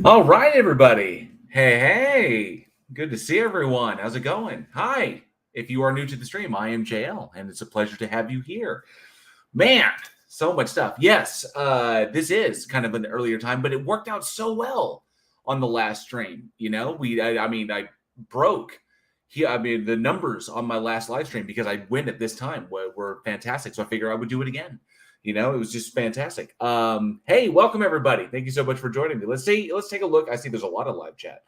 All right, everybody. Hey. Good to see everyone. How's it going? Hi. If you are new to the stream, I am JL, and it's a pleasure to have you here. Man, so much stuff. Yes, this is kind of an earlier time, but it worked out so well on the last stream. You know, I broke. The numbers on my last live stream because I went at this time were fantastic. So I figured I would do it again. You know, it was just fantastic. Hey, welcome everybody. Thank you so much for joining me. Let's take a look. I see there's a lot of live chat.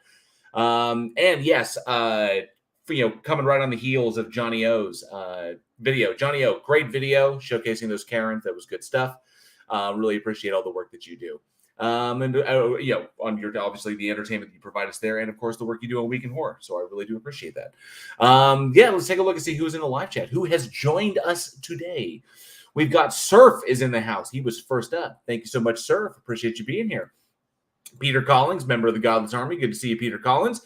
And yes, coming right on the heels of Johnny O's video. Johnny O, great video showcasing those Karens. That was good stuff. Really appreciate all the work that you do. On your obviously the entertainment that you provide us there, and of course the work you do on Week in Horror. So I really do appreciate that. Let's take a look and see who's in the live chat. Who has joined us today? We've got Surf is in the house. He was first up. Thank you so much, Surf. Appreciate you being here. Peter Collins, member of the Godless Army. Good to see you, Peter Collins.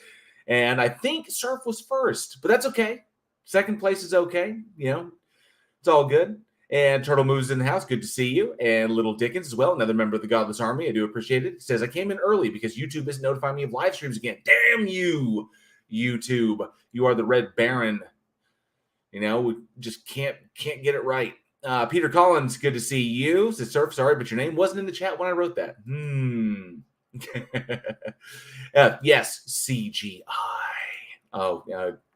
And I think Surf was first, but that's okay. Second place is okay. You know, it's all good. And Turtle Moves in the house. Good to see you. And Little Dickens as well, another member of the Godless Army. I do appreciate it. He says, I came in early because YouTube isn't notifying me of live streams again. Damn you, YouTube. You are the Red Baron. You know, we just can't get it right. Peter Collins, good to see you. Says Surf, sorry, but your name wasn't in the chat when I wrote that. Yes, CGI.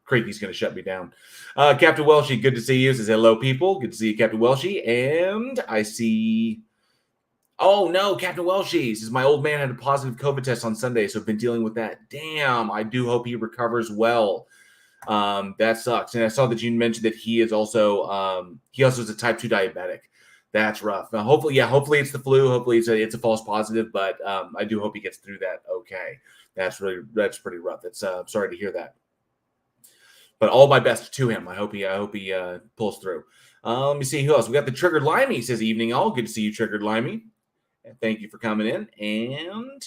Creaky's going to shut me down. Captain Welshie, good to see you. Says hello, people. Good to see you, Captain Welshie. And I see. Oh no, Captain Welshie says my old man had a positive COVID test on Sunday, so I've been dealing with that. Damn, I do hope he recovers well. That sucks. And I saw that you mentioned that he is also is a type 2 diabetic. That's rough. Hopefully it's the flu. Hopefully it's a false positive, but I do hope he gets through that okay. That's pretty rough. That's sorry to hear that. But all my best to him. I hope he pulls through. Let me see who else. We got the Triggered Limey. He says evening all. Good to see you, Triggered Limey. And thank you for coming in. And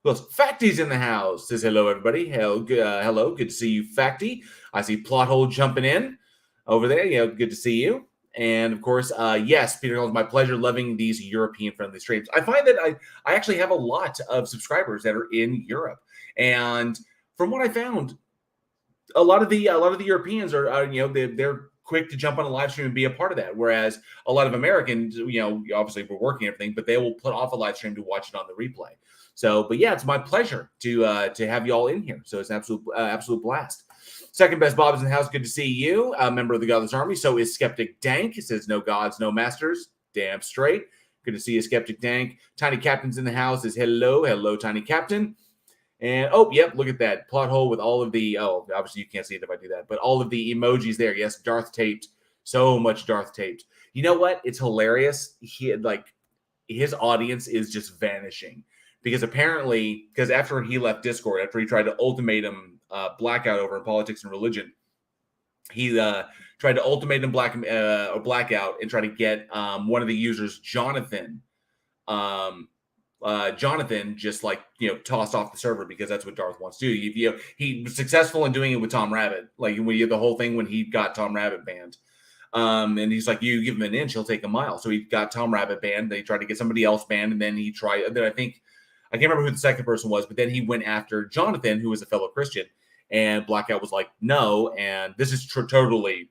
who else? Facty's in the house. Says hello, everybody. Hello. Good to see you, Facty. I see Plothole jumping in over there. Yeah, good to see you. And of course, yes, Peter Collins, my pleasure. Loving these European-friendly streams. I find that I actually have a lot of subscribers that are in Europe, and from what I found, a lot of the Europeans are they're quick to jump on a live stream and be a part of that. Whereas a lot of Americans, obviously we're working everything, but they will put off a live stream to watch it on the replay. So, but yeah, it's my pleasure to have you all in here. So it's an absolute blast. Second best Bob is in the house. Good to see you, a member of the Godless Army. So is Skeptic Dank. It says no gods, no masters. Damn straight. Good to see you, Skeptic Dank. Tiny Captain's in the house. Is hello, Tiny Captain. And look at that plot hole with all of the obviously you can't see it if I do that, but all of the emojis there. Yes, Darth taped. So much Darth taped. You know what? It's hilarious. His audience is just vanishing because after he left Discord, after he tried to ultimatum Blackout over in politics and religion, he tried to ultimatum Blackout and try to get one of the users, Jonathan. Jonathan just tossed off the server because that's what Darth wants to do. He was successful in doing it with Tom Rabbit, like when you the whole thing when he got Tom Rabbit banned. And he's like, you give him an inch, he'll take a mile. So he got Tom Rabbit banned. They tried to get somebody else banned, and then I can't remember who the second person was, but then he went after Jonathan, who was a fellow Christian, and Blackout was like, no. And this is totally,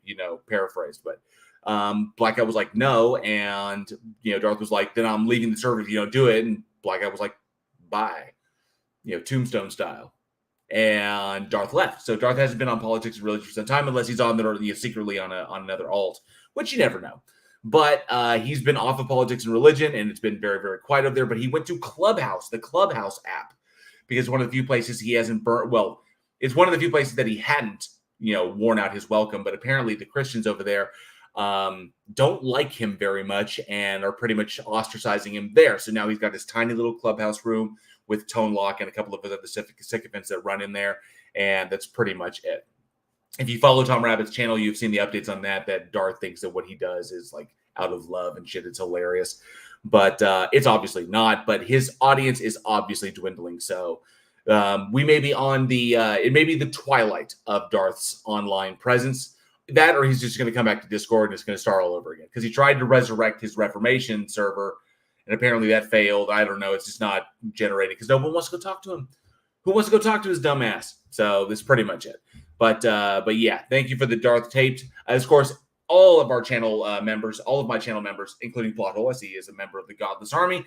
paraphrased, but Blackout was like, no. And, Darth was like, then I'm leaving the server if you don't do it. And Blackout was like, bye, Tombstone style. And Darth left. So Darth hasn't been on politics and religion for some time, unless he's on secretly on another alt, which you never know. But he's been off of politics and religion, and it's been very, very quiet over there. But he went to Clubhouse, the Clubhouse app, because one of the few places he hasn't burnt. Well, it's one of the few places that he hadn't, worn out his welcome. But apparently the Christians over there don't like him very much and are pretty much ostracizing him there. So now he's got this tiny little Clubhouse room with Tone Lock and a couple of other sycophants that run in there. And that's pretty much it. If you follow Tom Rabbit's channel, you've seen the updates on that Darth thinks that what he does is like out of love and shit. It's hilarious, but it's obviously not. But his audience is obviously dwindling. So we may be on it may be the twilight of Darth's online presence. That, or he's just going to come back to Discord and it's going to start all over again, because he tried to resurrect his Reformation server And apparently that failed. I don't know. It's just not generating because no one wants to go talk to him. Who wants to go talk to his dumb ass? So that's pretty much it. But yeah, thank you for the Darth taped. Of course, all of our channel members, all of my channel members, including Plothole, I see is a member of the Godless Army.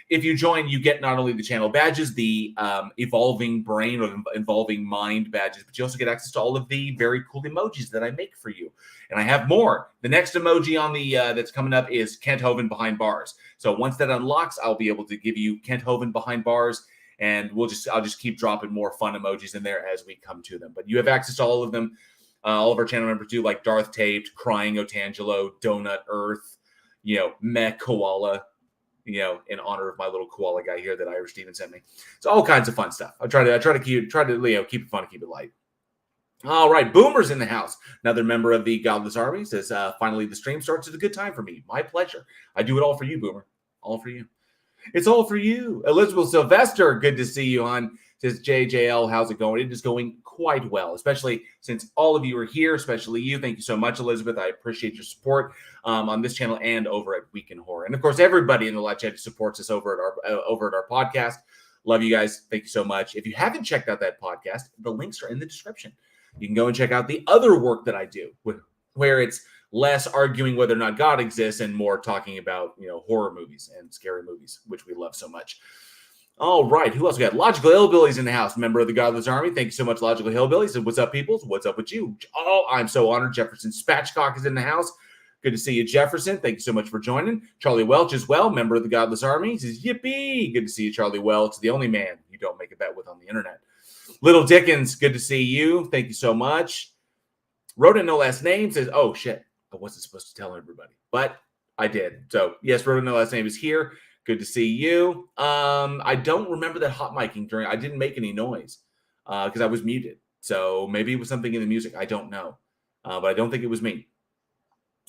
If you join, you get not only the channel badges, the evolving brain or evolving mind badges, but you also get access to all of the very cool emojis that I make for you. And I have more. The next emoji on the that's coming up is Kent Hovind behind bars. So once that unlocks, I'll be able to give you Kent Hovind behind bars, and I'll just keep dropping more fun emojis in there as we come to them. But you have access to all of them. All of our channel members do, like Darth Taped, Crying Otangelo, Donut Earth, Mech Koala, in honor of my little koala guy here that Irish Steven sent me. So all kinds of fun stuff. I try to keep it fun, keep it light. All right, Boomer's in the house. Another member of the Godless Army says, finally the stream starts at a good time for me. My pleasure. I do it all for you, Boomer. All for you. It's all for you. Elizabeth Sylvester, good to see you on. Says JJL, how's it going? It is going quite well, especially since all of you are here, especially you. Thank you so much, Elizabeth. I appreciate your support on this channel and over at Week in Horror. And of course, everybody in the live chat who supports us over at our podcast. Love you guys. Thank you so much. If you haven't checked out that podcast, the links are in the description. You can go and check out the other work that I do, where it's less arguing whether or not God exists and more talking about, horror movies and scary movies, which we love so much. All right. Who else we got? Logical Hillbillies in the house, member of the Godless Army. Thank you so much, Logical Hillbillies. Said, what's up, people? What's up with you? Oh, I'm so honored. Jefferson Spatchcock is in the house. Good to see you, Jefferson. Thank you so much for joining. Charlie Welch as well, member of the Godless Army. He says, yippee. Good to see you, Charlie Welch, the only man you don't make a bet with on the internet. Little Dickens, good to see you. Thank you so much. Rhoda, no last name, says, oh, shit. I wasn't supposed to tell everybody, but I did. So, yes, Rhoda, no last name is here. Good to see you. I don't remember that hot micing during. I didn't make any noise because I was muted. So maybe it was something in the music. I don't know. But I don't think it was me.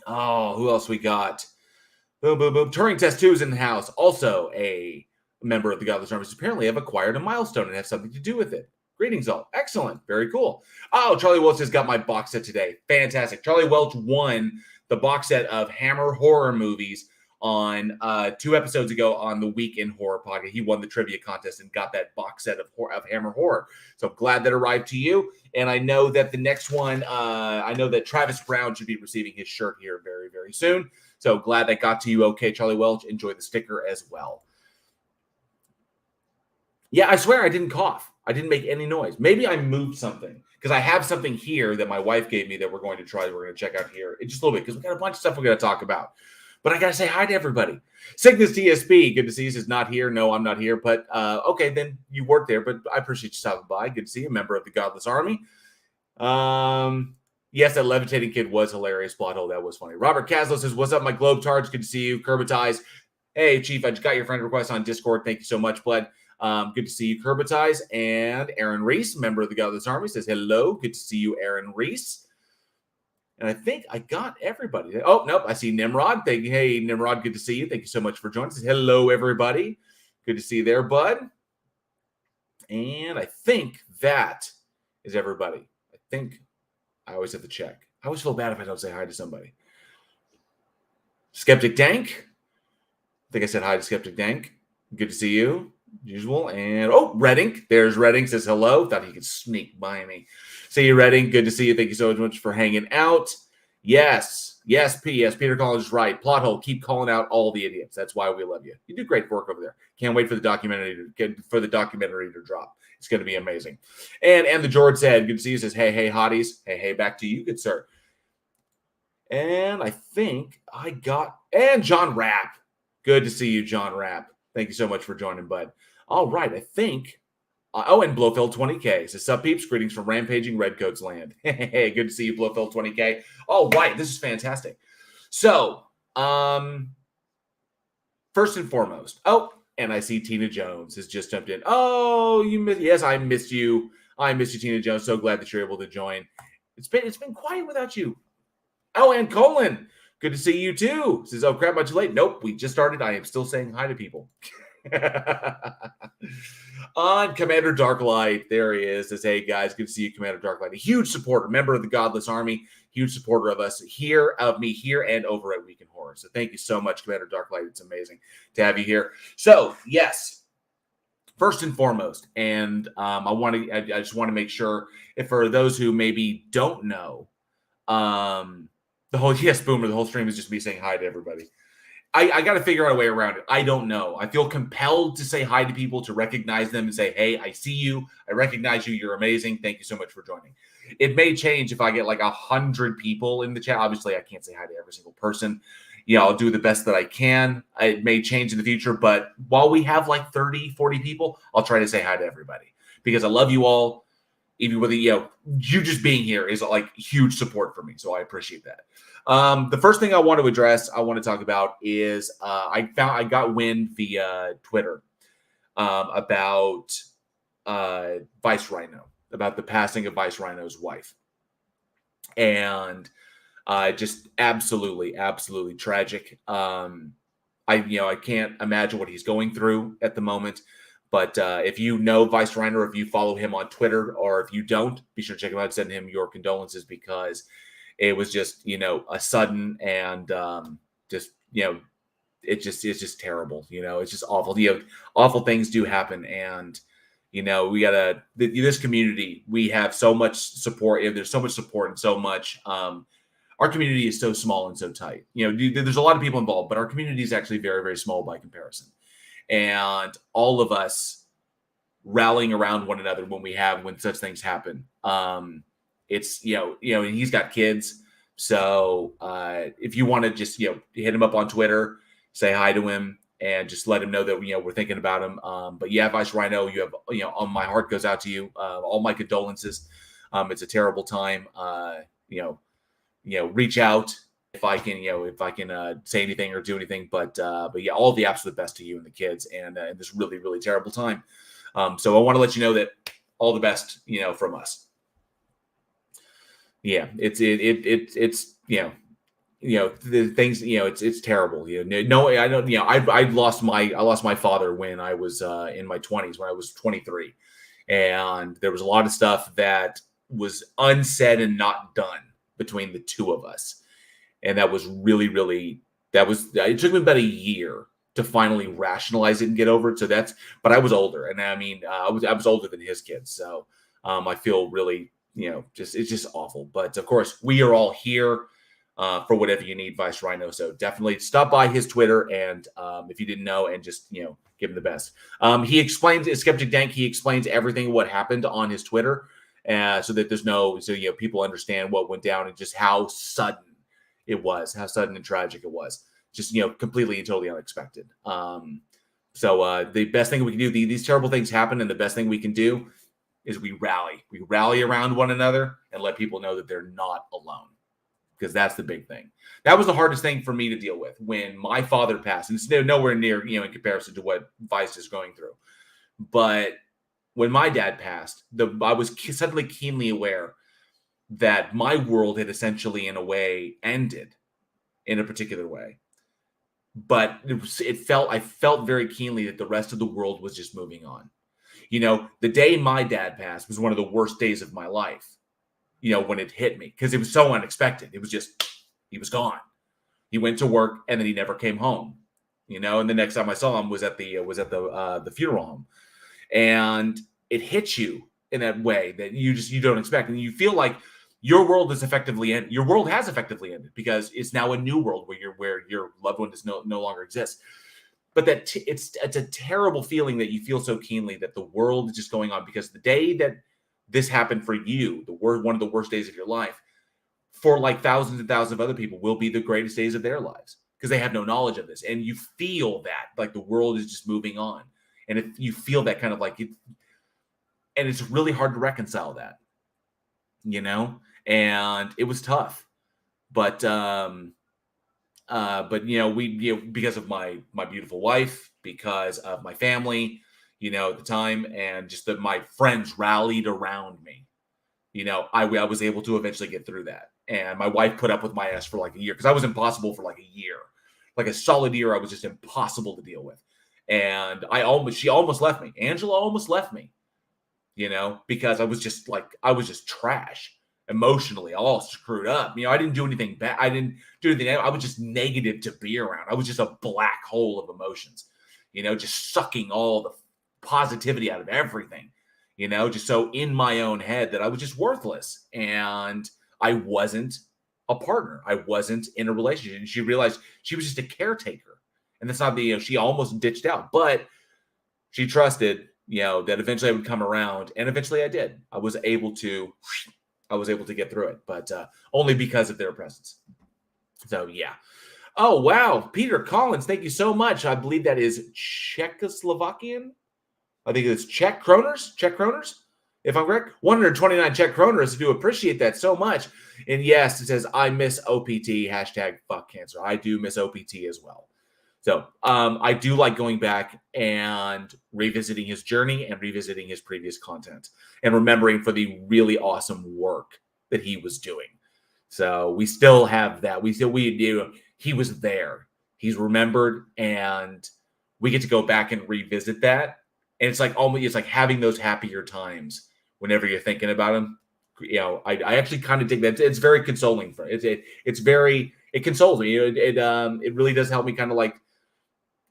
Oh, who else we got? Boom, boom, boom. Turing Test 2 is in the house. Also a member of the Godless Army. Apparently have acquired a milestone and have something to do with it. Greetings all. Excellent. Very cool. Oh, Charlie Welch has got my box set today. Fantastic. Charlie Welch won the box set of Hammer horror movies on 2 episodes ago on the Week in Horror podcast. He won the trivia contest and got that box set of Hammer Horror. So I'm glad that arrived to you. And I know that the next one, I know that Travis Brown should be receiving his shirt here very, very soon. So glad that got to you okay, Charlie Welch. Enjoy the sticker as well. Yeah, I swear I didn't cough. I didn't make any noise. Maybe I moved something because I have something here that my wife gave me that we're going to try. We're going to check out here in just a little bit because we got a bunch of stuff we're going to talk about. But I got to say hi to everybody. Cygnus TSP, good to see you. Is not here. No, I'm not here. But okay, then you work there. But I appreciate you stopping by. Good to see you, a member of the Godless Army. Yes, that levitating kid was hilarious. Plot hole, that was funny. Robert Caslow says, what's up, my Globetards? Good to see you. Curbitize. Hey, Chief, I just got your friend request on Discord. Thank you so much, Bled. Good to see you, Curbitize. And Aaron Reese, member of the Godless Army, says, hello. Good to see you, Aaron Reese. And I think I got everybody. Oh, nope. I see Nimrod. Hey, Nimrod, good to see you. Thank you so much for joining us. Hello, everybody. Good to see you there, bud. And I think that is everybody. I think I always have to check. I always feel bad if I don't say hi to somebody. Skeptic Dank. I think I said hi to Skeptic Dank. Good to see you, usual. And, Redding. There's Redding. Says hello. Thought he could sneak by me. See you, Redding. Good to see you. Thank you so much for hanging out. Yes. Yes, P.S. Peter Collins is right. Plot hole. Keep calling out all the idiots. That's why we love you. You do great work over there. Can't wait for the documentary to drop. It's going to be amazing. And the George said, good to see you. Says, hey, hotties. Hey, back to you, good sir. And I think I got, and John Rapp. Good to see you, John Rapp. Thank you so much for joining, bud. All right, I think. And Blofeld 20K says, sup, peeps? Greetings from rampaging Redcoats land. Hey, good to see you, Blofeld 20K. All right, this is fantastic. So, first and foremost, and I see Tina Jones has just jumped in. Oh, yes, I missed you. I missed you, Tina Jones. So glad that you're able to join. It's been quiet without you. Oh, and Colin, good to see you too. Says, oh crap, much late. Nope, we just started. I am still saying hi to people. On Commander Darklight, there he is. Says, hey guys, good to see you, Commander Darklight. A huge supporter, member of the Godless Army, huge supporter of us here, of me here, and over at Week in Horror. So thank you so much, Commander Darklight. It's amazing to have you here. So yes, first and foremost, and I just want to make sure, if for those who maybe don't know, the whole Boomer, the whole stream is just me saying hi to everybody. I got to figure out a way around it. I don't know. I feel compelled to say hi to people, to recognize them and say, hey, I see you. I recognize you. You're amazing. Thank you so much for joining. It may change if I get like 100 people in the chat. Obviously, I can't say hi to every single person. I'll do the best that I can. It may change in the future, but while we have like 30, 40 people, I'll try to say hi to everybody because I love you all. Even with you just being here is like huge support for me. So I appreciate that. The first thing I want to talk about is I got wind via Twitter about Vice Rhino, about the passing of Vice Rhino's wife. And just absolutely tragic. I can't imagine what he's going through at the moment. But if you know Vice Rhino, or if you follow him on Twitter, or if you don't, be sure to check him out and send him your condolences, because it was just, a sudden and it's just terrible. It's just awful. Awful things do happen. And, we gotta, this community, we have so much support. There's so much support and so much, our community is so small and so tight. There's a lot of people involved, but our community is actually very, very small by comparison. And all of us rallying around one another when such things happen. It's, and he's got kids. So if you want to just, hit him up on Twitter, say hi to him, and just let him know that, we're thinking about him. But yeah, Vice Rhino, you have, my heart goes out to you. All my condolences. It's a terrible time. Reach out if I can say anything or do anything, but yeah, all the absolute best to you and the kids, and in this really, really terrible time. So I want to let you know that all the best, from us. Yeah, it's the things, it's terrible. No, I don't. I lost my father when I was in my 20s, when I was 23, and there was a lot of stuff that was unsaid and not done between the two of us. And that was really, really, it took me about a year to finally rationalize it and get over it. But I was older. And I mean, I was older than his kids. So I feel really, it's just awful. But of course, we are all here for whatever you need, Vice Rhino. So definitely stop by his Twitter. And if you didn't know, and just, give him the best. He explains, Skeptic Dank, he explains everything, what happened on his Twitter. So that people understand what went down and just how sudden it was, how sudden and tragic it was. Just, completely and totally unexpected. So the best thing we can do, these terrible things happen, and the best thing we can do is we rally around one another and let people know that they're not alone, because that's the big thing. That was the hardest thing for me to deal with when my father passed, and it's nowhere near, in comparison to what Vice is going through. But when my dad passed, I was suddenly keenly aware that my world had essentially, in a way, ended in a particular way. But I felt very keenly that the rest of the world was just moving on. The day my dad passed was one of the worst days of my life, when it hit me, because it was so unexpected. It was just, he was gone. He went to work and then he never came home, and the next time I saw him was at the funeral home. And it hits you in that way that you don't expect. And you feel like your world is effectively ended. Your world has effectively ended, because it's now a new world where your loved one does no longer exist. But it's a terrible feeling that you feel so keenly that the world is just going on, because the day that this happened for you, one of the worst days of your life, for like thousands and thousands of other people, will be the greatest days of their lives, because they have no knowledge of this. And you feel that like the world is just moving on. And if you feel that kind of like it, and it's really hard to reconcile that, and it was tough, but we, because of my beautiful wife, because of my family, at the time, and just that my friends rallied around me, I was able to eventually get through that. And my wife put up with my ass for like a year, because I was impossible for like a year, like a solid year. I was just impossible to deal with. And she almost left me. Angela almost left me, because I was just trash emotionally, all screwed up. I didn't do anything bad. I didn't do anything. I was just negative to be around. I was just a black hole of emotions, just sucking all the positivity out of everything, just so in my own head that I was just worthless. And I wasn't a partner. I wasn't in a relationship. And she realized she was just a caretaker. And that's not she almost ditched out, but she trusted, that eventually I would come around, and eventually I did. I was able to get through it, but only because of their presence. So yeah. Oh wow, Peter Collins, thank you so much. I believe that is Czechoslovakian. I think it's Czech kroners, if I'm correct. 129 Czech kroners. I do appreciate that so much. And yes, it says I miss OPT. #fuck cancer. I do miss OPT as well. So I do like going back and revisiting his journey and revisiting his previous content and remembering for the really awesome work that he was doing. So we still have that. We do. He was there. He's remembered, and we get to go back and revisit that. And it's like having those happier times whenever you're thinking about him. I actually kind of dig that. It's very consoling for it. It consoles me. It really does help me kind of like.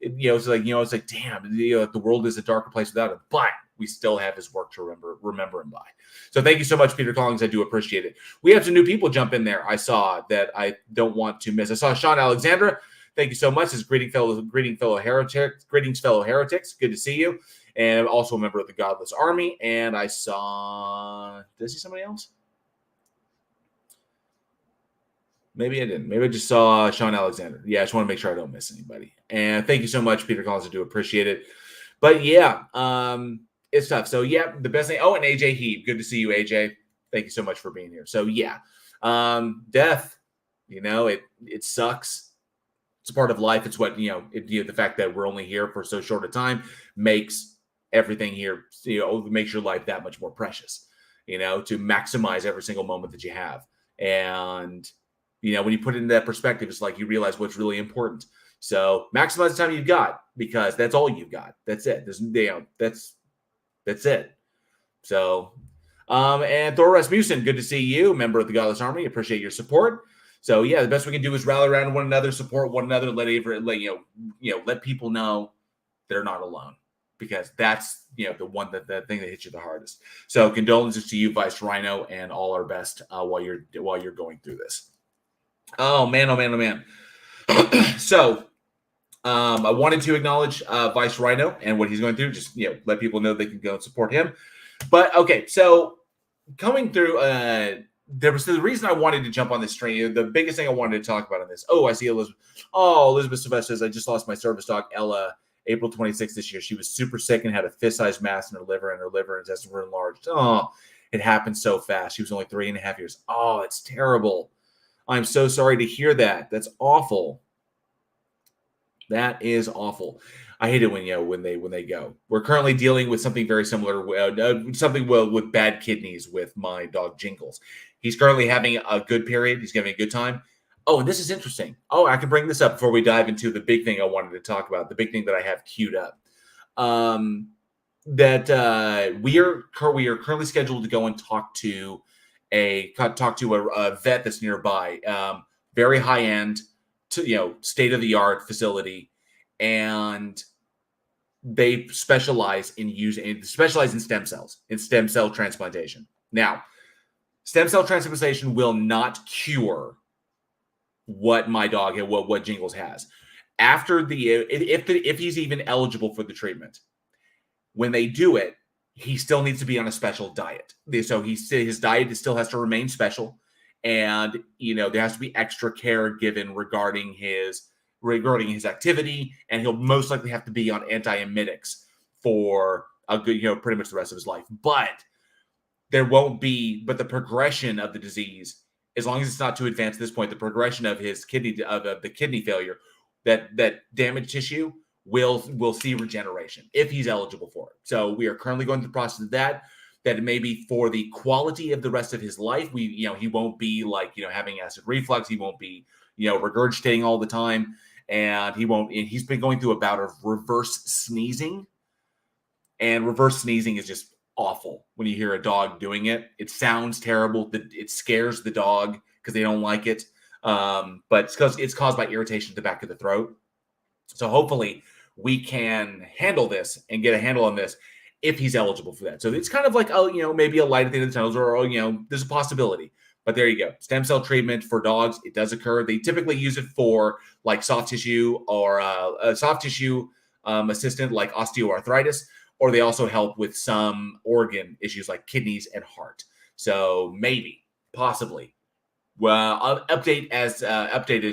It's like damn, the world is a darker place without him, but we still have his work to remember him by. So thank you so much, Peter Collins. I do appreciate it. We have some new people jump in there. I saw that I don't want to miss. I saw Sean Alexandra. Thank you so much. His greetings, fellow heretics. Good to see you. And also a member of the Godless Army. And I saw, did I see somebody else? Maybe I didn't. Maybe I just saw Sean Alexander. Yeah, I just want to make sure I don't miss anybody. And thank you so much, Peter Collins. I do appreciate it. But yeah, it's tough. So yeah, the best thing. Oh, and AJ Heap. Good to see you, AJ. Thank you so much for being here. So yeah, death. It sucks. It's a part of life. It's what the fact that we're only here for so short a time makes everything here. Makes your life that much more precious. To maximize every single moment that you have. And when you put it into that perspective, it's like you realize what's really important. So maximize the time you've got, because that's all you've got. That's it. That's it. So, and Thor Rasmussen, good to see you, member of the Godless Army. Appreciate your support. So yeah, the best we can do is rally around one another, support one another, let people know they're not alone, because that's the thing that hits you the hardest. So condolences to you, Vice Rhino, and all our best while you're going through this. Oh man. So I wanted to acknowledge Vice Rhino and what he's going through. Just let people know they can go and support him. But okay, so coming through, there was the reason I wanted to jump on this stream. The biggest thing I wanted to talk about on this. Oh, I see Elizabeth. Oh, Elizabeth Sylvester says, I just lost my service dog Ella April 26th this year. She was super sick and had a fist-sized mass in her liver, and her liver and intestines were enlarged. Oh, it happened so fast. She was only 3.5 years. Oh, it's terrible. I'm so sorry to hear that. That's awful. That is awful. I hate it when they go. We're currently dealing with something very similar, with bad kidneys with my dog Jingles. He's currently having a good period. He's having a good time. Oh, and this is interesting. Oh, I can bring this up before we dive into the big thing I wanted to talk about. The big thing that I have queued up. That we are currently scheduled to go and talk to a vet that's nearby. Very high end, state of the art facility, and they specialize in stem cells, in stem cell transplantation. Now, stem cell transplantation will not cure what my dog and what Jingles has. After if he's even eligible for the treatment, when they do it, he still needs to be on a special diet. So his diet still has to remain special, and there has to be extra care given regarding his activity, and he'll most likely have to be on antiemetics for a good, pretty much the rest of his life. But the progression of the disease, as long as it's not too advanced at this point, the progression of his the kidney failure, that damaged tissue will see regeneration if he's eligible for it. So we are currently going through the process of that it may be for the quality of the rest of his life. He won't be having acid reflux. He won't be, regurgitating all the time. and he's been going through a bout of reverse sneezing. And reverse sneezing is just awful when you hear a dog doing it. It sounds terrible. It scares the dog because they don't like it. But it's because it's caused by irritation at the back of the throat. So hopefully we can handle this and get a handle on this if he's eligible for that. So it's kind of like, maybe a light at the end of the tunnel, or, there's a possibility. But there you go. Stem cell treatment for dogs, it does occur. They typically use it for like soft tissue or a soft tissue assistant like osteoarthritis, or they also help with some organ issues like kidneys and heart. So maybe, possibly. Well, I'll update as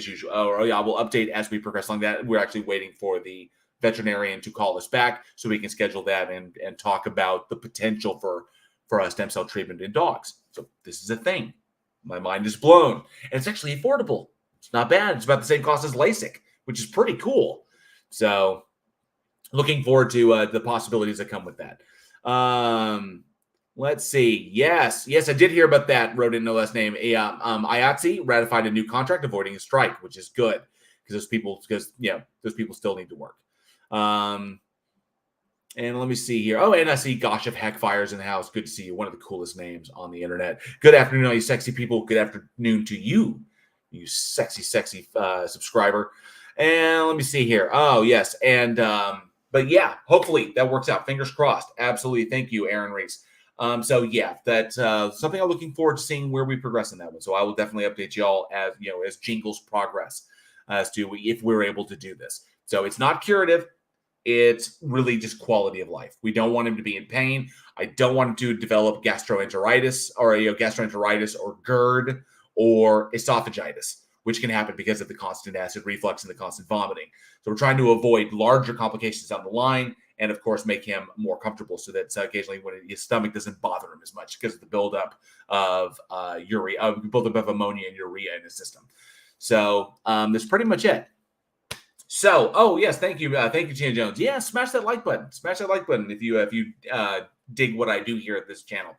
usual. We'll update as we progress along that. We're actually waiting for the veterinarian to call us back so we can schedule that and talk about the potential for a stem cell treatment in dogs. So this is a thing. My mind is blown. And it's actually affordable. It's not bad. It's about the same cost as LASIK, which is pretty cool. So looking forward to the possibilities that come with that. Let's see. Yes, I did hear about that. Wrote in no last name. IATSE ratified a new contract avoiding a strike, which is good because those people still need to work. And let me see here. Oh, and I see Gosh of Heckfire's in the house. Good to see you. One of the coolest names on the internet. Good afternoon, all you sexy people. Good afternoon to you, you sexy subscriber. And let me see here. Oh, yes. And but yeah, hopefully that works out. Fingers crossed. Absolutely. Thank you, Aaron Reese. So yeah, that's something I'm looking forward to seeing where we progress in that one. So I will definitely update y'all as Jingles progress as to if we're able to do this. So it's not curative. It's really just quality of life. We don't want him to be in pain. I don't want him to develop gastroenteritis or GERD or esophagitis, which can happen because of the constant acid reflux and the constant vomiting. So we're trying to avoid larger complications down the line and, of course, make him more comfortable so that occasionally when his stomach doesn't bother him as much because of the buildup of buildup of ammonia and urea in his system. So that's pretty much it. So, oh yes, thank you, Tina Jones. Yeah, smash that like button. Smash that like button if you dig what I do here at this channel.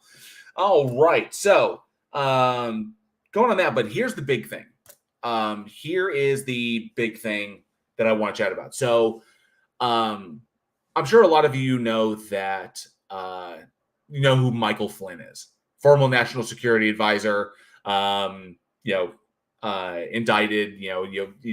All right, so going on that, but here's the big thing. Here is the big thing that I want to chat about. So, I'm sure a lot of you know that you know who Michael Flynn is, former national security advisor. Indicted,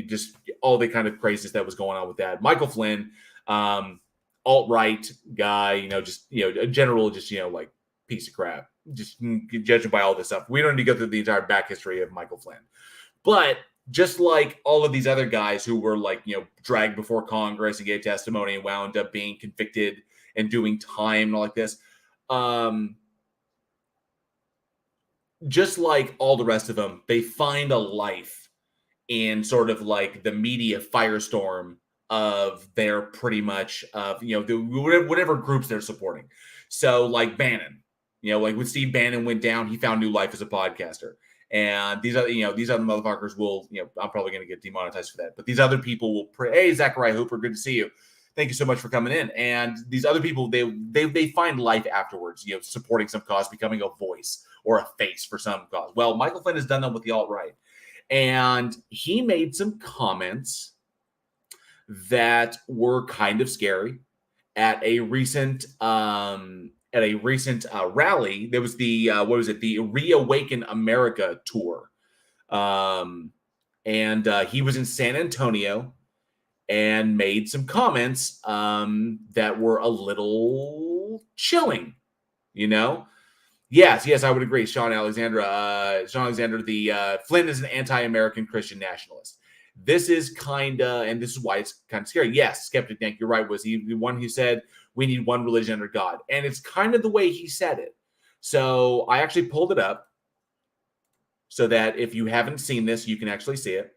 just all the kind of craziness that was going on with that. Michael Flynn, alt-right guy, a general, like piece of crap, just judging by all this stuff. We don't need to go through the entire back history of Michael Flynn. But just like all of these other guys who were dragged before Congress and gave testimony and wound up being convicted and doing time and all like this, just like all the rest of them, they find a life in sort of like the media firestorm of their pretty much of, whatever groups they're supporting. So like Bannon, like when Steve Bannon went down, he found new life as a podcaster. And these other motherfuckers will, I'm probably going to get demonetized for that. But these other people will pray. Hey, Zachariah Hooper, good to see you. Thank you so much for coming in. And these other people, they find life afterwards, supporting some cause, becoming a voice or a face for some cause. Well, Michael Flynn has done that with the alt-right. And he made some comments that were kind of scary at a recent rally. There was the Reawaken America tour. And he was in San Antonio and made some comments that were a little chilling, Yes, I would agree. Sean Alexander, the Flynn is an anti-American Christian nationalist. This is and this is why it's kind of scary. Yes, Skeptic Dank, you're right. Was he the one who said we need one religion under God? And it's kind of the way he said it. So I actually pulled it up so that if you haven't seen this, you can actually see it.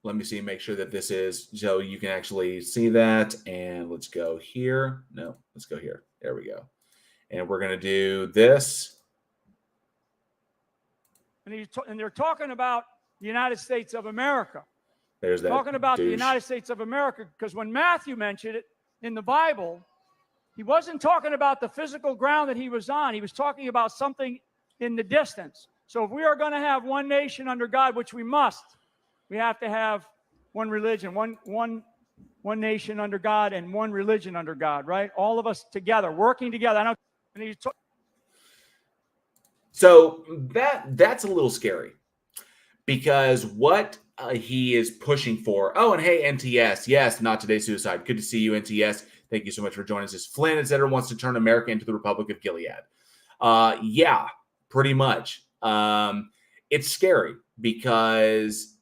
Let me see, make sure that this is, so you can actually see that. And let's go here. No, let's go here. There we go. And we're going to do this. And they're talking about the United States of America. There's that. Talking about the United States of America, because when Matthew mentioned it in the Bible, he wasn't talking about the physical ground that he was on. He was talking about something in the distance. So if we are going to have one nation under God, which we must, We have to have one religion, one nation under God, and one religion under God, right? All of us together, working together. I know. So that's a little scary, because what he is pushing for. Oh, and hey, NTS, yes, not today's suicide. Good to see you, NTS. Thank you so much for joining us. Flynn, etc., wants to turn America into the Republic of Gilead. Yeah, pretty much. It's scary because,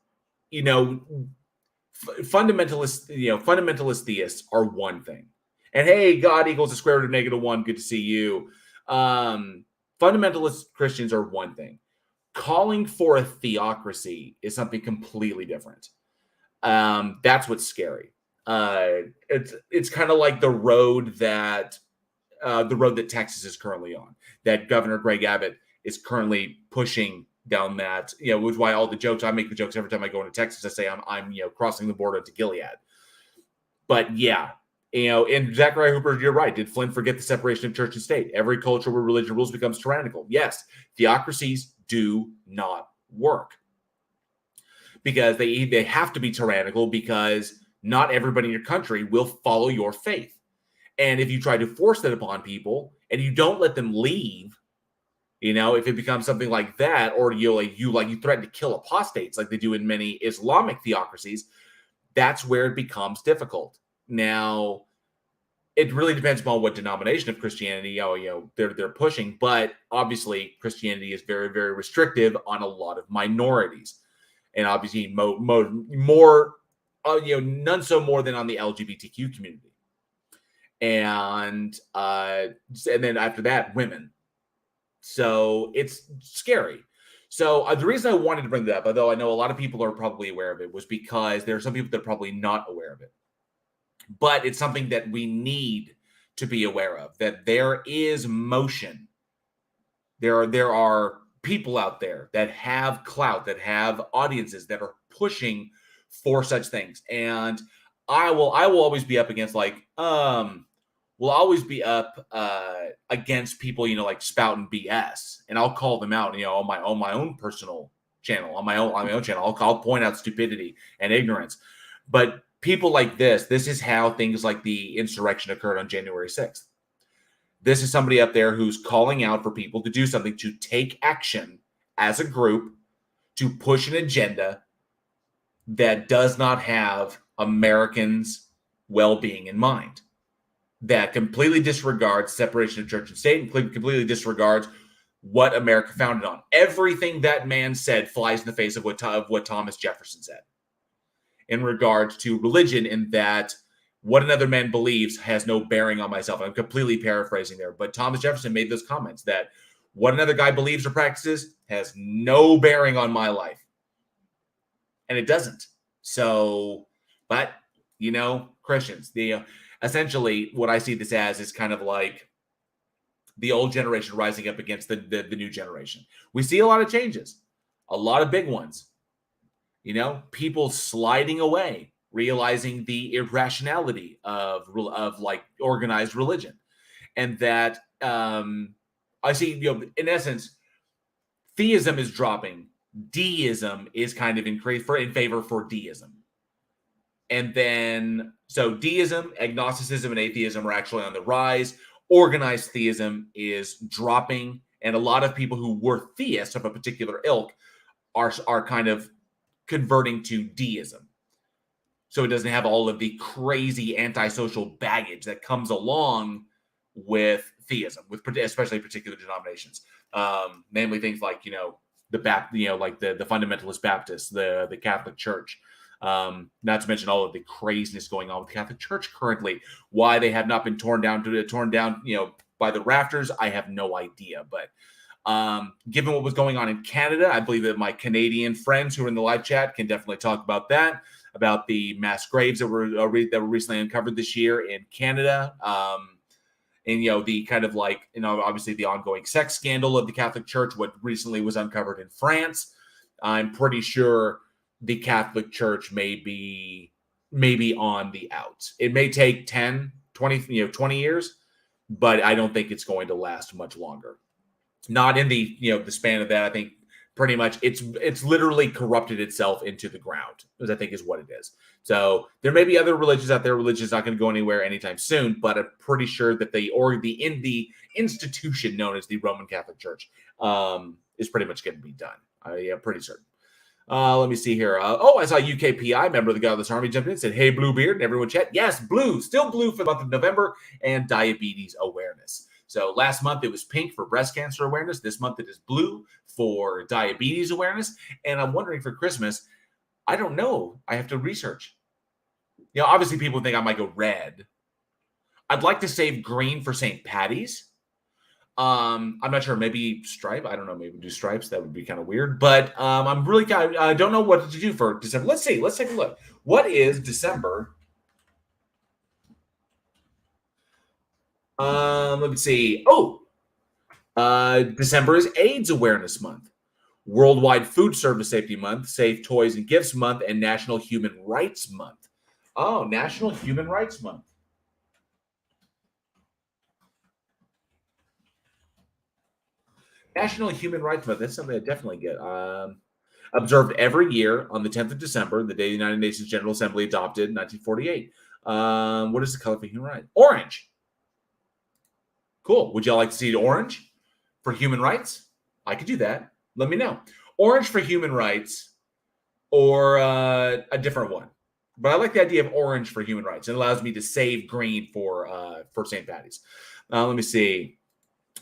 fundamentalist theists are one thing. And hey, God equals the square root of -1. Good to see you. Fundamentalist Christians are one thing. Calling for a theocracy is something completely different. That's what's scary. It's kind of like the road that Texas is currently on, that Governor Greg Abbott is currently pushing down that, which is why all the jokes, I make the jokes every time I go into Texas. I say I'm crossing the border to Gilead. But yeah, and Zachariah Hooper, you're right. Did Flynn forget the separation of church and state? Every culture where religion rules becomes tyrannical. Yes, theocracies do not work because they have to be tyrannical, because not everybody in your country will follow your faith. And if you try to force that upon people and you don't let them leave, if it becomes something like that, or you threaten to kill apostates like they do in many Islamic theocracies, that's where it becomes difficult. Now, it really depends upon what denomination of Christianity they're pushing, but obviously Christianity is very, very restrictive on a lot of minorities, and obviously more none so more than on the LGBTQ community, and then after that, women. So it's scary. So the reason I wanted to bring that up, although I know a lot of people are probably aware of it, was because there are some people that are probably not aware of it. But it's something that we need to be aware of, that there is motion. There are people out there that have clout, that have audiences that are pushing for such things. And I will always be up against will always be up against people, like spouting BS, and I'll call them out, on my own personal channel, on my own channel. I'll point out stupidity and ignorance. But people like this is how things like the insurrection occurred on January 6th. This is somebody up there who's calling out for people to do something, to take action as a group, to push an agenda that does not have Americans' well-being in mind, that completely disregards separation of church and state, and completely disregards what America founded on. Everything that man said flies in the face of what Thomas Jefferson said in regards to religion, in that what another man believes has no bearing on myself. I'm completely paraphrasing there, but Thomas Jefferson made those comments that what another guy believes or practices has no bearing on my life. And it doesn't. So, but, Christians, essentially what I see this as is kind of like the old generation rising up against the new generation. We see a lot of changes, a lot of big ones. People sliding away, realizing the irrationality of organized religion, and that I see, in essence, theism is dropping, deism is kind of in favor for deism, and then so deism, agnosticism, and atheism are actually on the rise. Organized theism is dropping, and a lot of people who were theists of a particular ilk are kind of converting to deism, so it doesn't have all of the crazy antisocial baggage that comes along with theism, with especially particular denominations, namely things like the the fundamentalist Baptists, the Catholic Church, not to mention all of the craziness going on with the Catholic Church currently. Why they have not been torn down by the rafters, I have no idea, but given what was going on in Canada, I believe that my Canadian friends who are in the live chat can definitely talk about that, about the mass graves that were recently uncovered this year in Canada, and the kind of obviously the ongoing sex scandal of the Catholic Church, what recently was uncovered in France. I'm pretty sure the Catholic Church may be on the outs. It may take 10, 20 years, but I don't think it's going to last much longer. Not in the the span of that. I think pretty much it's literally corrupted itself into the ground, as I think is what it is. So there may be other religions out there. Religion's not going to go anywhere anytime soon, but I'm pretty sure that the institution known as the Roman Catholic Church is pretty much going to be done. Yeah, pretty certain. Let me see here. I saw UKPI member of the Godless Army jumped in and said, "Hey, Bluebeard," and everyone chat. Yes, blue, still blue for the month of November, and diabetes awareness. So last month it was pink for breast cancer awareness. This month it is blue for diabetes awareness. And I'm wondering for Christmas, I don't know. I have to research. Obviously people think I might go red. I'd like to save green for St. Patty's. I'm not sure. Maybe stripe. I don't know. Maybe do stripes. That would be kind of weird. But I'm really I don't know what to do for December. Let's see. Let's take a look. What is December? Let me see. December is AIDS Awareness Month, Worldwide Food Service Safety Month, Safe Toys and Gifts Month, and National Human Rights Month. Oh, National Human Rights Month. National Human Rights Month. That's something I definitely get. Observed every year on the 10th of December, the day the United Nations General Assembly adopted in 1948. What is the color for human rights? Orange. Cool. Would y'all like to see orange for human rights? I could do that. Let me know. Orange for human rights or a different one. But I like the idea of orange for human rights. It allows me to save green for St. Patty's. Let me see.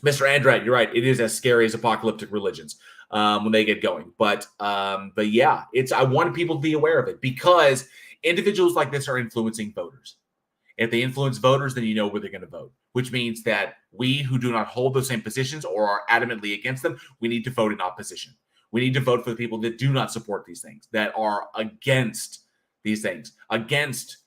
Mr. Andrat, you're right. It is as scary as apocalyptic religions when they get going. But yeah, I wanted people to be aware of it because individuals like this are influencing voters. If they influence voters, then you know where they're going to vote, which means that we who do not hold those same positions or are adamantly against them, we need to vote in opposition. We need to vote for the people that do not support these things, that are against these things, against,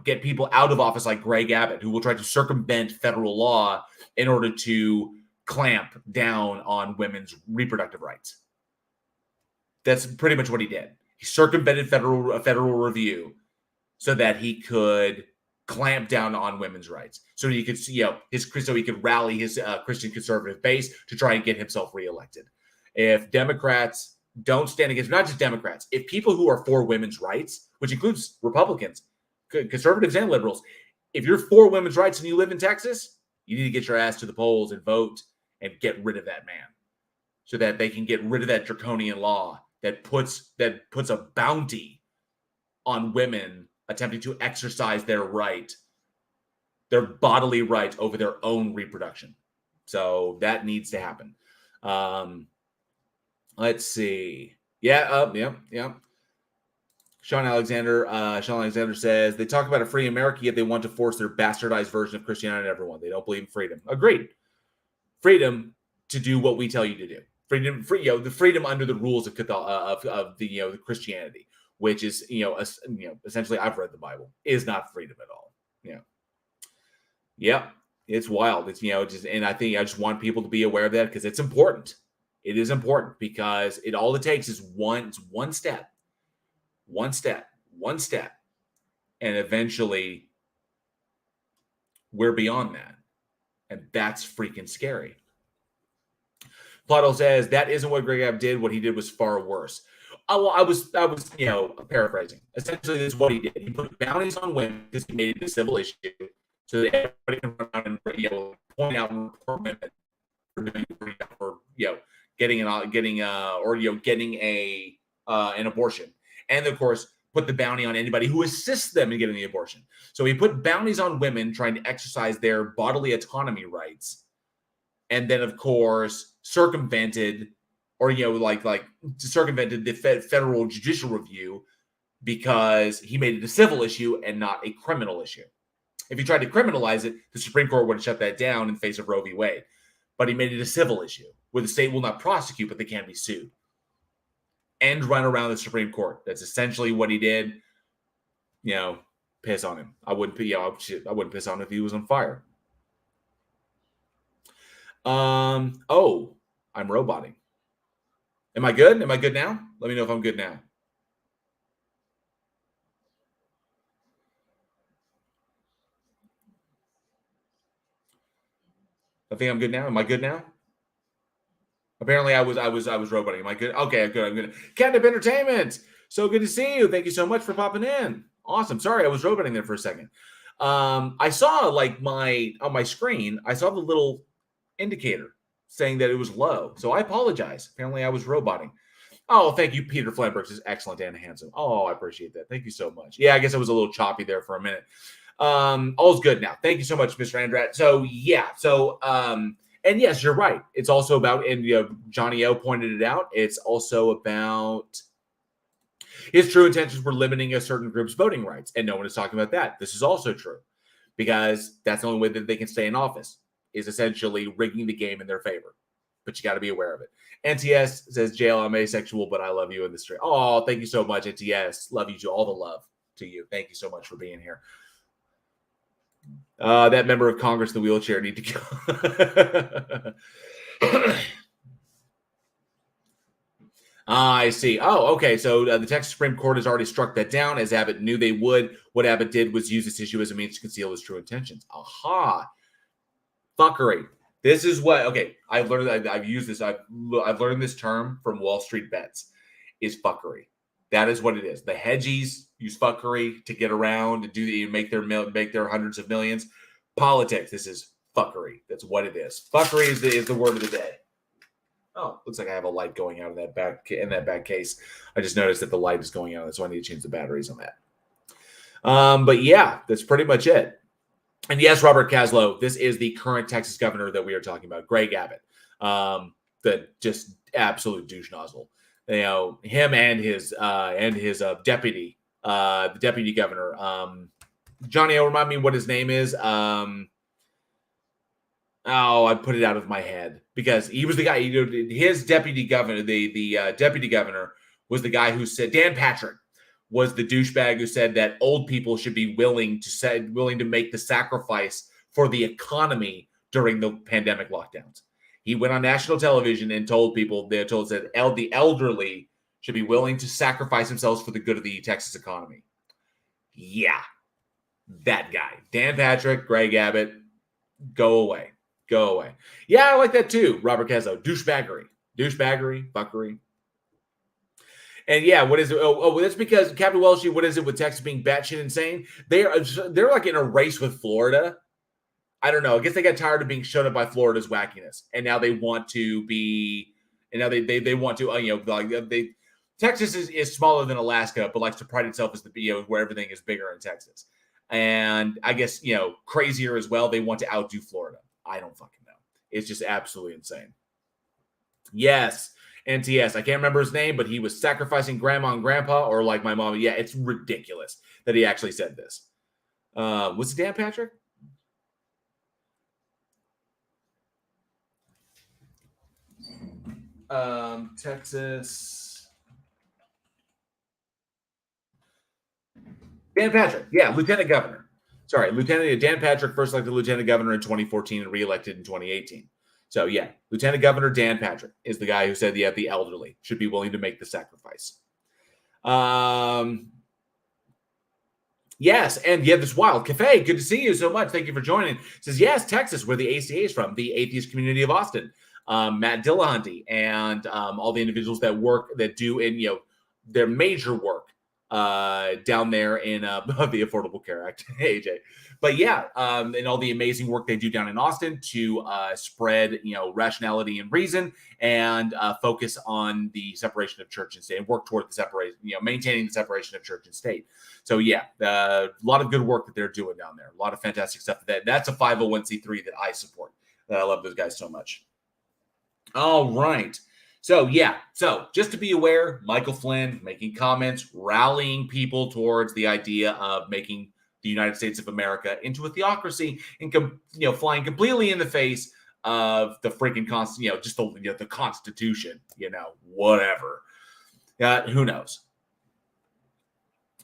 get people out of office like Greg Abbott, who will try to circumvent federal law in order to clamp down on women's reproductive rights. That's pretty much what he did. He circumvented federal review so that he could clamp down on women's rights. So he could, so he could rally his Christian conservative base to try and get himself reelected. If Democrats don't stand against, not just Democrats, if people who are for women's rights, which includes Republicans, conservatives and liberals, if you're for women's rights and you live in Texas, you need to get your ass to the polls and vote and get rid of that man so that they can get rid of that draconian law that puts a bounty on women attempting to exercise their bodily right over their own reproduction. So that needs to happen. Let's see. Yeah. Sean Alexander says they talk about a free America, yet they want to force their bastardized version of Christianity on everyone. They don't believe in freedom. Agreed. Freedom to do what we tell you to do. The freedom under the rules of the Christianity, which is essentially, I've read the Bible, is not freedom at all. Yeah, it's wild. It's and I think I just want people to be aware of that because it's important. It is important because all it takes is one step, and eventually we're beyond that, and that's freaking scary. Plato says that isn't what Greg Abbott did. What he did was far worse. Well, I was paraphrasing. Essentially, this is what he did. He put bounties on women because he made it a civil issue, so that everybody can run around and point out and report women for getting an abortion, and of course put the bounty on anybody who assists them in getting the abortion. So he put bounties on women trying to exercise their bodily autonomy rights, and then of course circumvented the federal judicial review because he made it a civil issue and not a criminal issue. If he tried to criminalize it, the Supreme Court would have shut that down in face of Roe v. Wade. But he made it a civil issue where the state will not prosecute, but they can be sued and run around the Supreme Court. That's essentially what he did. Piss on him. I wouldn't piss on him if he was on fire. I'm roboting. Am I good? Am I good now? Let me know if I'm good now. I think I'm good now. Am I good now? Apparently, I was roboting. Am I good? Okay, good. I'm good. Catnip Entertainment. So good to see you. Thank you so much for popping in. Awesome. Sorry, I was roboting there for a second. I saw like on my screen, I saw the little indicator saying that it was low. So I apologize. Apparently, I was roboting. Oh, thank you, Peter Flambrooks is excellent and handsome. Oh, I appreciate that. Thank you so much. Yeah, I guess I was a little choppy there for a minute. All's good now. Thank you so much, Mr. Andrat. So yeah, and yes, you're right. It's also about, and Johnny O pointed it out. It's also about his true intentions were limiting a certain group's voting rights, and no one is talking about that. This is also true because that's the only way that they can stay in office is essentially rigging the game in their favor. But you got to be aware of it. NTS says, JL, I'm asexual, but I love you in the stream. Oh, thank you so much, NTS. Love you too. All the love to you. Thank you so much for being here. That member of Congress in the wheelchair need to go. I see. Oh, okay. So the Texas Supreme Court has already struck that down, as Abbott knew they would. What Abbott did was use this issue as a means to conceal his true intentions. Aha. Fuckery. This is what, okay, I've learned, I've used this, I've learned this term from Wall Street Bets, is fuckery. That is what it is. The hedgies use fuckery to get around and make their hundreds of millions. Politics, this is fuckery. That's what it is. Fuckery is the word of the day. Oh, looks like I have a light going out in that back case. I just noticed that the light is going out, so I need to change the batteries on that. But yeah, that's pretty much it. And yes, Robert Caslow, this is the current Texas governor that we are talking about, Greg Abbott, the just absolute douche nozzle. Him and his deputy, the deputy governor. Johnny, remind me what his name is. I put it out of my head because he was the guy. His deputy governor, the deputy governor, was the guy who said Dan Patrick was the douchebag who said that old people should be willing to make the sacrifice for the economy during the pandemic lockdowns. He went on national television and told people, the elderly should be willing to sacrifice themselves for the good of the Texas economy. Yeah, that guy. Dan Patrick, Greg Abbott, go away. Go away. Yeah, I like that too, Robert Keslow. Douchebaggery, fuckery. And yeah, what is it? Oh, that's because Captain Welsh, what is it with Texas being batshit insane? They're like in a race with Florida. I don't know. I guess they got tired of being shown up by Florida's wackiness, and now they want to be. And now they want to. Texas is smaller than Alaska, but likes to pride itself as the where everything is bigger in Texas. And I guess crazier as well. They want to outdo Florida. I don't fucking know. It's just absolutely insane. Yes. NTS. I can't remember his name, but he was sacrificing grandma and grandpa, or like my mom. Yeah, it's ridiculous that he actually said this. Was it Dan Patrick? Texas. Dan Patrick. Yeah, Lieutenant Governor. Sorry, Dan Patrick first elected Lieutenant Governor in 2014 and reelected in 2018. So yeah, Lieutenant Governor Dan Patrick is the guy who said the elderly should be willing to make the sacrifice. Yes, and yeah, this Wild Cafe. Good to see you so much. Thank you for joining. It says yes, Texas, where the ACA is from, the atheist community of Austin. Matt Dillahunty and all the individuals that do in their major work down there in the Affordable Care Act, AJ. But yeah, and all the amazing work they do down in Austin to spread, rationality and reason, and focus on the separation of church and state, and work toward the separation, maintaining the separation of church and state. So yeah, a lot of good work that they're doing down there. A lot of fantastic stuff. That's a 501c3 that I support. I love those guys so much. All right. So yeah, just to be aware, Michael Flynn making comments, rallying people towards the idea of making the United States of America into a theocracy, and flying completely in the face of the freaking just the Constitution, whatever. Who knows?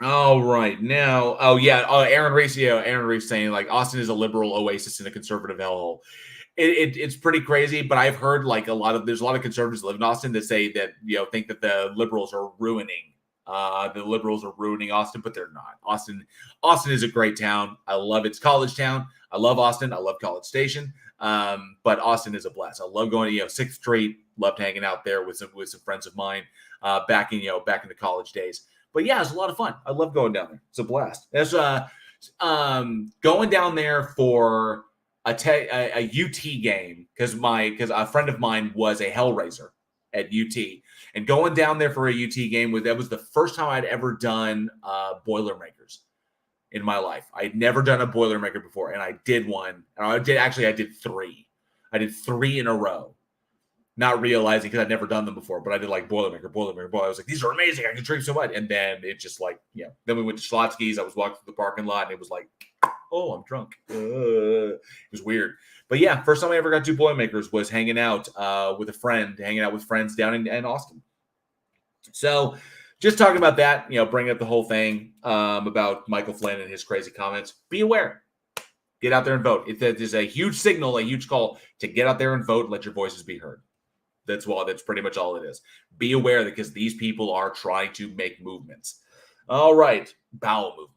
All right, now, Aaron Reese saying like Austin is a liberal oasis in a conservative hellhole. It's pretty crazy, but I've heard there's a lot of conservatives live in Austin that say that think that the liberals are ruining The liberals are ruining Austin, but they're not. Austin is a great town. I love it. It's college town. I love Austin. I love College Station. But Austin is a blast. I love going to 6th Street. Loved hanging out there with some friends of mine back in the college days. But yeah, it's a lot of fun. I love going down there. It's a blast. That's going down there for a UT game because a friend of mine was a Hellraiser at UT, and going down there for a UT game that was the first time I'd ever done Boilermakers in my life. I'd never done a Boilermaker before, and I did one. And I did three. I did three in a row, not realizing because I'd never done them before. But I did like Boilermaker. I was like, these are amazing. I can drink so much. And then it just then we went to Schlotsky's. I was walking through the parking lot, and it was like, oh, I'm drunk. It was weird. But yeah, first time I ever got to do Boilermakers was hanging out with friends down in Austin. So just talking about that, bringing up the whole thing about Michael Flynn and his crazy comments. Be aware. Get out there and vote. There's a huge signal, a huge call to get out there and vote. Let your voices be heard. That's pretty much all it is. Be aware that because these people are trying to make movements. All right. Bowel movements.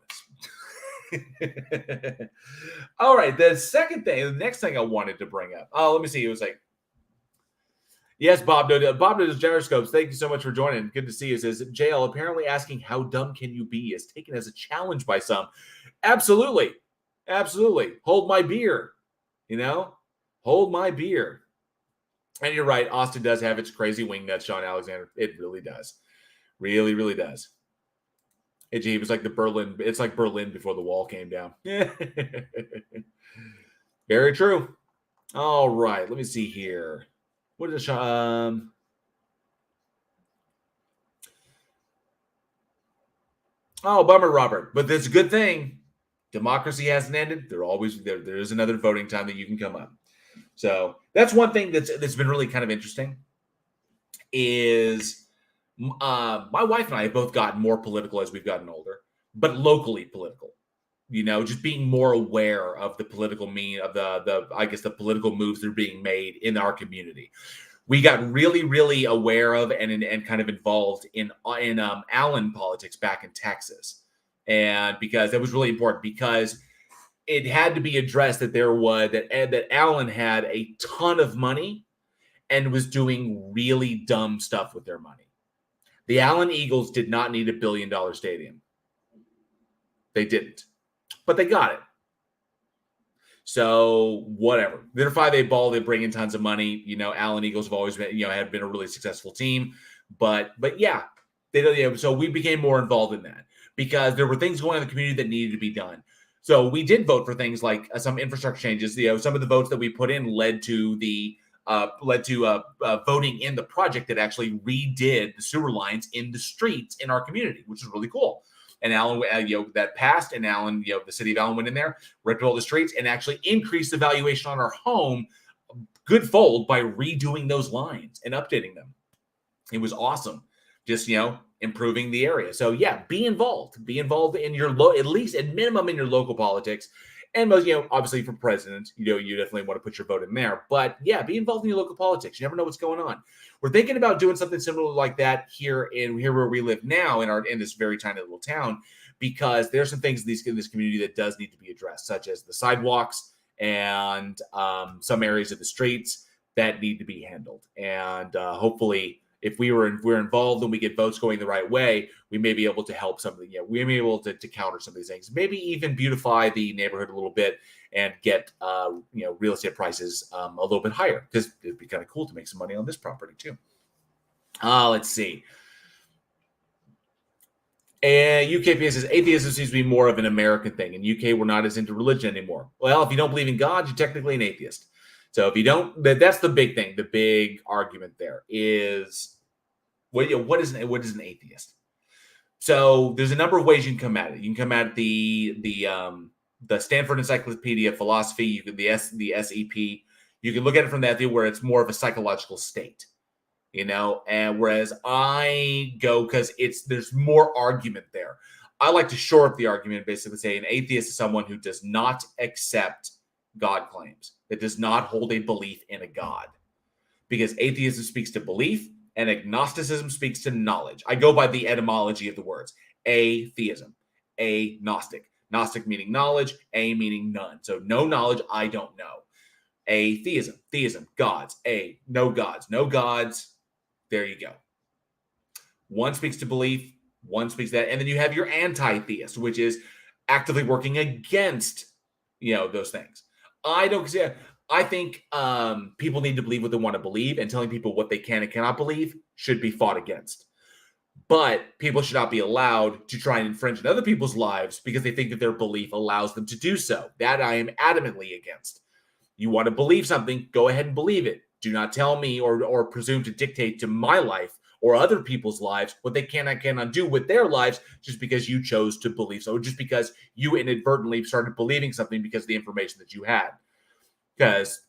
All right. The next thing I wanted to bring up. Oh, let me see. It was like, yes, Bob does Gyroscopes. Thank you so much for joining. Good to see you. It says, JL, apparently asking how dumb can you be is taken as a challenge by some. Absolutely. Hold my beer. Hold my beer. And you're right. Austin does have its crazy wingnuts, Sean Alexander. It really does. Really, really does. It was like Berlin. It's like Berlin before the wall came down. Very true. All right. Let me see here. What is Sean? Oh, bummer, Robert. But that's a good thing. Democracy hasn't ended. There is another voting time that you can come up. So that's one thing that's been really kind of interesting. Is my wife and I have both gotten more political as we've gotten older, but locally political. Just being more aware of the political the political moves that are being made in our community. We got really, really aware of and kind of involved in Allen politics back in Texas. And because that was really important, because it had to be addressed that Allen had a ton of money and was doing really dumb stuff with their money. The Allen Eagles did not need $1 billion stadium. They didn't, but they got it. So whatever. They're 5A ball. They bring in tons of money. Allen Eagles have always been, have been a really successful team. But yeah, so we became more involved in that because there were things going on in the community that needed to be done. So we did vote for things like some infrastructure changes. Some of the votes that we put in led to voting in the project that actually redid the sewer lines in the streets in our community, which is really cool. And Allen, that passed, and Allen, the city of Allen went in there, ripped all the streets, and actually increased the valuation on our home goodfold by redoing those lines and updating them. It was awesome. Just, improving the area. So yeah, be involved in your at least at minimum in your local politics. And most, obviously for president, you definitely want to put your vote in there. But yeah, be involved in your local politics. You never know what's going on. We're thinking about doing something similar like that here where we live now in this very tiny little town, because there's some things in this community that does need to be addressed, such as the sidewalks and some areas of the streets that need to be handled. And hopefully, if we're involved and we get votes going the right way, we may be able to help something. We may be able to counter some of these things. Maybe even beautify the neighborhood a little bit and get real estate prices a little bit higher, because it'd be kind of cool to make some money on this property too. Let's see. And UKPS says atheism seems to be more of an American thing. In UK, we're not as into religion anymore. Well, if you don't believe in God, you're technically an atheist. So if you don't, that's the big thing. The big argument there is, what is an atheist? So there's a number of ways you can come at it. You can come at the Stanford Encyclopedia of Philosophy. The SEP. You can look at it from that view where it's more of a psychological state, and whereas I go because there's more argument there. I like to shore up the argument, basically say an atheist is someone who does not accept God claims, that does not hold a belief in a God, because atheism speaks to belief and agnosticism speaks to knowledge. I go by the etymology of the words. Atheism, agnostic. Gnostic meaning knowledge, a meaning none. So no knowledge, I don't know. Atheism, theism, gods, no gods, no gods. There you go. One speaks to belief, one speaks to that, and then you have your anti-theist, which is actively working against, those things. I think people need to believe what they want to believe, and telling people what they can and cannot believe should be fought against. But people should not be allowed to try and infringe on other people's lives because they think that their belief allows them to do so. That I am adamantly against. You want to believe something, go ahead and believe it. Do not tell me or presume to dictate to my life or other people's lives what they can and cannot do with their lives just because you chose to believe so, just because you inadvertently started believing something because of the information that you had. Because,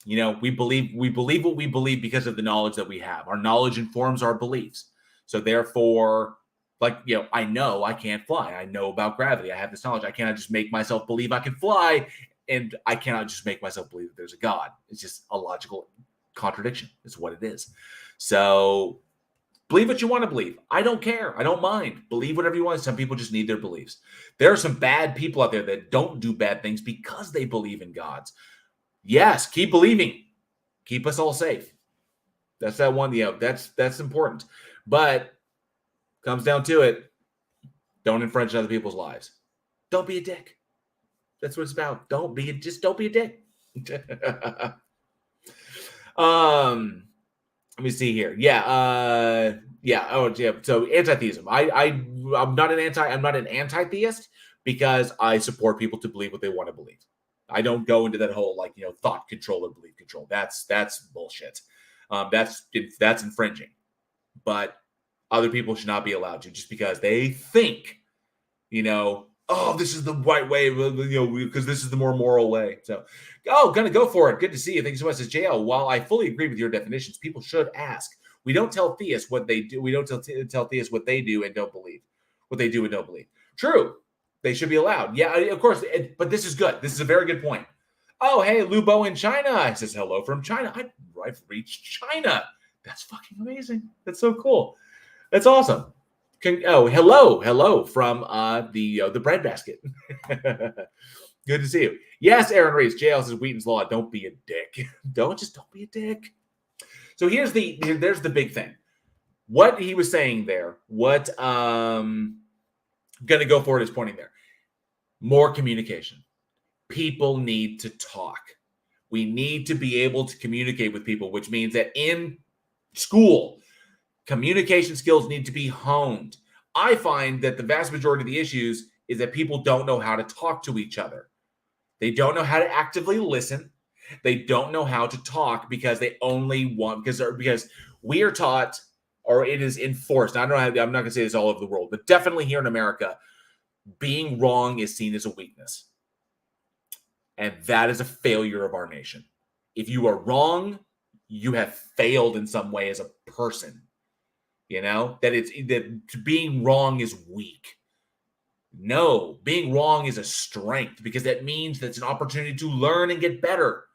we believe what we believe because of the knowledge that we have. Our knowledge informs our beliefs. So therefore, I know I can't fly. I know about gravity. I have this knowledge. I cannot just make myself believe I can fly, and I cannot just make myself believe that there's a God. It's just a logical contradiction. It's what it is. So believe what you want to believe. I don't care. I don't mind. Believe whatever you want. Some people just need their beliefs. There are some bad people out there that don't do bad things because they believe in gods. Yes, keep believing. Keep us all safe. That's that one. That's important. But comes down to it, don't infringe on other people's lives. Don't be a dick. That's what it's about. Don't be a dick. Let me see here. Yeah. So anti-theism. I'm not an anti-theist because I support people to believe what they want to believe. I don't go into that whole thought control or belief control. That's bullshit. That's infringing. But other people should not be allowed to just because they think, this is the right way, because this is the more moral way. So, gonna go for it. Good to see you. Thanks so much. Says JL. While I fully agree with your definitions, people should ask. We don't tell theists what they do. We don't tell theists what they do and don't believe. What they do and don't believe. True. They should be allowed. Yeah, of course. But this is good. This is a very good point. Oh, hey, Lubo in China. He says hello from China. I've reached China. That's fucking amazing. That's so cool. That's awesome. Hello from the breadbasket. Good to see you. Yes, Aaron Reese. JL says Wheaton's Law. Don't be a dick. Don't be a dick. So there's the big thing. What he was saying there, what gonna go for it is pointing there. More communication. People need to talk. We need to be able to communicate with people, which means that in school, communication skills need to be honed. I find that the vast majority of the issues is that people don't know how to talk to each other. They don't know how to actively listen. They don't know how to talk because they only want because we are taught, or it is enforced. I'm not going to say this all over the world, but definitely here in America, being wrong is seen as a weakness. And that is a failure of our nation. If you are wrong, you have failed in some way as a person. That being wrong is weak. No, being wrong is a strength because that means that it's an opportunity to learn and get better.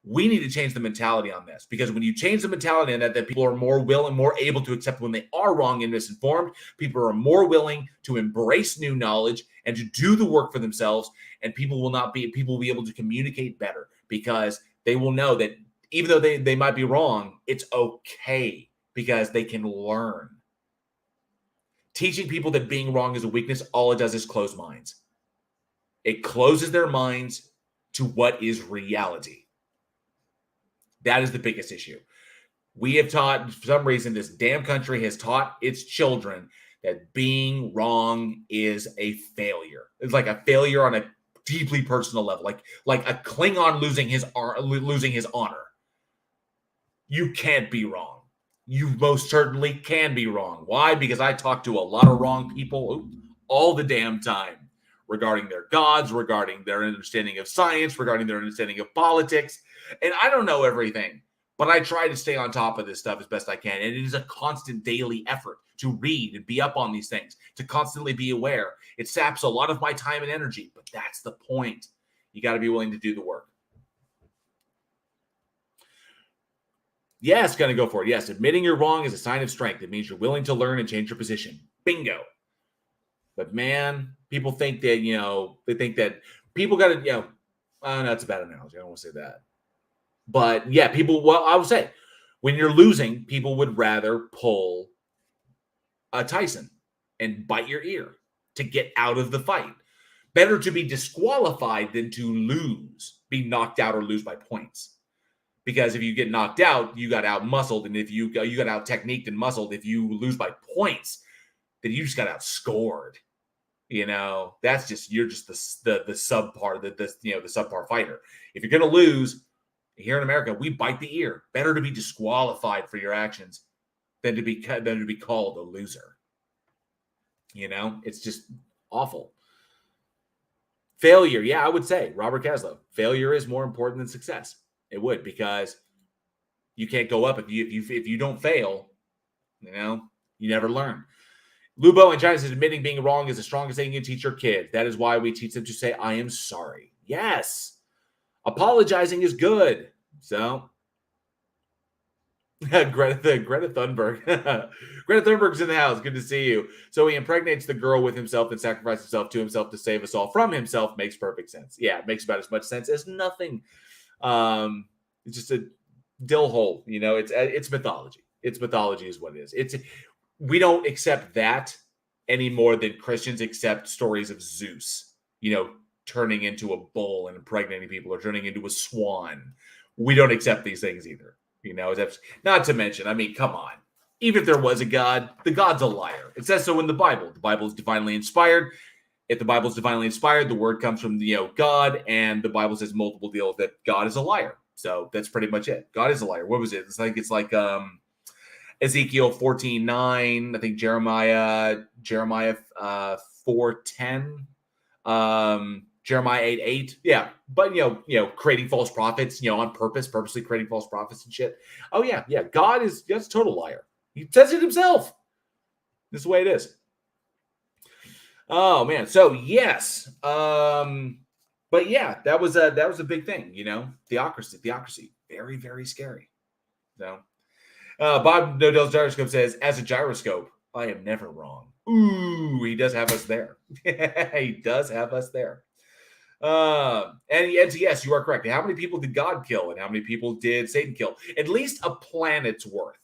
We need to change the mentality on this because when you change the mentality on that people are more willing, more able to accept when they are wrong and misinformed. People are more willing to embrace new knowledge and to do the work for themselves. And people will be able to communicate better because they will know that even though they might be wrong, it's okay because they can learn. Teaching people that being wrong is a weakness, all it does is close minds. It closes their minds to what is reality. That is the biggest issue. We have taught, for some reason, this damn country has taught its children that being wrong is a failure. It's like a failure on a deeply personal level, like a Klingon losing his honor. You can't be wrong. You most certainly can be wrong. Why? Because I talk to a lot of wrong people all the damn time regarding their gods, regarding their understanding of science, regarding their understanding of politics. And I don't know everything, but I try to stay on top of this stuff as best I can. And it is a constant daily effort to read and be up on these things, to constantly be aware. It saps a lot of my time and energy, but that's the point. You got to be willing to do the work. Yes, gonna go for it. Yes, admitting you're wrong is a sign of strength. It means you're willing to learn and change your position. Bingo. But man, people think that, they think that people got to, oh, no, that's a bad analogy. I don't want to say that. But yeah, I would say when you're losing, people would rather pull a Tyson and bite your ear to get out of the fight. Better to be disqualified than to lose, be knocked out or lose by points. Because if you get knocked out, you got out muscled, and if you got out techniqued and muscled, if you lose by points, then you just got outscored. That's just you're just the subpar the subpar fighter. If you're gonna lose here in America, we bite the ear. Better to be disqualified for your actions than to be called a loser. It's just awful. Failure, yeah, I would say Robert Caslow. Failure is more important than success. It would, because you can't go up if you don't fail. You never learn. Lubo in China says admitting being wrong is the strongest thing you can teach your kids. That is why we teach them to say, I am sorry. Yes. Apologizing is good. So, Greta Thunberg. Greta Thunberg's in the house. Good to see you. So he impregnates the girl with himself and sacrifices himself to himself to save us all from himself. Makes perfect sense. Yeah, it makes about as much sense as nothing. It's just a dill hole. It's mythology. It's mythology is what it is. We don't accept that any more than Christians accept stories of Zeus, turning into a bull and impregnating people, or turning into a swan. We don't accept these things either. Not to mention, I mean, come on. Even if there was a God, the God's a liar. It says so in the Bible. The Bible is divinely inspired. If the Bible is divinely inspired, the word comes from God, and the Bible says multiple deals that God is a liar. So that's pretty much it. God is a liar. What was it? It's like Ezekiel 14:9, I think Jeremiah 4:10, Jeremiah 8:8. Yeah, but creating false prophets, on purposely creating false prophets and shit. Oh yeah. God is a total liar. He says it himself. This is the way it is. Oh man. So yes. But yeah, that was a big thing, theocracy. Very, very scary. So Bob Nodell's gyroscope says, as a gyroscope, I am never wrong. Ooh, he does have us there. He does have us there. And yes, you are correct. How many people did God kill, and how many people did Satan kill? At least a planet's worth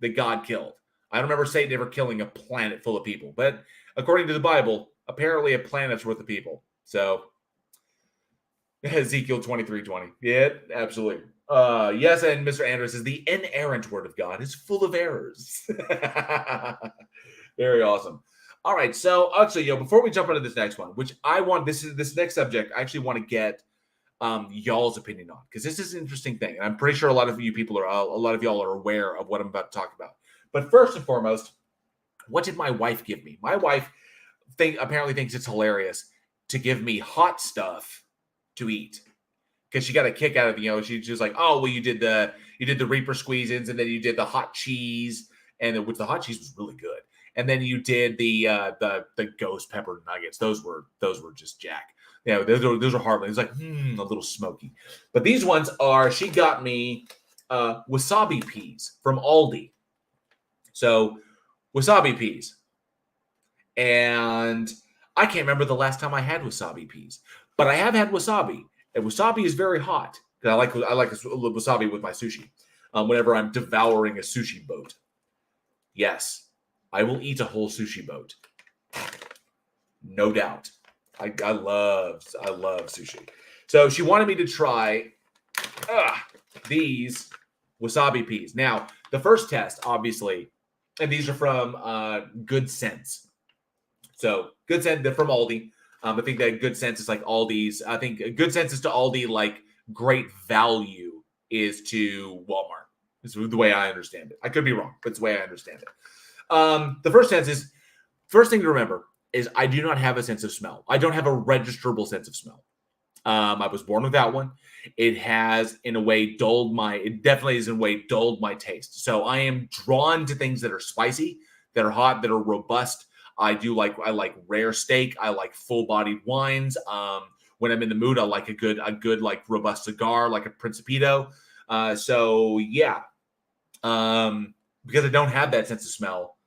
that God killed. I don't remember Satan ever killing a planet full of people, but according to the Bible, apparently a planet's worth of people. So Ezekiel 23:20. Yeah, absolutely. Yes, and Mr. Andrews says the inerrant word of God is full of errors. Very awesome. All right, so actually, before we jump into this next one, which I want, this next subject, I actually want to get y'all's opinion on, because this is an interesting thing, and I'm pretty sure a lot of y'all are aware of what I'm about to talk about. But first and foremost, what did my wife give me? My wife apparently thinks it's hilarious to give me hot stuff to eat, because she got a kick out of she's just like, oh well, you did the Reaper squeeze-ins, and then you did the hot cheese, and which the hot cheese was really good, and then you did the ghost pepper nuggets. Those were just jack. Those are hardly. It's like a little smoky, but these ones are. She got me wasabi peas from Aldi. So wasabi peas, and I can't remember the last time I had wasabi peas, but I have had wasabi. And wasabi is very hot. I like wasabi with my sushi. Whenever I'm devouring a sushi boat. Yes, I will eat a whole sushi boat. No doubt. I love sushi. So she wanted me to try these wasabi peas. Now, the first test, obviously, and these are from Good Sense. So Good Sense, they're from Aldi. I think that Good Sense is like Aldi's. I think Good Sense is to Aldi like Great Value is to Walmart. This is the way I understand it. I could be wrong, but it's the way I understand it. The first thing to remember is I do not have a sense of smell. I don't have a registrable sense of smell. I was born without one. It has, in a way, dulled my taste. So I am drawn to things that are spicy, that are hot, that are robust. I like rare steak. I like full-bodied wines. When I'm in the mood, I like a good like robust cigar, like a Principito. So yeah, because I don't have that sense of smell,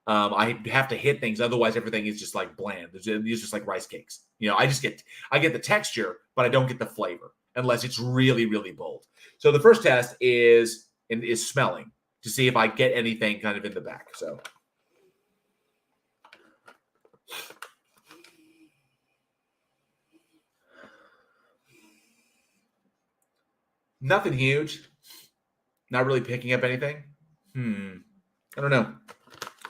I have to hit things. Otherwise, everything is just like bland. It's just like rice cakes. I get the texture, but I don't get the flavor unless it's really, really bold. So the first test is smelling to see if I get anything kind of in the back. So. Nothing huge. Not really picking up anything. I don't know.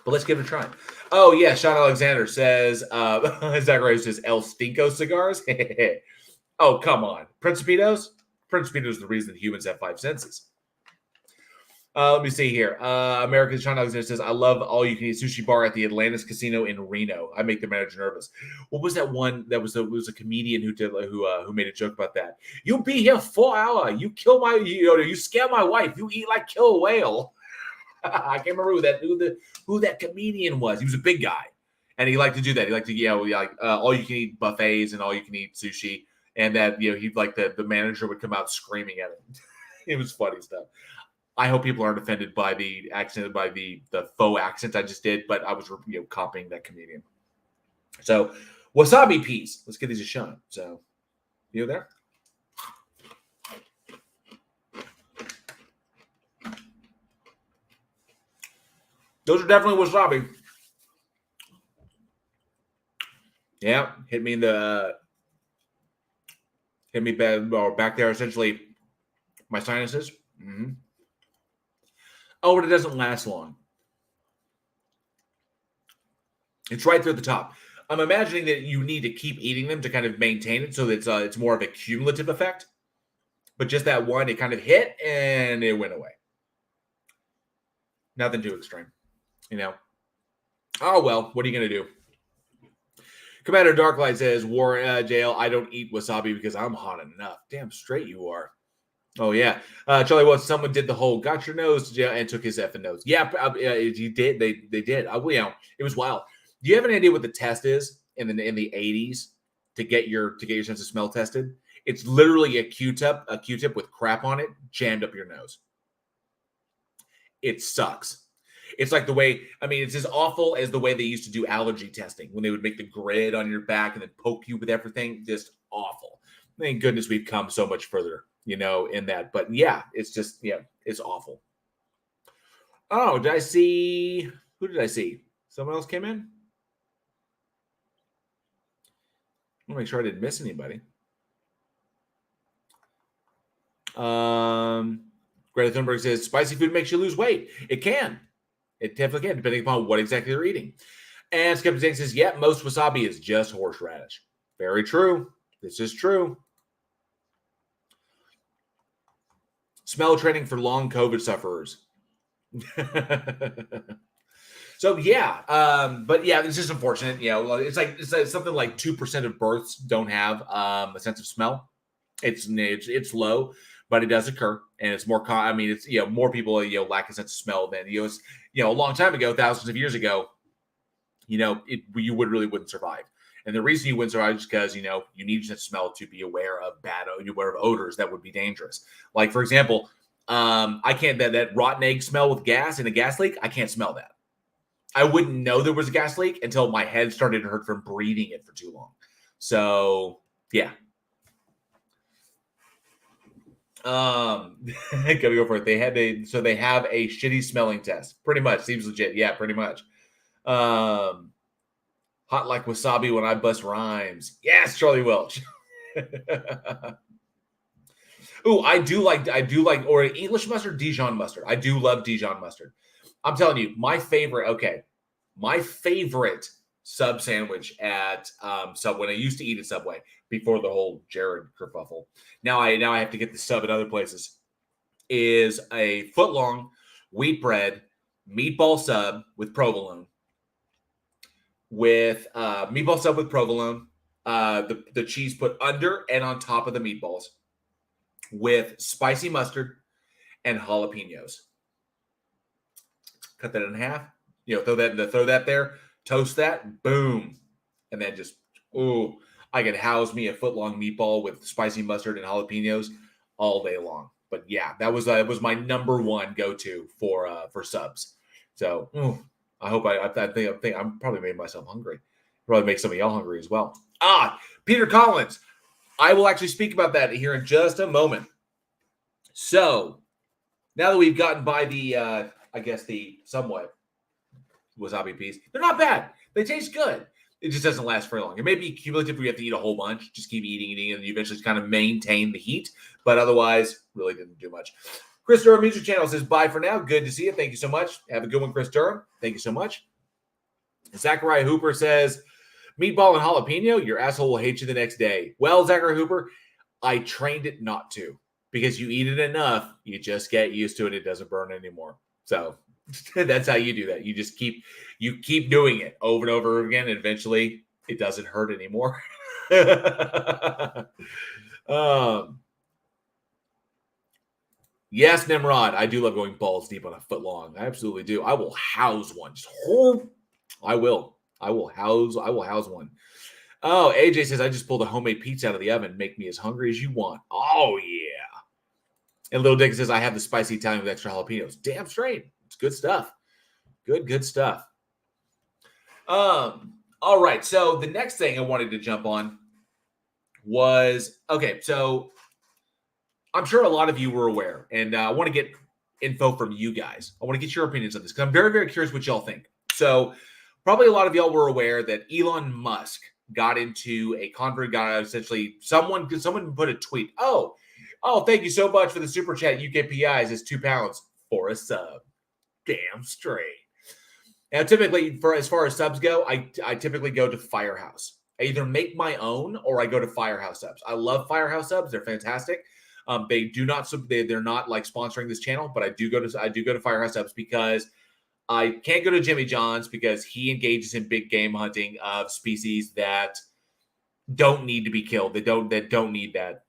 But let's give it a try. Oh, yeah. Sean Alexander says, Zachariah says, El Stinko cigars. Oh, come on. Principitos? Principitos is the reason that humans have 5 senses. Let me see here. American Sean Alexander says, I love all you can eat sushi bar at the Atlantis Casino in Reno. I make the manager nervous. What was that one? That was a comedian who made a joke about that. You'll be here 4 hours. You kill you scare my wife. You eat like kill a whale. I can't remember who that comedian was. He was a big guy, and he liked to do that. He liked to all you can eat buffets and all you can eat sushi, and that he'd like the manager would come out screaming at him. It was funny stuff. I hope people aren't offended by the accent, by the faux accent I just did, but I was copying that comedian. So wasabi peas. Let's give these a shot. So you there? Those are definitely wasabi. Yeah, hit me back there. Essentially, my sinuses. Mm-hmm. Oh, but it doesn't last long. It's right there at the top. I'm imagining that you need to keep eating them to kind of maintain it, so that it's more of a cumulative effect. But just that one, it kind of hit and it went away. Nothing too extreme, Oh well, what are you gonna do? Commander Darklight says, War Jail, I don't eat wasabi because I'm hot enough. Damn straight you are. Oh, yeah. Charlie Watts, someone did the whole got your nose to jail and took his effing nose. Yeah, he did. They did. It was wild. Do you have any idea what the test is in the 80s to get your sense of smell tested? It's literally a Q-tip with crap on it jammed up your nose. It sucks. It's like it's as awful as the way they used to do allergy testing when they would make the grid on your back and then poke you with everything. Just awful. Thank goodness we've come so much further, in that. But yeah, it's just, it's awful. Oh, who did I see? Someone else came in? I want to make sure I didn't miss anybody. Greta Thunberg says, spicy food makes you lose weight. It can. It definitely can, depending upon what exactly they're eating. And Skeptic Zane says, most wasabi is just horseradish. Very true. This is true. Smell training for long COVID sufferers. So but it's just unfortunate. It's something like 2% of births don't have a sense of smell. It's low, but it does occur, and it's more. It's more people lack a sense of smell than a long time ago, thousands of years ago. You wouldn't survive. And the reason you wouldn't survive is because, you need to smell to be aware of odors that would be dangerous. Like, for example, I can't, that rotten egg smell with gas in a gas leak, I can't smell that. I wouldn't know there was a gas leak until my head started to hurt from breathing it for too long. So, yeah. Gotta go for it. They have a shitty smelling test. Pretty much. Seems legit. Yeah, pretty much. Hot like wasabi when I bust rhymes. Yes, Charlie Welch. Ooh, I do like, or English mustard, Dijon mustard. I do love Dijon mustard. I'm telling you, my favorite sub sandwich at Subway. I used to eat at Subway before the whole Jared kerfuffle. Now I have to get the sub at other places. Is a foot-long wheat bread meatball sub with provolone. With meatball sub with provolone, the cheese put under and on top of the meatballs, with spicy mustard and jalapenos. Cut that in half. Throw that there. Toast that. Boom, and then just I could house me a foot-long meatball with spicy mustard and jalapenos all day long. But yeah, that was my number one go-to for subs. So I hope I think I'm probably made myself hungry. Probably make some of y'all hungry as well. Peter Collins. I will actually speak about that here in just a moment. So now that we've gotten by the I guess the somewhat wasabi piece, they're not bad. They taste good. It just doesn't last very long. It may be cumulative. We have to eat a whole bunch. Just keep eating, and you eventually kind of maintain the heat. But otherwise, really didn't do much. Chris Durham Music Channel says, bye for now. Good to see you. Thank you so much. Have a good one, Chris Durham. Thank you so much. Zachariah Hooper says, meatball and jalapeno, your asshole will hate you the next day. Well, Zachariah Hooper, I trained it not to. Because you eat it enough, you just get used to it. It doesn't burn anymore. So that's how you do that. You just keep doing it over and over again, and eventually it doesn't hurt anymore. Yes, Nimrod, I do love going balls deep on a foot long. I absolutely do. I will house one. I will house one. Oh, AJ says, I just pulled a homemade pizza out of the oven. Make me as hungry as you want. Oh, yeah. And Little Dick says, I have the spicy Italian with extra jalapenos. Damn straight. It's good stuff. Good stuff. All right. So the next thing I wanted to jump on was, okay, so I'm sure a lot of you were aware, and I want to get info from you guys. I want to get your opinions on this because I'm very, very curious what y'all think. So probably a lot of y'all were aware that Elon Musk got into a convert, essentially someone put a tweet. Oh, thank you so much for the super chat. UKPIs is £2 for a sub. Damn straight. Now, typically, as far as subs go, I typically go to Firehouse. I either make my own or I go to Firehouse subs. I love Firehouse subs; they're fantastic. They're not like sponsoring this channel, but I do go to Firehouse subs because I can't go to Jimmy John's because he engages in big game hunting of species that don't need to be killed. That don't need that.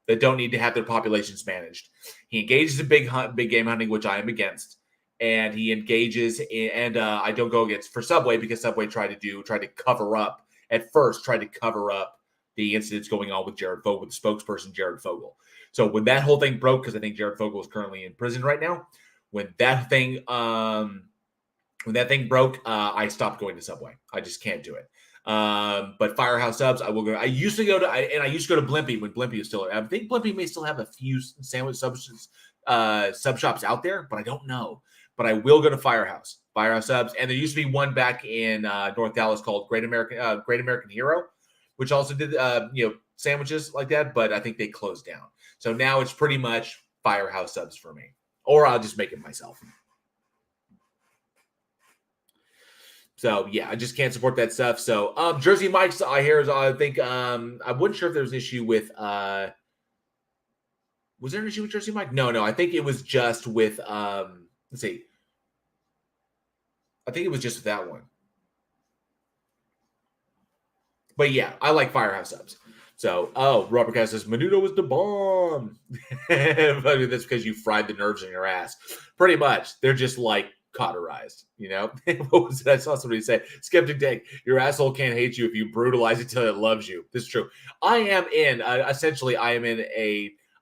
That don't need to have their populations managed. He engages in big game hunting, which I am against, and he engages in. And I don't go against for Subway because Subway tried to cover up the incidents going on with Jared Fogle, with the spokesperson Jared Fogle. So when that whole thing broke, because I think Jared Fogle is currently in prison right now, when that thing broke, I stopped going to Subway. I just can't do it. But Firehouse subs, I will go. I used to go to Blimpie when Blimpie was still there. I think Blimpie may still have a few sandwich sub shops out there, but I don't know. But I will go to Firehouse subs, and there used to be one back in North Dallas called Great American Hero, which also did sandwiches like that, but I think they closed down. So now it's pretty much Firehouse subs for me, or I'll just make it myself. So yeah, I just can't support that stuff. So Jersey Mike's I think I wasn't sure if there was an issue with was there an issue with Jersey Mike? No, I think it was just with let's see. I think it was just with that one. But yeah, I like Firehouse subs. So, Robert Cass says, Menudo was the bomb. But that's because you fried the nerves in your ass. Pretty much. They're just like cauterized, What was it? I saw somebody say, Skeptic Dank, your asshole can't hate you if you brutalize it till it loves you. This is true. I am in, essentially, I'm in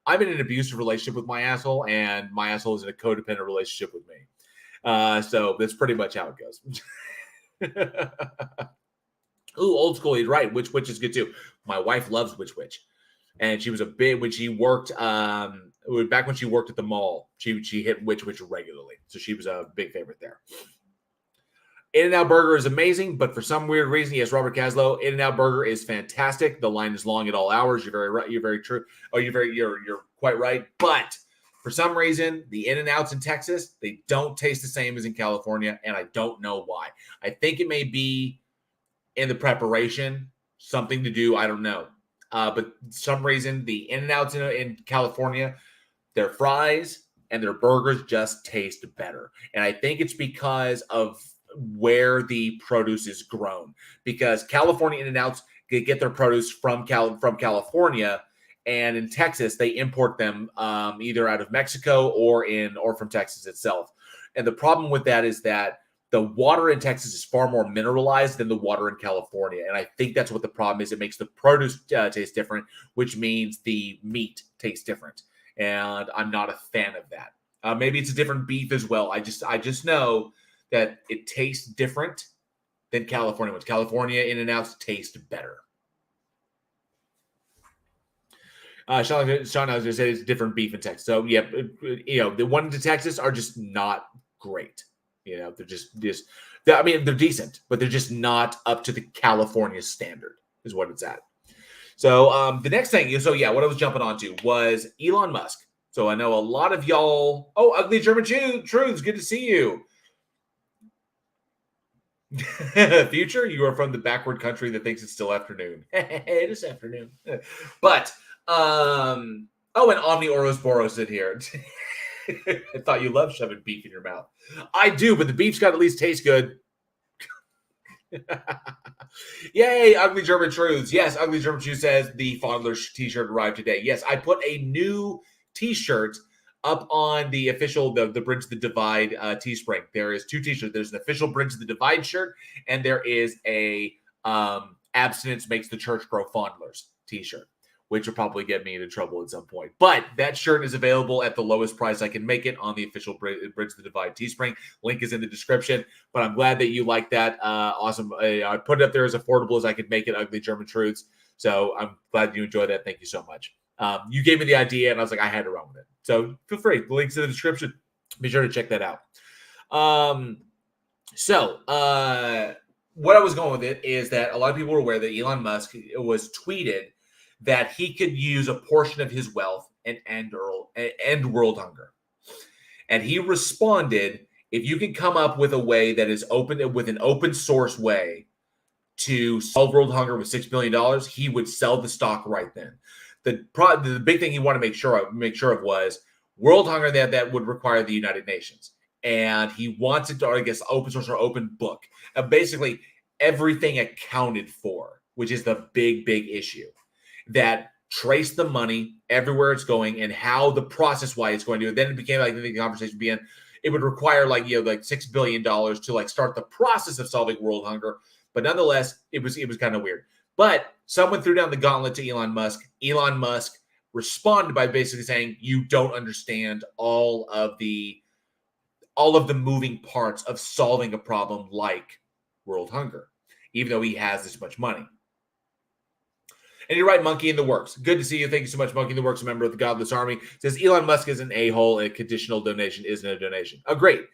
an abusive relationship with my asshole, and my asshole is in a codependent relationship with me. So that's pretty much how it goes. Ooh, old school. He's right. Witch is good too. My wife loves Witch, and she was when she worked. Back when she worked at the mall, she hit Witch regularly, so she was a big favorite there. In-N-Out Burger is amazing, but for some weird reason, yes, Robert Caslow, In-N-Out Burger is fantastic. The line is long at all hours. You're very right. You're very true. Oh, you're quite right. But for some reason, the In-N-Outs in Texas, they don't taste the same as in California, and I don't know why. I think it may be in the preparation, something to do, I don't know. But some reason, the In-N-Outs in California, their fries and their burgers just taste better. And I think it's because of where the produce is grown. Because California In-N-Outs get their produce from California, and in Texas, they import them either out of Mexico or from Texas itself. And the problem with that is that the water in Texas is far more mineralized than the water in California. And I think that's what the problem is. It makes the produce taste different, which means the meat tastes different. and I'm not a fan of that. Maybe it's a different beef as well. I just know that it tastes different than California ones. California In-N-Outs taste better. Sean, I was going to say it's different beef in Texas. So, yeah, the ones in Texas are just not great. They're they're decent, but they're just not up to the California standard is what it's at. So, the next thing, what I was jumping onto was Elon Musk. So I know a lot of y'all. Oh, Ugly German Truths, good to see you. Future, you are from the backward country that thinks it's still afternoon. It is afternoon. But, and Omni Ouroboros in here. I thought you loved shoving beef in your mouth. I do, but the beef's got to at least taste good. Yay, Ugly German Truths. Yes, Ugly German Truths says the Fondler t-shirt arrived today. Yes, I put a new t-shirt up on the official, the Bridge the Divide Teespring. There is 2 t-shirts. There's an official Bridge the Divide shirt, and there is a Abstinence Makes the Church Grow Fondlers t-shirt, which will probably get me into trouble at some point. But that shirt is available at the lowest price I can make it on the official Bridge the Divide Teespring. Link is in the description. But I'm glad that you like that. Awesome. I put it up there as affordable as I could make it, Ugly German Truths. So I'm glad you enjoyed that. Thank you so much. You gave me the idea, and I was like, I had to run with it. So feel free. The link's in the description. Be sure to check that out. What I was going with it is that a lot of people are aware that Elon Musk was tweeted that he could use a portion of his wealth and end world hunger. And he responded, if you can come up with a way that is open, with an open source way to solve world hunger with $6 billion, he would sell the stock right then. The big thing he wanted to make sure of was world hunger that would require the United Nations. And he wants it to, I guess, open source or open book. Basically, everything accounted for, which is the big issue. That trace the money everywhere it's going and how the process why it's going to. Then it became like the conversation began. It would require like $6 billion to start the process of solving world hunger. But nonetheless, it was kind of weird. But someone threw down the gauntlet to Elon Musk. Elon Musk responded by basically saying, "You don't understand all of the moving parts of solving a problem like world hunger, even though he has this much money." And you're right, Monkey in the Works. Good to see you. Thank you so much, Monkey in the Works, a member of the Godless Army. Says Elon Musk is an a-hole and a conditional donation isn't a donation. Agreed.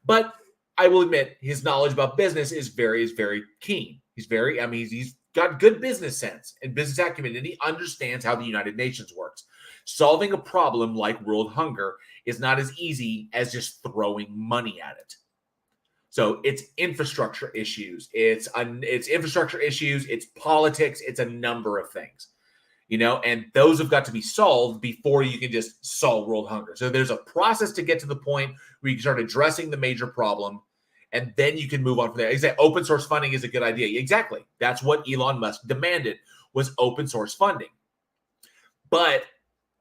But I will admit his knowledge about business is very keen. He's got good business sense and business acumen, and he understands how the United Nations works. Solving a problem like world hunger is not as easy as just throwing money at it. So it's infrastructure issues. It's infrastructure issues. It's politics. It's a number of things, and those have got to be solved before you can just solve world hunger. So there's a process to get to the point where you can start addressing the major problem, and then you can move on from there. Exactly. Open source funding is a good idea. Exactly. That's what Elon Musk demanded, was open source funding. But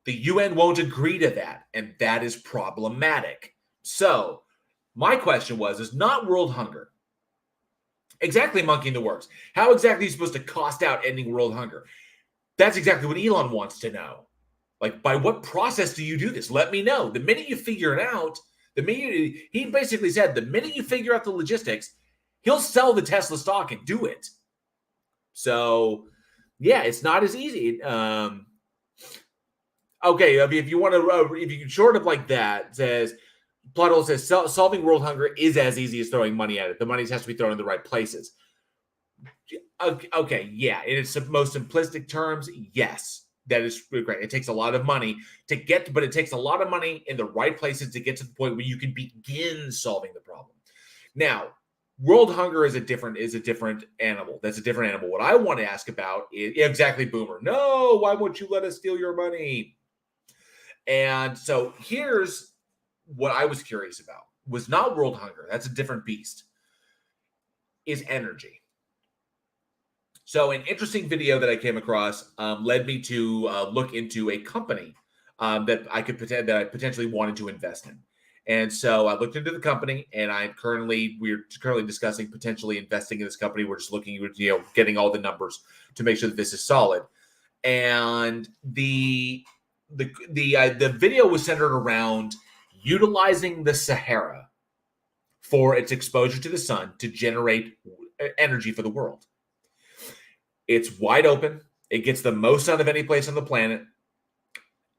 the UN won't agree to that, and that is problematic. So my question is not world hunger. Exactly, Monkey in the Works. How exactly are you supposed to cost out ending world hunger? That's exactly what Elon wants to know. By what process do you do this? Let me know. The minute you figure it out, he basically said, the minute you figure out the logistics, he'll sell the Tesla stock and do it. So, yeah, it's not as easy. Okay, if you want to, if you can short up like that, says, Plottle says, solving world hunger is as easy as throwing money at it. The money has to be thrown in the right places. Okay, yeah, in its most simplistic terms, yes, that is great. It takes a lot of money to get, but it takes a lot of money in the right places to get to the point where you can begin solving the problem. Now, world hunger is a different animal. That's a different animal. What I want to ask about is exactly, Boomer. No, why won't you let us steal your money? And so here's what I was curious about. Was not world hunger. That's a different beast. Is energy. So an interesting video that I came across led me to look into a company that I potentially wanted to invest in. And so I looked into the company, and we're currently discussing potentially investing in this company. We're just looking at, getting all the numbers to make sure that this is solid. And the video was centered around utilizing the Sahara for its exposure to the sun to generate energy for the world. It's wide open. It gets the most sun of any place on the planet,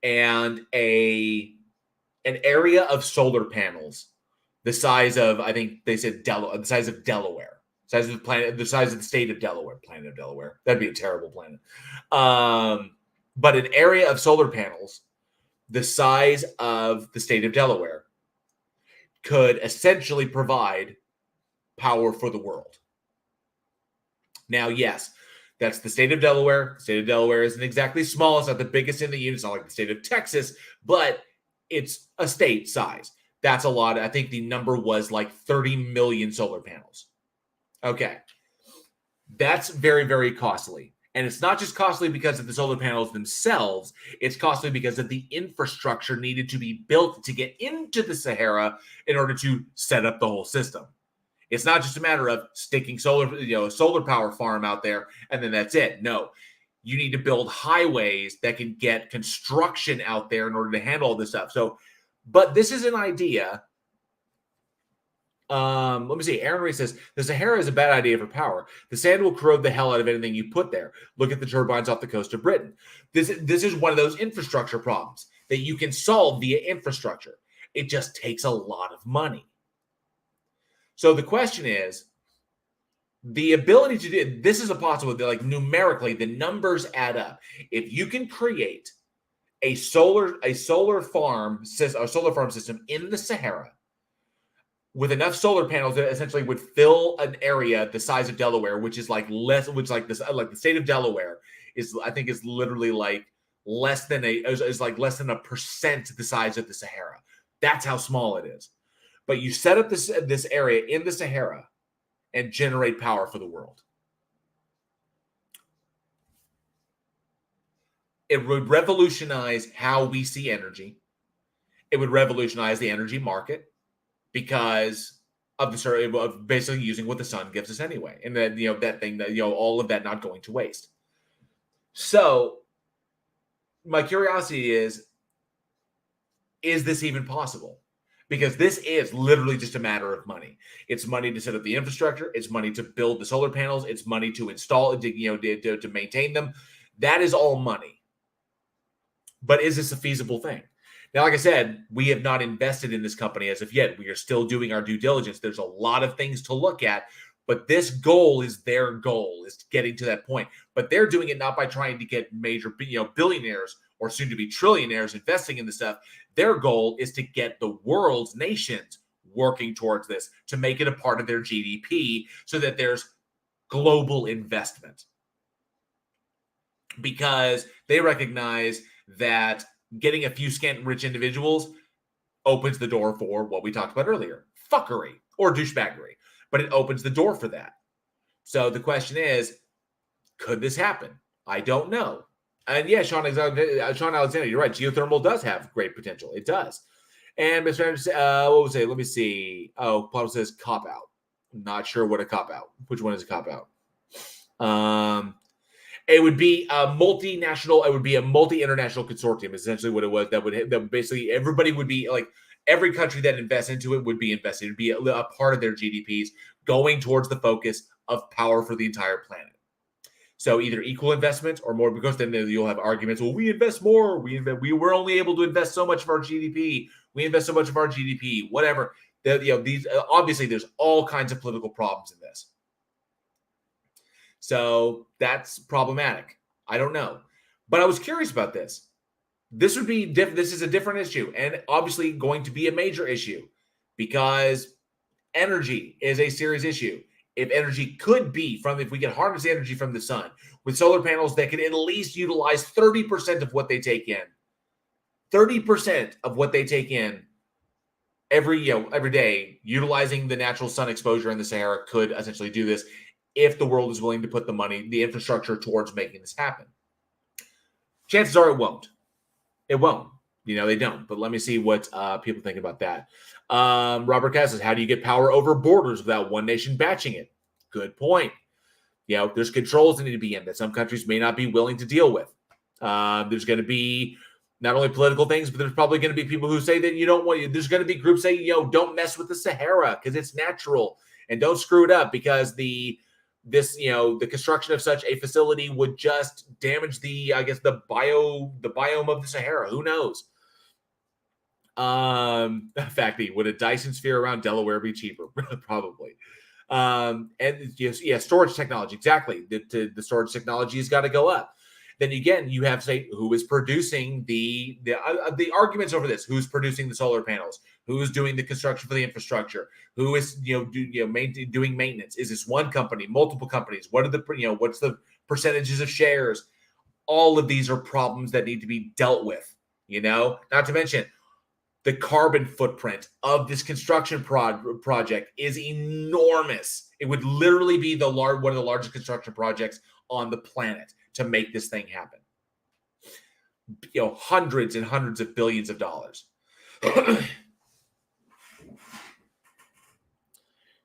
and an area of solar panels the size of, I think they said the size of Delaware, size of the planet, the size of the state of Delaware, planet of Delaware. That'd be a terrible planet. But an area of solar panels the size of the state of Delaware could essentially provide power for the world. Now, yes, that's the state of Delaware. The state of Delaware isn't exactly small. It's not the biggest in the union. It's not like the state of Texas, but it's a state size. That's a lot. I think the number was like 30 million solar panels. Okay. That's very, very costly. And it's not just costly because of the solar panels themselves. It's costly because of the infrastructure needed to be built to get into the Sahara in order to set up the whole system. It's not just a matter of sticking solar power farm out there and then that's it. No, you need to build highways that can get construction out there in order to handle all this stuff. So, but this is an idea. Let me see. Aaron Ray says the Sahara is a bad idea for power. The sand will corrode the hell out of anything you put there. Look at the turbines off the coast of Britain. This is one of those infrastructure problems that you can solve via infrastructure. It just takes a lot of money. So the question is, the ability to do this is a possibility. Like numerically, the numbers add up. If you can create a solar farm system in the Sahara with enough solar panels that essentially would fill an area the size of Delaware, which is like less, which like this, like the state of Delaware is, I think is literally like less than less than 1% the size of the Sahara. That's how small it is. But you set up this area in the Sahara and generate power for the world. It would revolutionize how we see energy. It would revolutionize the energy market because of basically using what the sun gives us anyway, and then all of that not going to waste. So, my curiosity is this even possible? Because this is literally just a matter of money. It's money to set up the infrastructure. It's money to build the solar panels. It's money to install it, to maintain them. That is all money. But is this a feasible thing? Now, like I said, we have not invested in this company as of yet. We are still doing our due diligence. There's a lot of things to look at, but this goal is their goal, is getting to that point. But they're doing it not by trying to get major, billionaires or soon to be trillionaires investing in this stuff. Their goal is to get the world's nations working towards this, to make it a part of their GDP so that there's global investment. Because they recognize that getting a few scant rich individuals opens the door for what we talked about earlier, fuckery or douchebaggery. But it opens the door for that. So the question is, could this happen? I don't know. And yeah, Sean Alexander, you're right. Geothermal does have great potential. It does. And Mr. Anderson, what was it? Let me see. Oh, Paul says cop out. Not sure what a cop out. Which one is a cop out? It would be a multinational. It would be a multi-international consortium. Essentially, what it was. That would basically everybody would be like every country that invests into it would be invested. It would be a part of their GDPs going towards the focus of power for the entire planet. So either equal investment or more, because then you'll have arguments. Well, we invest more. We were only able to invest so much of our GDP. We invest so much of our GDP. Whatever. These obviously there's all kinds of political problems in this. So that's problematic. I don't know, but I was curious about this. This would be this is a different issue, and obviously going to be a major issue because energy is a serious issue. If we can harness energy from the sun with solar panels that can at least utilize 30% of what they take in, 30% of what they take in every day, utilizing the natural sun exposure in the Sahara could essentially do this if the world is willing to put the money, the infrastructure towards making this happen. Chances are it won't. It won't. They don't. But let me see what people think about that. Robert Cass says, how do you get power over borders without one nation batching it? Good point. There's controls that need to be in that some countries may not be willing to deal with. There's going to be Not only political things, but there's probably going to be people who say that you don't want. There's going to be groups say, don't mess with the Sahara because it's natural, and don't screw it up because the construction of such a facility would just damage the biome of the Sahara. Who knows? Facty, would a Dyson sphere around Delaware be cheaper? Probably. And yes, storage technology. Exactly. The storage technology has got to go up. Then again, you have to say who is producing the arguments over this. Who's producing the solar panels? Who is doing the construction for the infrastructure? Who is doing maintenance? Is this one company, multiple companies? What are the what's the percentages of shares? All of these are problems that need to be dealt with. Not to mention the carbon footprint of this construction project is enormous. It would literally be one of the largest construction projects on the planet to make this thing happen. Hundreds and hundreds of billions of dollars.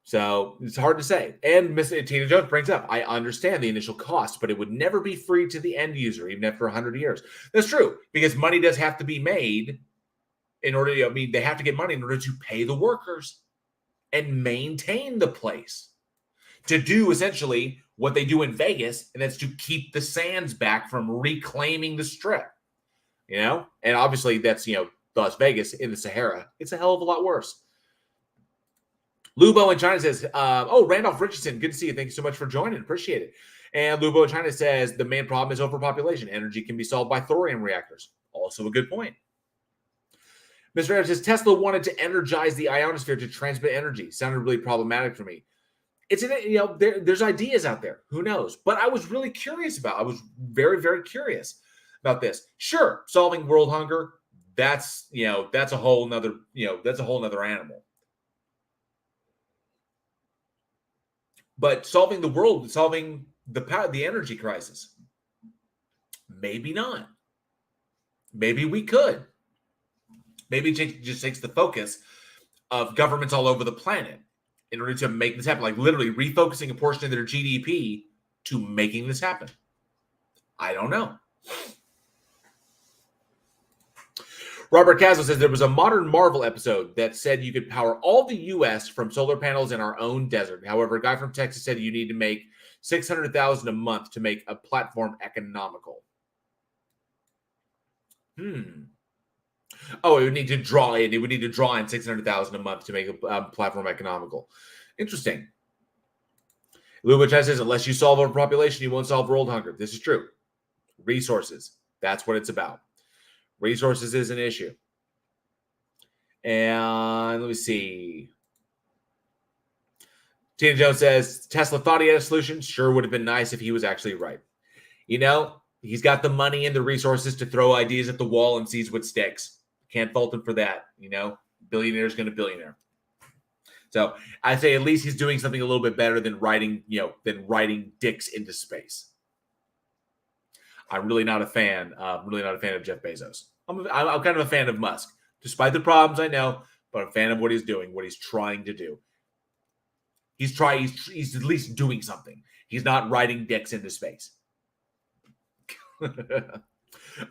So it's hard to say. And Miss Tina Jones brings up, I understand the initial cost, but it would never be free to the end user, even after 100 years. That's true, because money does have to be made in order to, they have to get money in order to pay the workers and maintain the place. To do essentially what they do in Vegas, and that's to keep the sands back from reclaiming the strip. And obviously that's, Las Vegas in the Sahara. It's a hell of a lot worse. Lubo in China says, Randolph Richardson, good to see you. Thank you so much for joining. Appreciate it. And Lubo in China says, the main problem is overpopulation. Energy can be solved by thorium reactors. Also a good point. Mr. Evans says, Tesla wanted to energize the ionosphere to transmit energy. Sounded really problematic for me. There's ideas out there. Who knows? But I was really curious I was very, very curious about this. Sure, solving world hunger, that's a whole nother animal. But solving the energy crisis, maybe not. Maybe we could. Maybe it just takes the focus of governments all over the planet in order to make this happen, like literally refocusing a portion of their GDP to making this happen. I don't know. Robert Castle says there was a Modern Marvel episode that said you could power all the U.S. from solar panels in our own desert. However, a guy from Texas said you need to make $600,000 a month to make a platform economical. Oh, it would need to draw in. It would need to draw in $600,000 a month to make a platform economical. Interesting. Luba says, unless you solve overpopulation, you won't solve world hunger. This is true. Resources. That's what it's about. Resources is an issue. And let me see. Tina Jones says, Tesla thought he had a solution. Sure would have been nice if he was actually right. He's got the money and the resources to throw ideas at the wall and sees what sticks. Can't fault him for that. Billionaire's going to billionaire. So I say at least he's doing something a little bit better than writing dicks into space. I'm really not a fan. Of Jeff Bezos. I'm kind of a fan of Musk, despite the problems I know, but I'm a fan of what he's doing, what he's trying to do. He's at least doing something. He's not writing dicks into space.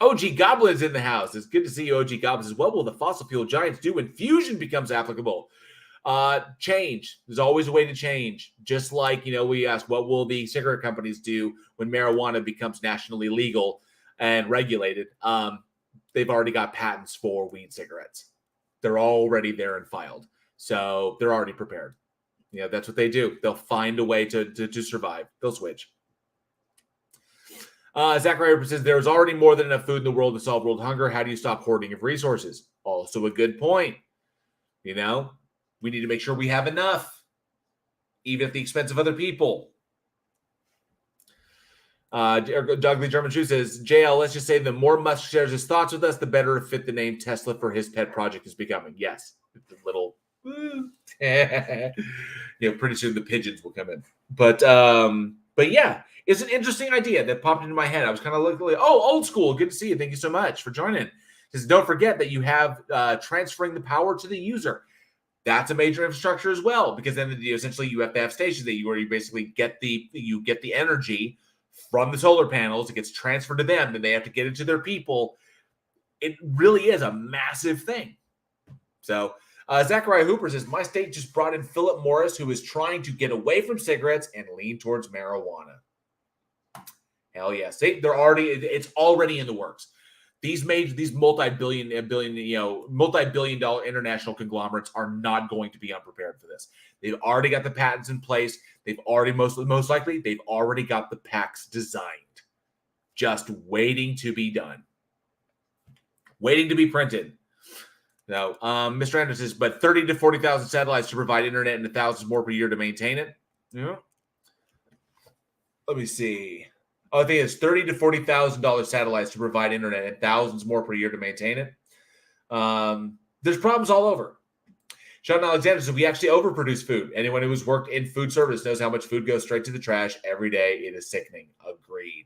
OG Goblin's in the house. It's good to see you, OG Goblin. Says, what will the fossil fuel giants do when fusion becomes applicable? Change. There's always a way to change. Just like, we asked, what will the cigarette companies do when marijuana becomes nationally legal and regulated? They've already got patents for weed cigarettes. They're already there and filed. So they're already prepared. That's what they do. They'll find a way to survive. They'll switch. Zachary says, there's already more than enough food in the world to solve world hunger. How do you stop hoarding of resources? Also a good point. We need to make sure we have enough, even at the expense of other people. Douglas German Shoe says, JL, let's just say the more Musk shares his thoughts with us, the better fit the name Tesla for his pet project is becoming. Yes. The little, pretty soon the pigeons will come in. But yeah, it's an interesting idea that popped into my head. I was kind of looking, old school. Good to see you. Thank you so much for joining. Says, don't forget that you have transferring the power to the user. That's a major infrastructure as well, because then essentially you have to have stations where you basically get the energy from the solar panels. It gets transferred to them, then they have to get it to their people. It really is a massive thing. So Zachariah Hooper says, my state just brought in Philip Morris, who is trying to get away from cigarettes and lean towards marijuana. Hell yes. It's already in the works. These multi-billion dollar international conglomerates are not going to be unprepared for this. They've already got the patents in place. They've already most likely they've already got the packs designed, just waiting to be done, waiting to be printed. Now, Mr. Anderson says, but 30 to 40,000 satellites to provide internet and thousands more per year to maintain it. Yeah. Let me see. Oh, I think it's $30,000 to $40,000 satellites to provide internet and thousands more per year to maintain it. There's problems all over. Sean Alexander says, we actually overproduce food. Anyone who has worked in food service knows how much food goes straight to the trash every day. It is sickening. Agreed.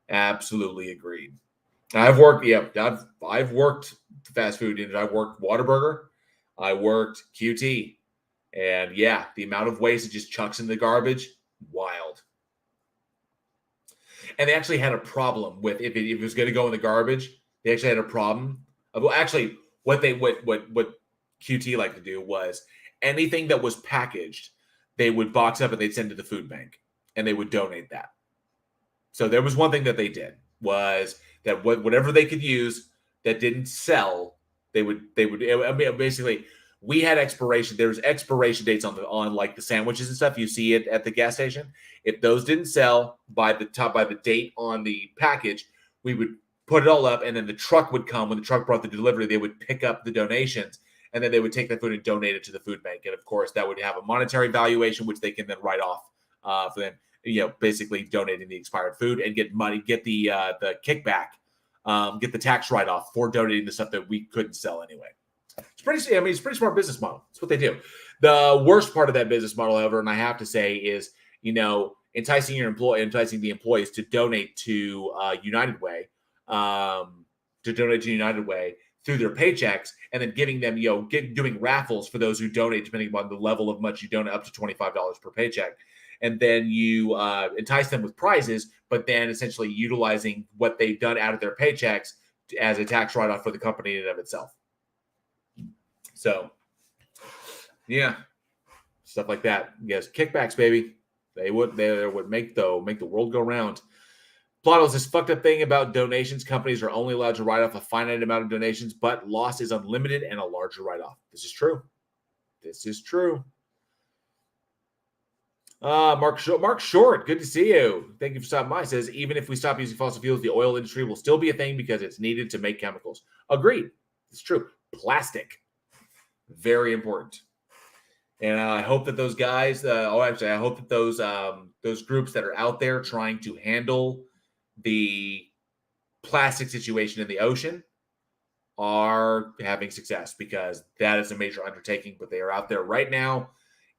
Absolutely agreed. I've worked fast food industry. I've worked Whataburger. I worked QT. And yeah, the amount of waste it just chucks in the garbage, wild. And they actually had a problem with if it was going to go in the garbage. They actually had a problem. Well, actually, what QT liked to do was anything that was packaged, they would box up and they'd send to the food bank, and they would donate that. So there was one thing that they did was that whatever they could use that didn't sell, they would. I mean, basically, we had expiration. There's expiration dates on like the sandwiches and stuff. You see it at the gas station. If those didn't sell by the date on the package, we would put it all up, and then the truck would come. When the truck brought the delivery, they would pick up the donations, and then they would take that food and donate it to the food bank. And of course, that would have a monetary valuation, which they can then write off for them. Basically donating the expired food and get money, get the kickback, get the tax write-off for donating the stuff that we couldn't sell anyway. It's pretty smart business model. It's what they do. The worst part of that business model, however, and I have to say, is enticing the employees to donate to United Way, through their paychecks, and then giving them, doing raffles for those who donate, depending upon the level of much you donate, up to $25 per paycheck. And then you entice them with prizes, but then essentially utilizing what they've done out of their paychecks as a tax write-off for the company in and of itself. So, yeah, stuff like that. Yes, kickbacks, baby. They would make the world go round. Plotto, this fucked up thing about donations. Companies are only allowed to write off a finite amount of donations, but loss is unlimited and a larger write-off. This is true. Mark Short, good to see you. Thank you for stopping by. Says, even if we stop using fossil fuels, the oil industry will still be a thing because it's needed to make chemicals. Agreed. It's true. Plastic. Very important. And I hope that those guys, I hope that those groups that are out there trying to handle the plastic situation in the ocean are having success, because that is a major undertaking. But they are out there right now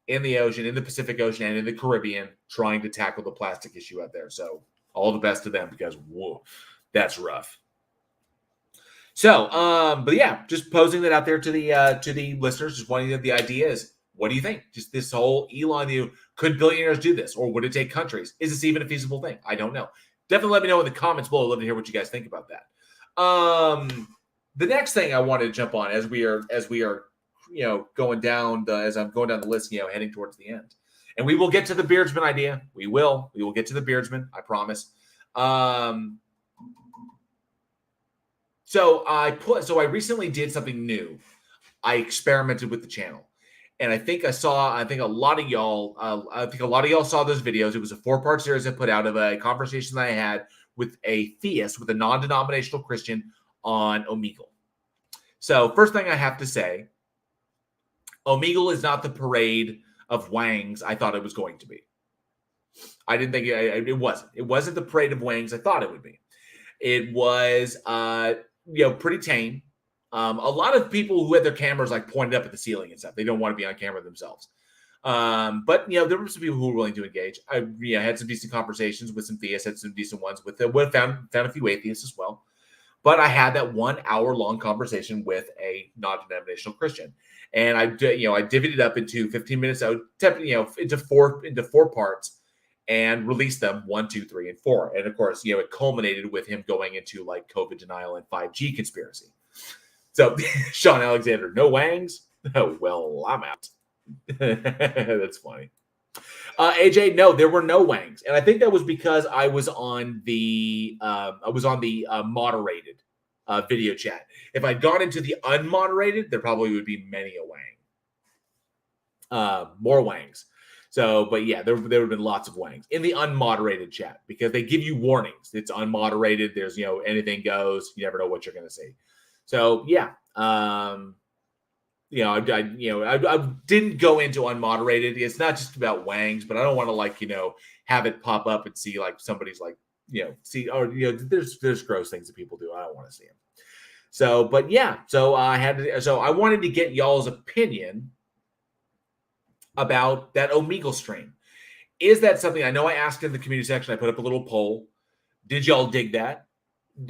in the ocean, in the Pacific Ocean, and in the Caribbean, trying to tackle the plastic issue out there. So all the best to them, because whoa, that's rough. So, but yeah, just posing that out there to the listeners, just wanting the idea is, what do you think? Just this whole Elon, could billionaires do this, or would it take countries? Is this even a feasible thing? I don't know. Definitely let me know in the comments below. I'd love to hear what you guys think about that. The next thing I wanted to jump on as we are going down as I'm going down the list, heading towards the end, and we will get to the beardsman idea. We will get to the beardsman. I promise. So I recently did something new. I experimented with the channel, and I think a lot of y'all saw those videos. It was a 4-part series I put out of a conversation that I had with a theist, with a non-denominational Christian, on Omegle. So first thing I have to say, Omegle is not the parade of wangs I thought it was going to be. I didn't think it wasn't. It wasn't the parade of wangs I thought it would be. It was, pretty tame. A lot of people who had their cameras like pointed up at the ceiling and stuff. They don't want to be on camera themselves. But there were some people who were willing to engage. I had some decent conversations with some theists, had some decent ones with found a few atheists as well. But I had that 1 hour long conversation with a non-denominational Christian, and I divvied it up into 15 minutes. Into four parts, and released them 1, 2, 3, and 4. And of course, it culminated with him going into like COVID denial and 5G conspiracy. So Sean Alexander, no Wangs? Oh, well, I'm out. That's funny. AJ, no, there were no Wangs, and I think that was because I was on the moderated video chat. If I'd gone into the unmoderated, there probably would be many a Wang, more Wangs. So, but yeah, there would have been lots of Wangs in the unmoderated chat because they give you warnings. It's unmoderated. There's anything goes. You never know what you're going to see. So yeah. I didn't go into unmoderated. It's not just about Wangs, but I don't want to have it pop up and see like somebody's like, there's gross things that people do. I don't want to see them. So, but yeah, so I wanted to get y'all's opinion about that Omegle stream. Is that something, I know I asked in the community section, I put up a little poll. Did y'all dig that?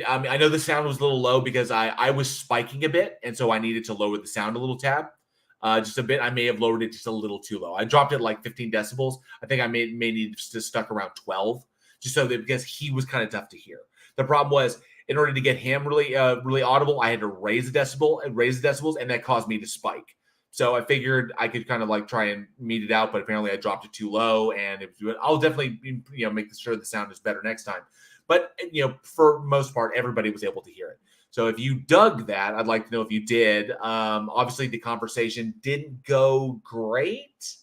I mean, I know the sound was a little low because I was spiking a bit, and so I needed to lower the sound a little tab, just a bit. I may have lowered it just a little too low. I dropped it like 15 decibels. I think I may need to stuck around 12, just so that because he was kind of tough to hear. The problem was, in order to get him really audible, I had to raise the decibels, and that caused me to spike. So I figured I could kind of like try and meet it out, but apparently I dropped it too low, and I'll definitely make sure the sound is better next time. But, for most part, everybody was able to hear it. So if you dug that, I'd like to know if you did. Obviously, the conversation didn't go great.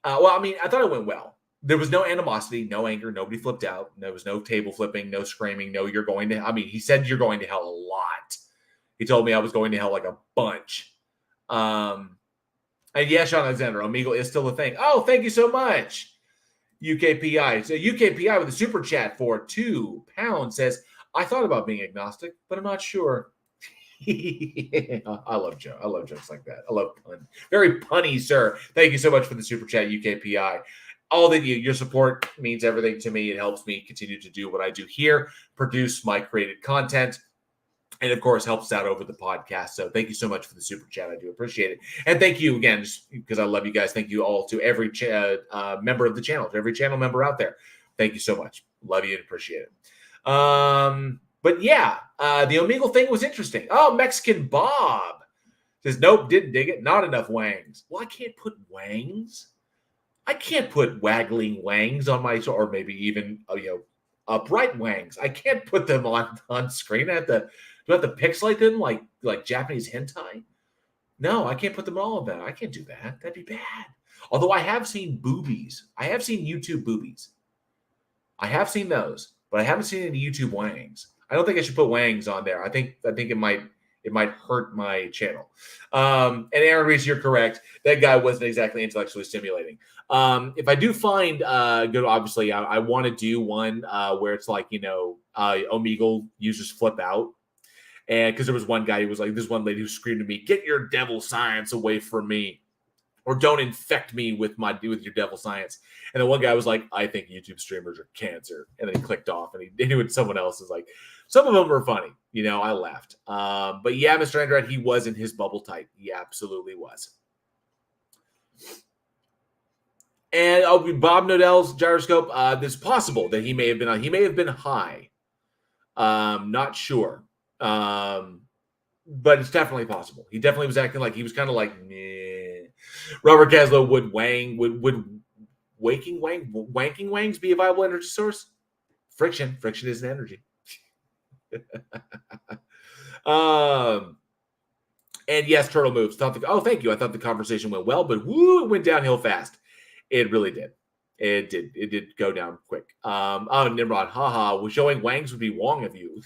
Well, I mean, I thought it went well. There was no animosity, no anger. Nobody flipped out. There was no table flipping, no screaming. No, you're going to. I mean, he said you're going to hell a lot. He told me I was going to hell like a bunch. And yeah, Sean Alexander, Omegle is still a thing. Oh, thank you so much. UKPI. So UKPI with a super chat for £2 says, I thought about being agnostic, but I'm not sure. I love jokes. I love jokes like that. I love pun. Very punny, sir. Thank you so much for the super chat, UKPI. All that your support means everything to me. It helps me continue to do what I do here, produce my created content, and of course helps out over the podcast. So thank you so much for the super chat. I do appreciate it. And thank you again, just because I love you guys. Thank you all to every member of the channel, to every channel member out there. Thank you so much. Love you and appreciate it. But yeah, the Omegle thing was interesting. Oh, Mexican Bob says, nope, didn't dig it. Not enough Wangs. Well, I can't put Wangs. I can't put waggling Wangs on my, or maybe even, upright Wangs. I can't put them on screen. Do I have to pixelate them like Japanese hentai? No, I can't put them all on that. I can't do that. That'd be bad. Although I have seen boobies. I have seen YouTube boobies. I have seen those, but I haven't seen any YouTube Wangs. I don't think I should put Wangs on there. I think it might hurt my channel. And Aaron Reese, you're correct. That guy wasn't exactly intellectually stimulating. If I do find good, obviously, I want to do one where it's like, Omegle users flip out. And because there was one guy who was like, this one lady who screamed at me, get your devil science away from me, or don't infect me with your devil science. And then one guy was like, I think YouTube streamers are cancer. And then he clicked off, and he knew someone else is like, some of them were funny. I laughed. But yeah, Mr. Andrade, he was in his bubble tight. He absolutely was. And Bob Nodell's gyroscope, it's possible that he may have been high. Not sure. But it's definitely possible. He definitely was acting like he was kind of like, meh. Robert Caslow, would wanking Wangs be a viable energy source? Friction is an energy. And yes, Turtle Moves. Thank you. I thought the conversation went well, but it went downhill fast. It really did. It did go down quick. Nimrod, haha, was showing Wangs would be wrong of you.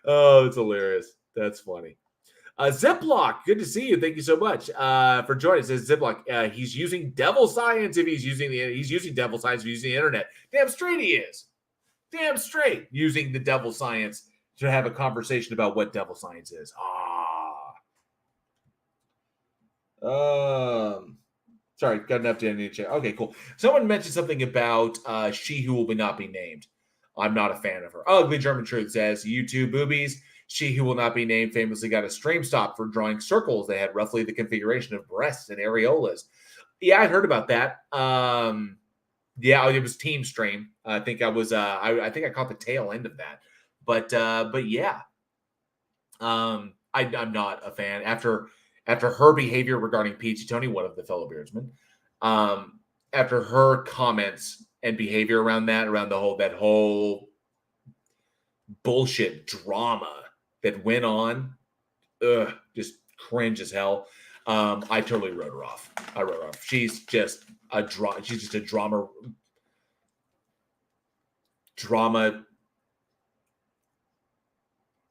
Oh, it's hilarious. That's funny. Ziploc, good to see you. Thank you so much for joining. It says Ziploc, he's using devil science if he's using devil science if he's using the internet. Damn straight he is. Damn straight using the devil science to have a conversation about what devil science is. Sorry, got an update on the chat. Okay, cool. Someone mentioned something about she who will not be named. I'm not a fan of her. Ugly German Truth says, YouTube boobies. She who will not be named famously got a stream stop for drawing circles that had roughly the configuration of breasts and areolas. Yeah, I'd heard about that. Yeah, it was Team Stream. I think I was. I think I caught the tail end of that. But yeah, I'm not a fan after her behavior regarding Peachy Tony, one of the fellow beardsmen. After her comments and behavior around that whole bullshit drama that went on, just cringe as hell. I totally wrote her off. I wrote her off. She's just a drama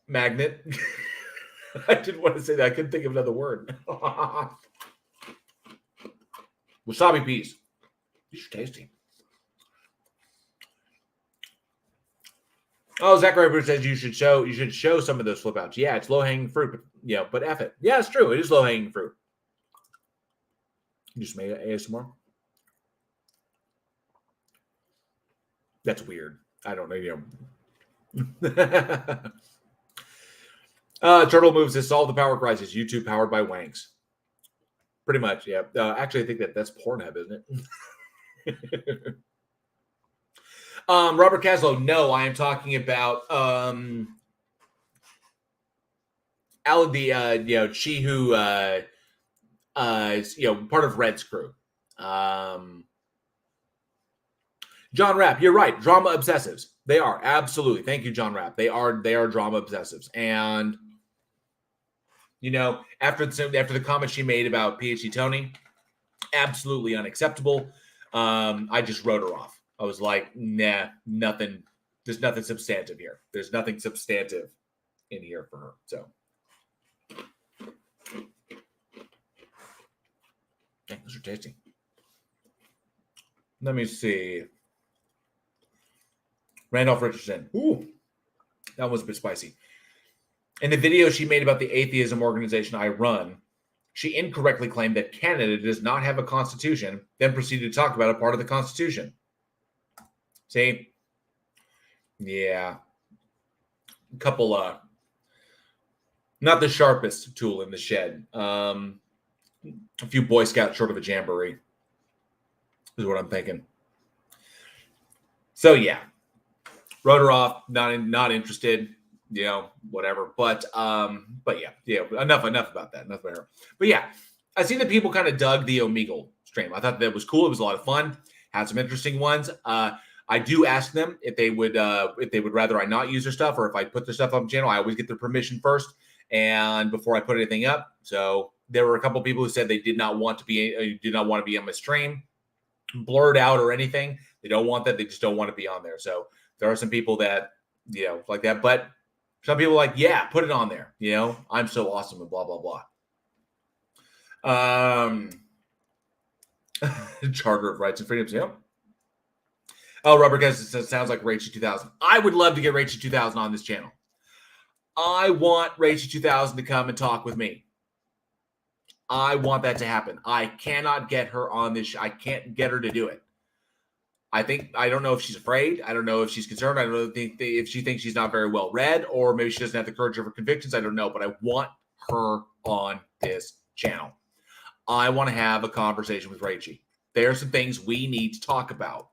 magnet. I didn't want to say that. I couldn't think of another word. Wasabi peas. These are tasty. Oh, Zachary Bruce says you should show some of those flip outs. Yeah, it's low hanging fruit, but but F it. Yeah, it's true. It is low hanging fruit. You just made it ASMR. That's weird. I don't know. Turtle Moves has solved the power crisis. YouTube powered by Wanks. Pretty much, yeah. Actually, I think that's Pornhub, isn't it? Robert Caslow, no, I am talking about she who is part of Red's crew. John Rapp, you're right. Drama obsessives. They are absolutely. Thank you, John Rapp. They are drama obsessives, and after the comment she made about PhD Tony, absolutely unacceptable. I just wrote her off. I was like, nah, nothing. There's nothing substantive here. There's nothing substantive in here for her. So, those are tasty. Let me see. Randolph Richardson. Ooh, that was a bit spicy. In the video she made about the atheism organization I run, she incorrectly claimed that Canada does not have a constitution, then proceeded to talk about a part of the constitution. See? Yeah. A couple, not the sharpest tool in the shed. A few Boy Scouts short of a jamboree is what I'm thinking. So, yeah. Wrote her off, not interested, whatever. But yeah. Enough about that. Enough about her. But yeah, I see that people kind of dug the Omegle stream. I thought that was cool. It was a lot of fun. Had some interesting ones. I do ask them if they would rather I not use their stuff, or if I put their stuff on the channel. I always get their permission first, and before I put anything up. So there were a couple people who said they did not want to be on my stream, blurred out or anything. They don't want that. They just don't want to be on there. So there are some people that like that, but some people are like, yeah, put it on there. I'm so awesome and blah blah blah. Charter of Rights and Freedoms. Yep. Oh, Robert Guest sounds like Rachel 2000. I would love to get Rachel 2000 on this channel. I want Rachel 2000 to come and talk with me. I want that to happen. I cannot get her on this. I can't get her to do it. I don't know if she's afraid. I don't know if she's concerned. I don't know if she thinks she's not very well read, or maybe she doesn't have the courage of her convictions. I don't know, but I want her on this channel. I want to have a conversation with Rachel. There are some things we need to talk about.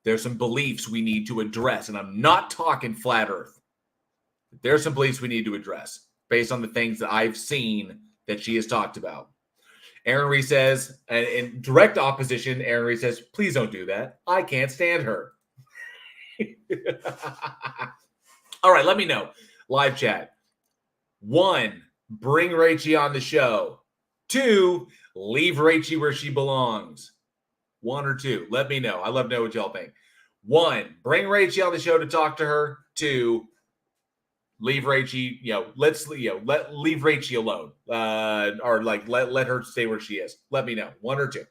There's some beliefs we need to address, and I'm not talking flat earth. There's some beliefs we need to address based on the things that I've seen that she has talked about. Aaron Reese says, in direct opposition, Aaron Reese says, please don't do that. I can't stand her. All right, let me know. Live chat. 1, bring Rachel on the show. 2, leave Rachel where she belongs. 1 or 2. Let me know. I love to know what y'all think. 1, bring Rachel on the show to talk to her. 2, leave Rachel, leave Rachel alone. Or like let her stay where she is. Let me know. 1 or 2.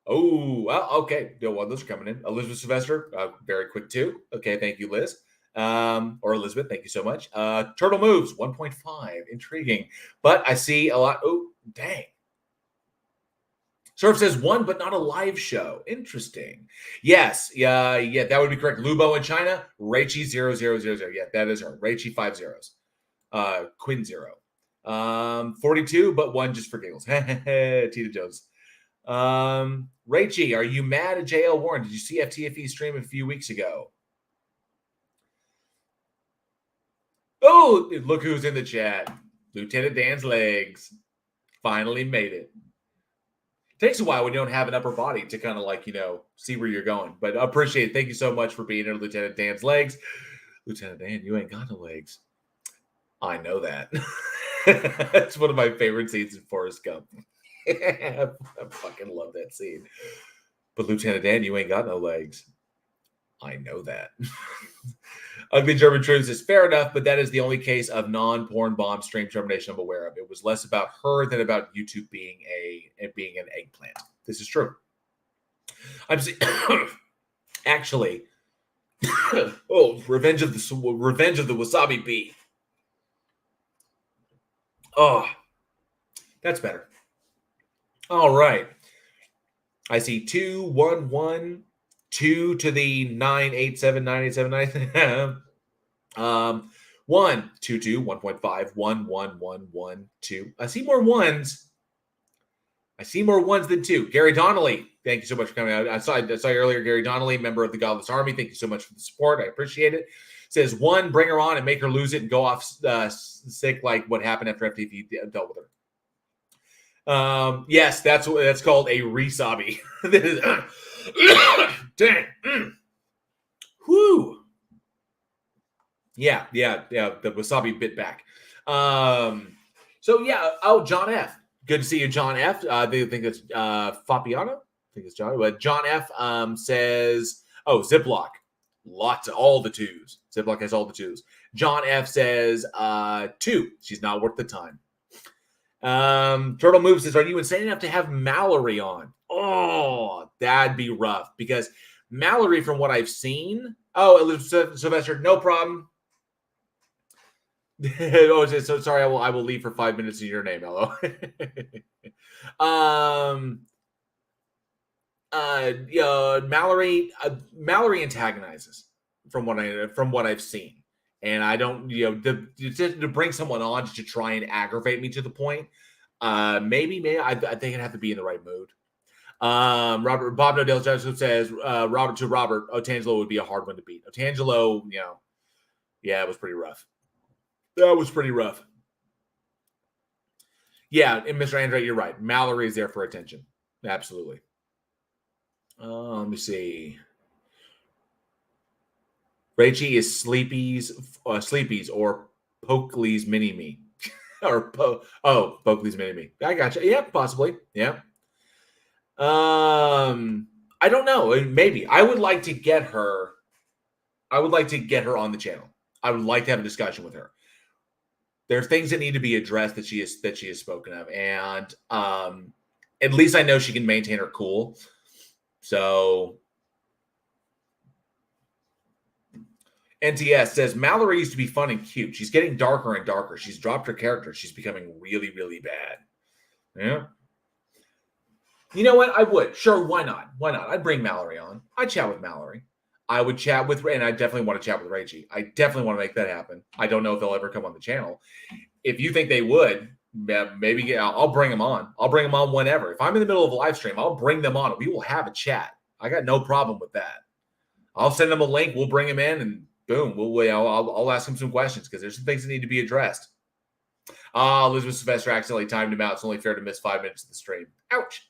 Okay. Well, those are coming in. Elizabeth Sylvester, very quick too. Okay, thank you, Liz. Or Elizabeth, thank you so much. Turtle Moves, 1.5. Intriguing. But I see a lot. Oh, dang. Surf says 1, but not a live show. Interesting. Yes. Yeah, that would be correct. Lubo in China, Raichi 0000. Yeah, that is her. Raichi 5 zeros. Quinn 0. 42, but one just for giggles. Tina Jones. Rachie, are you mad at JL Warren? Did you see FTFE stream a few weeks ago? Oh, look who's in the chat. Lieutenant Dan's legs finally made it. Takes a while when you don't have an upper body to kind of like, see where you're going. But I appreciate it. Thank you so much for being here, Lieutenant Dan's legs. Lieutenant Dan, you ain't got no legs. I know that. That's one of my favorite scenes in Forrest Gump. I fucking love that scene. But Lieutenant Dan, you ain't got no legs. I know that. Ugly German Truth is fair enough, but that is the only case of non-porn bomb stream termination I'm aware of. It was less about her than about YouTube being an eggplant. This is true. I'm actually. Revenge of the Wasabi Bee. Oh, that's better. All right. I see 2, 1, 1, 2 to the 987, 987, 1, 2, 2, 1.5, 1, 1, 1, 1, 2. I see more ones. I see more ones than two. Gary Donnelly, thank you so much for coming out. I saw you earlier, Gary Donnelly, member of the Godless Army. Thank you so much for the support. I appreciate it. Says, 1, bring her on and make her lose it and go off sick like what happened after FTV dealt with her. Yes, that's called a resabi. Dang. Whoo. Yeah. The wasabi bit back. John F. Good to see you, John F. They think it's Fabiano. I think it's John. But John F. Says, Ziploc. Lots of all the twos. Ziploc has all the twos. John F. says 2. She's not worth the time. Turtle Move says, are you insane enough to have Mallory on? Oh, that'd be rough because Mallory, from what I've seen. Oh, Sylvester, no problem. So sorry. I will leave for 5 minutes in your name. Hello. Mallory Antagonizes from what I've seen, and I don't to bring someone on to try and aggravate me to the point. Maybe I think I'd have to be in the right mood. Bob Nodell Joseph says Robert, Otangelo would be a hard one to beat. Otangelo, it was pretty rough. That was pretty rough. Yeah, and Mr. Andre, you're right. Mallory is there for attention. Absolutely. Let me see. Rachie is Sleepies or Pokeley's Mini-Me. Pokeley's Mini-Me. I gotcha. Yeah, possibly. Yeah. I don't know. Maybe. I would like to get her on the channel. I would like to have a discussion with her. There are things that need to be addressed that she has spoken of, and at least I know she can maintain her cool. So NTS says Mallory used to be fun and cute. She's getting darker and darker. She's dropped her character. She's becoming really, really bad. Yeah. You know what? I would. Sure, why not? Why not? I'd bring Mallory on. I'd chat with Mallory. I would chat with, and I definitely want to chat with Rachie. I definitely want to make that happen. I don't know if they'll ever come on the channel. If you think they would, maybe I'll bring them on. I'll bring them on whenever. If I'm in the middle of a live stream, I'll bring them on. We will have a chat. I got no problem with that. I'll send them a link. We'll bring them in, and boom, I'll ask them some questions because there's some things that need to be addressed. Elizabeth Sylvester accidentally timed him out. It's only fair to miss 5 minutes of the stream. Ouch.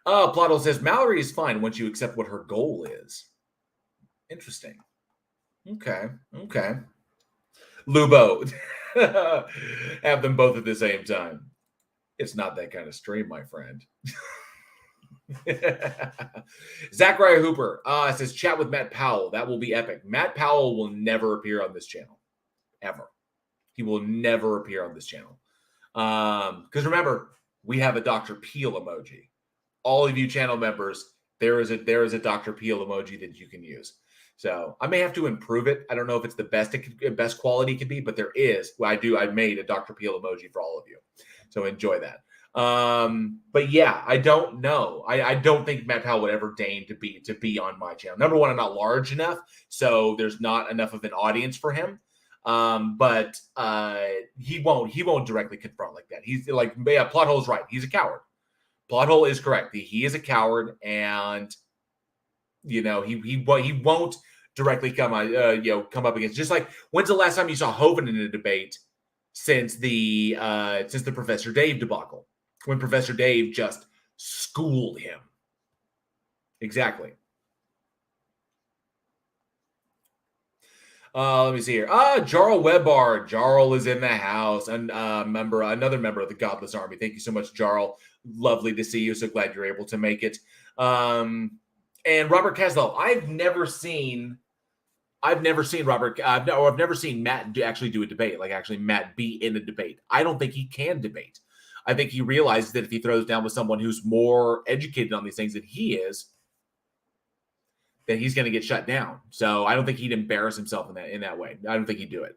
Plottle says Mallory is fine once you accept what her goal is. Interesting. Okay. Lubo. Have them both at the same time. It's not that kind of stream, my friend. Zachariah Hooper says chat with Matt Powell. That will be epic. Matt Powell will never appear on this channel. Ever. He will never appear on this channel. Because remember, we have a Dr. Peel emoji. All of you channel members, there is a Dr. Peel emoji that you can use. So I may have to improve it. I don't know if it's the best quality it could be, but there is. I made a Dr. Peel emoji for all of you. So enjoy that. But yeah, I don't know. I don't think Matt Powell would ever deign to be on my channel. Number one, I'm not large enough, so there's not enough of an audience for him. But he won't directly confront like that. He's like, yeah, plot hole's right. He's a coward. Plot hole is correct. He is a coward, and he won't directly come up against. Just like, when's the last time you saw Hovind in a debate since the Professor Dave debacle, when Professor Dave just schooled him? Exactly. Let me see here. Jarl Webbar. Jarl is in the house, and another member of the Godless Army. Thank you so much, Jarl. Lovely to see you. So glad you're able to make it. And Robert Caslow. I've never seen Robert. I've never seen Matt actually do a debate. Like, actually Matt be in a debate. I don't think he can debate. I think he realizes that if he throws down with someone who's more educated on these things than he is, then he's going to get shut down. So I don't think he'd embarrass himself in that way. I don't think he'd do it.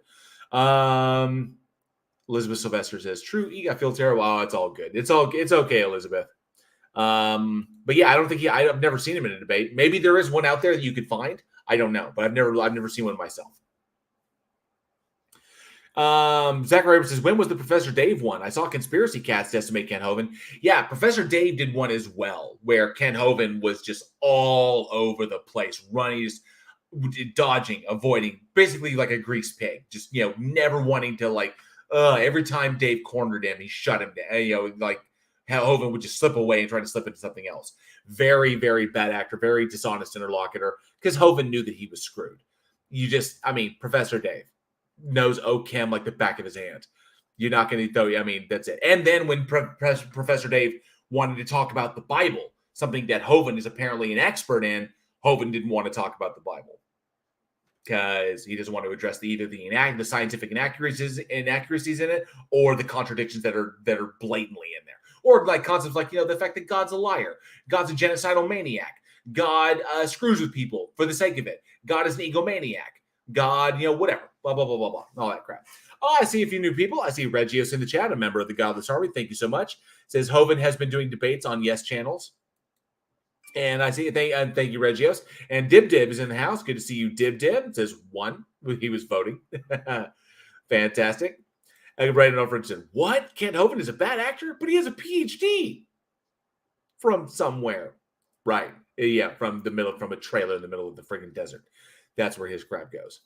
Elizabeth Sylvester says, "True, I feel terrible." Oh, it's all good. It's okay, Elizabeth. But yeah, I've never seen him in a debate. Maybe there is one out there that you could find. I don't know, but I've never seen one myself. Zachary Abrams says, when was the Professor Dave one? I saw Conspiracy Cats estimate Ken Hovind. Yeah, Professor Dave did one as well, where Ken Hovind was just all over the place, running, dodging, avoiding, basically like a greased pig, just, never wanting to, every time Dave cornered him, he shut him down, like how Hovind would just slip away and try to slip into something else. Very, very bad actor, very dishonest interlocutor, because Hovind knew that he was screwed. Professor Dave knows OChem like the back of his hand. You're not going to throw. That's it. And then when Professor Dave wanted to talk about the Bible, something that Hovind is apparently an expert in, Hovind didn't want to talk about the Bible because he doesn't want to address either the scientific inaccuracies in it, or the contradictions that are blatantly in there, or like concepts like the fact that God's a liar, God's a genocidal maniac, God screws with people for the sake of it, God is an egomaniac, God, whatever, blah, blah, blah, blah, blah, all that crap. Oh, I see a few new people. I see Regios in the chat, a member of the Godless Army. Thank you so much. Says Hovind has been doing debates on Yes channels. And I see, thank you, Regios. And Dib Dib is in the house. Good to see you, Dib Dib. It says one. He was voting. Fantastic. I can write it over and say, what? Kent Hovind is a bad actor? But he has a PhD from somewhere. Right. Yeah, from a trailer in the middle of the friggin' desert. That's where his crap goes.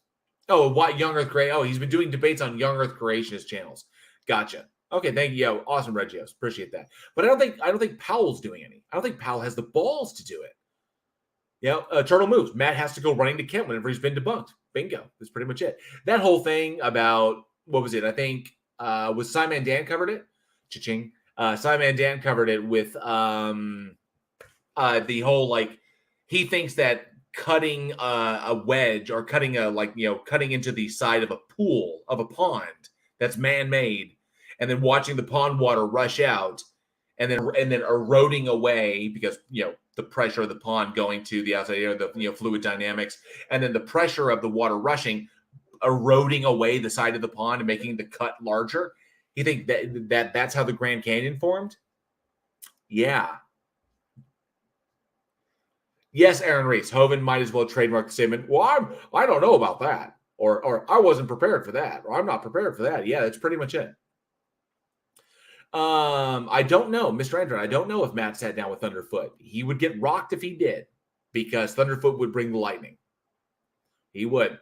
Oh, what? Young Earth Creation. Oh, he's been doing debates on Young Earth Creationist channels. Gotcha. Okay, thank you. Yo, awesome, Regios. Appreciate that. But I don't think Powell's doing any. I don't think Powell has the balls to do it. Turtle moves. Matt has to go running to Kent whenever he's been debunked. Bingo. That's pretty much it. That whole thing about, what was it? I think was Simon Dan covered it. Cha-ching. Simon Dan covered it with the whole, he thinks that cutting a wedge, or cutting into the side of a pool, of a pond that's man-made, and then watching the pond water rush out, and then eroding away because the pressure of the pond going to the outside air, the fluid dynamics, and then the pressure of the water rushing, eroding away the side of the pond and making the cut larger. You think that's how the Grand Canyon formed? Yeah. Yes, Aaron Reese. Hovind might as well trademark the statement, well, I don't know about that. Or I wasn't prepared for that. Or I'm not prepared for that. Yeah, that's pretty much it. I don't know, Mr. Andrew. I don't know if Matt sat down with Thunderfoot. He would get rocked if he did, because Thunderfoot would bring the lightning. He would.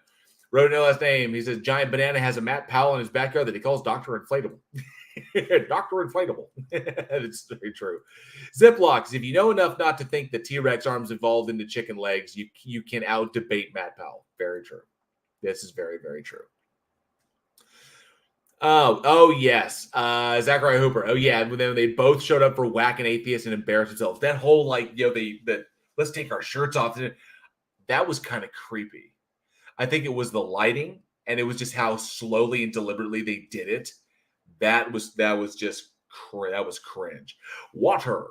Wrote no last name. He says, Giant Banana has a Matt Powell in his backyard that he calls Dr. Inflatable. Dr. Inflatable. It's very true. Ziplocs. If you know enough not to think the T-Rex arms evolved into chicken legs, you can out-debate Matt Powell. Very true. This is very, very true. Oh yes. Zachary Hooper. Oh yeah. When they both showed up for Whack an Atheist and embarrassed themselves. That whole the let's take our shirts off. That was kind of creepy. I think it was the lighting, and it was just how slowly and deliberately they did it. That was cringe. Water.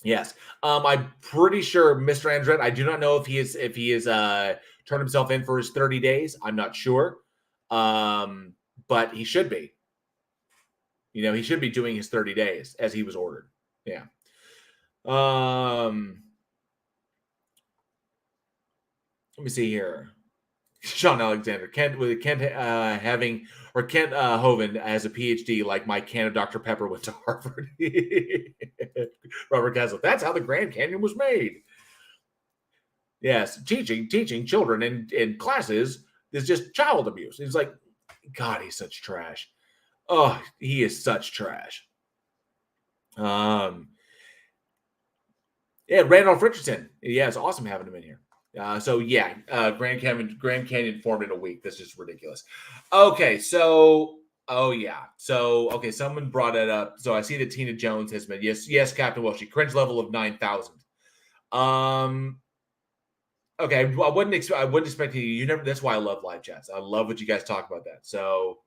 Yes. I'm pretty sure Mr. Andret, I do not know if he is turned himself in for his 30 days. I'm not sure. But he should be. He should be doing his 30 days as he was ordered. Yeah. Let me see here. Sean Alexander, Kent Hovind as a PhD, like my can of Dr. Pepper went to Harvard. Robert Castle. That's how the Grand Canyon was made. Yes, teaching children in classes is just child abuse. He's like, God, he's such trash. Oh, he is such trash. Yeah, Randolph Richardson. Yeah, it's awesome having him in here. Grand Canyon formed in a week. That's just ridiculous. Okay, so someone brought it up. So I see that Tina Jones has been yes, Captain Welsh. Cringe level of 9,000. Okay, I wouldn't expect you never. That's why I love live chats. I love what you guys talk about that. So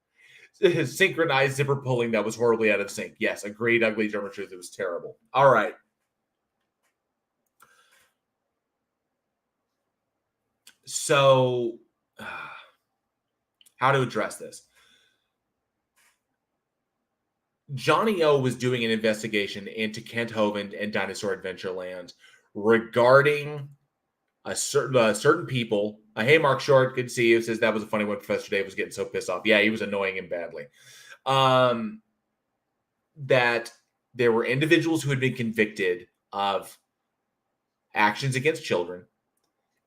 synchronized zipper pulling that was horribly out of sync. Yes, agreed. Ugly German truth. It was terrible. All right. So, how to address this? Johnny O was doing an investigation into Kent Hovind and Dinosaur Adventureland regarding a certain people. Hey, Mark Short, good to see you. Says that was a funny one. Professor Dave was getting so pissed off. Yeah, he was annoying him badly. That there were individuals who had been convicted of actions against children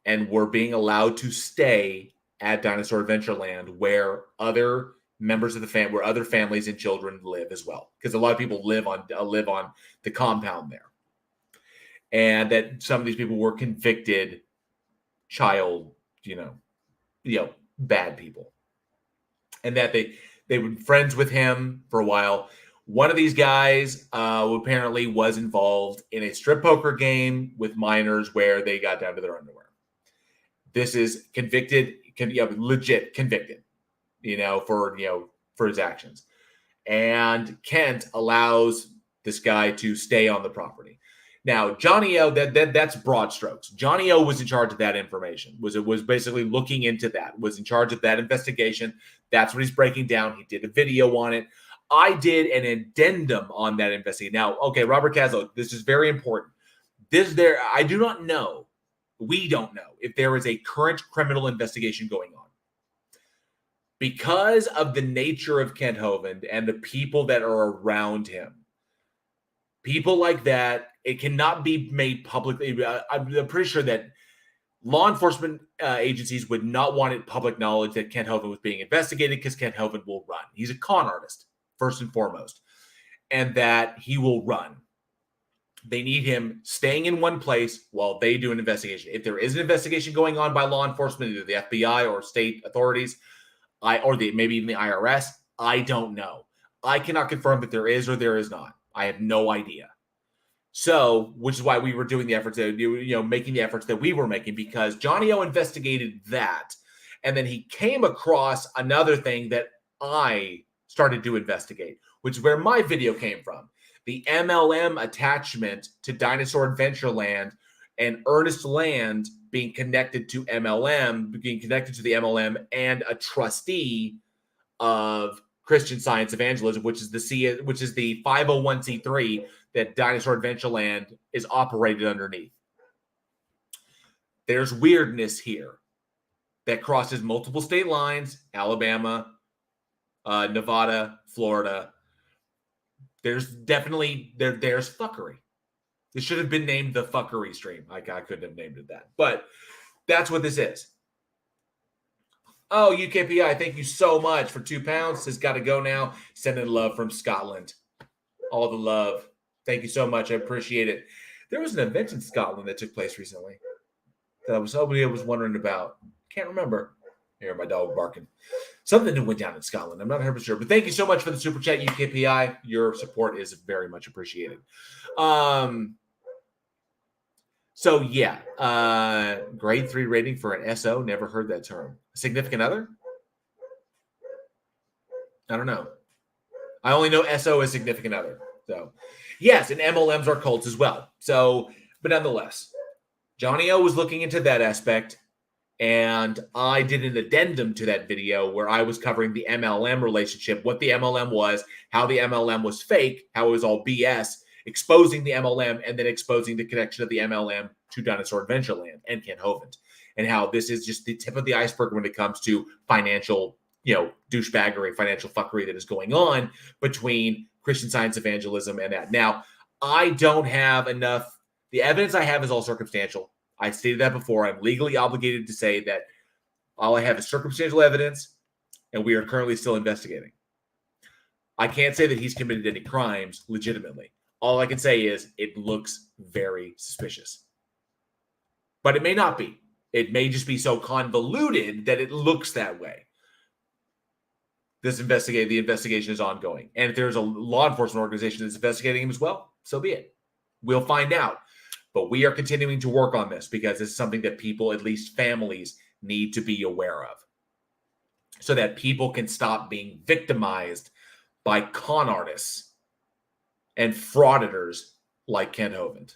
and were being allowed to stay at Dinosaur Adventureland where other members of the family, where other families and children live as well, because a lot of people live on the compound there, and that some of these people were convicted child, bad people, and that they were friends with him for a while. One of these guys apparently was involved in a strip poker game with minors where they got down to their underwear. This is convicted, legit convicted, for his actions. And Kent allows this guy to stay on the property. Now, Johnny O, that's broad strokes. Johnny O was in charge of that information. Was basically looking into that. Was in charge of that investigation. That's what he's breaking down. He did a video on it. I did an addendum on that investigation. Now, okay, Robert Caslow, this is very important. I do not know. We don't know if there is a current criminal investigation going on. Because of the nature of Kent Hovind and the people that are around him, people like that, it cannot be made publicly. I'm pretty sure that law enforcement agencies would not want it public knowledge that Kent Hovind was being investigated, because Kent Hovind will run. He's a con artist, first and foremost, and that he will run. They need him staying in one place while they do an investigation. If there is an investigation going on by law enforcement, either the FBI or state authorities, maybe even the IRS, I don't know. I cannot confirm that there is or there is not. I have no idea. So, which is why we were doing the efforts, making the efforts that we were making, because Johnny O investigated that, and then he came across another thing that I started to investigate, which is where my video came from. The MLM attachment to Dinosaur Adventureland and Ernest Land being connected to the MLM and a trustee of Christian Science Evangelism, which is the 501c3 that Dinosaur Adventureland is operated underneath. There's weirdness here that crosses multiple state lines: Alabama, Nevada, Florida. There's definitely there's fuckery. It should have been named the fuckery stream. I couldn't have named it that, but that's what this is. Oh, UKPI, thank you so much for £2. Says got to go now. Sending love from Scotland. All the love. Thank you so much. I appreciate it. There was an event in Scotland that took place recently that I was wondering about. Can't remember. Here, my dog barking. Something that went down in Scotland. I'm not 100% sure. But thank you so much for the super chat, UKPI. Your support is very much appreciated. Grade 3 rating for an SO. Never heard that term. Significant other? I don't know. I only know SO as significant other. So, yes, and MLMs are cults as well. So, but nonetheless, Johnny O was looking into that aspect. And I did an addendum to that video where I was covering the MLM relationship, what the MLM was, how the MLM was fake, how it was all BS, exposing the MLM, and then exposing the connection of the MLM to Dinosaur Adventureland and Kent Hovind. and how this is just the tip of the iceberg when it comes to financial, douchebaggery, financial fuckery that is going on between Christian Science evangelism and that. Now, I don't have enough. The evidence I have is all circumstantial. I stated that before. I'm legally obligated to say that all I have is circumstantial evidence, and we are currently still investigating. I can't say that he's committed any crimes legitimately. All I can say is it looks very suspicious. But it may not be. It may just be so convoluted that it looks that way. The investigation is ongoing. And if there's a law enforcement organization that's investigating him as well, so be it. We'll find out. But we are continuing to work on this because this is something that people, at least families, need to be aware of so that people can stop being victimized by con artists and frauditors like Kent Hovind.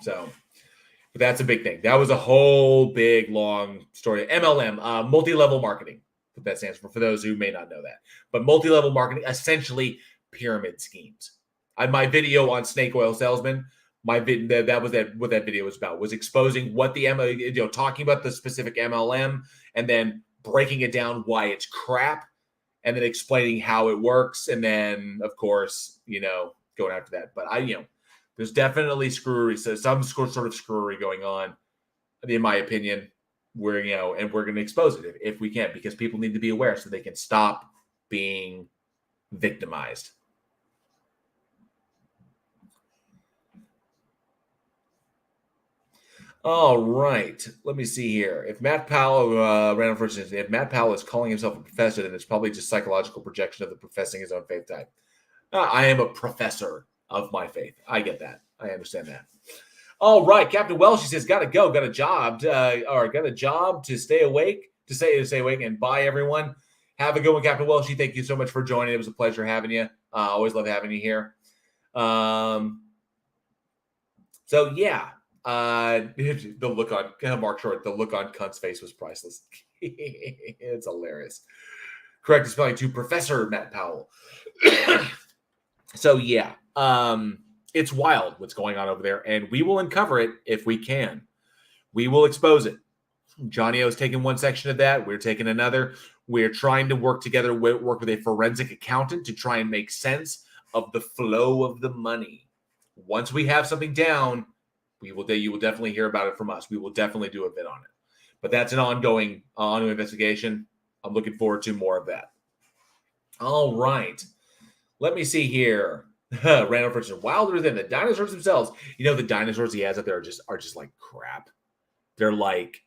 So that's a big thing. That was a whole big, long story. MLM, multi-level marketing, what that stands for those who may not know that. But multi-level marketing, essentially pyramid schemes. My video on snake oil salesman, what that video was about, was exposing what the talking about the specific MLM and then breaking it down why it's crap and then explaining how it works. And then, of course, going after that. But there's definitely screwery, so some sort of screwery going on, in my opinion. We're going to expose it if we can, because people need to be aware so they can stop being victimized. All right, let me see here. If Matt Powell, random first, if Matt Powell is calling himself a professor, then it's probably just psychological projection of the professing his own faith type. I am a professor of my faith. I get that. I understand that. All right, Captain Welsh, he says, got a job to stay awake, to stay awake, and bye, everyone. Have a good one, Captain Welsh. Thank you so much for joining. It was a pleasure having you. Always love having you here. So yeah. The look on Mark Short, the look on Cunt's face was priceless. It's hilarious. Correct spelling to Professor Matt Powell. So yeah, it's wild what's going on over there, and we will uncover it if we can. We will expose it. Johnny O's taking one section of that. We're taking another. We're trying to work together, work with a forensic accountant to try and make sense of the flow of the money. Once we have something down, you will definitely hear about it from us. We will definitely do a bit on it. But that's an ongoing investigation. I'm looking forward to more of that. All right. Let me see here. Randall Ferguson, wilder than the dinosaurs themselves. The dinosaurs he has up there are just like crap. They're like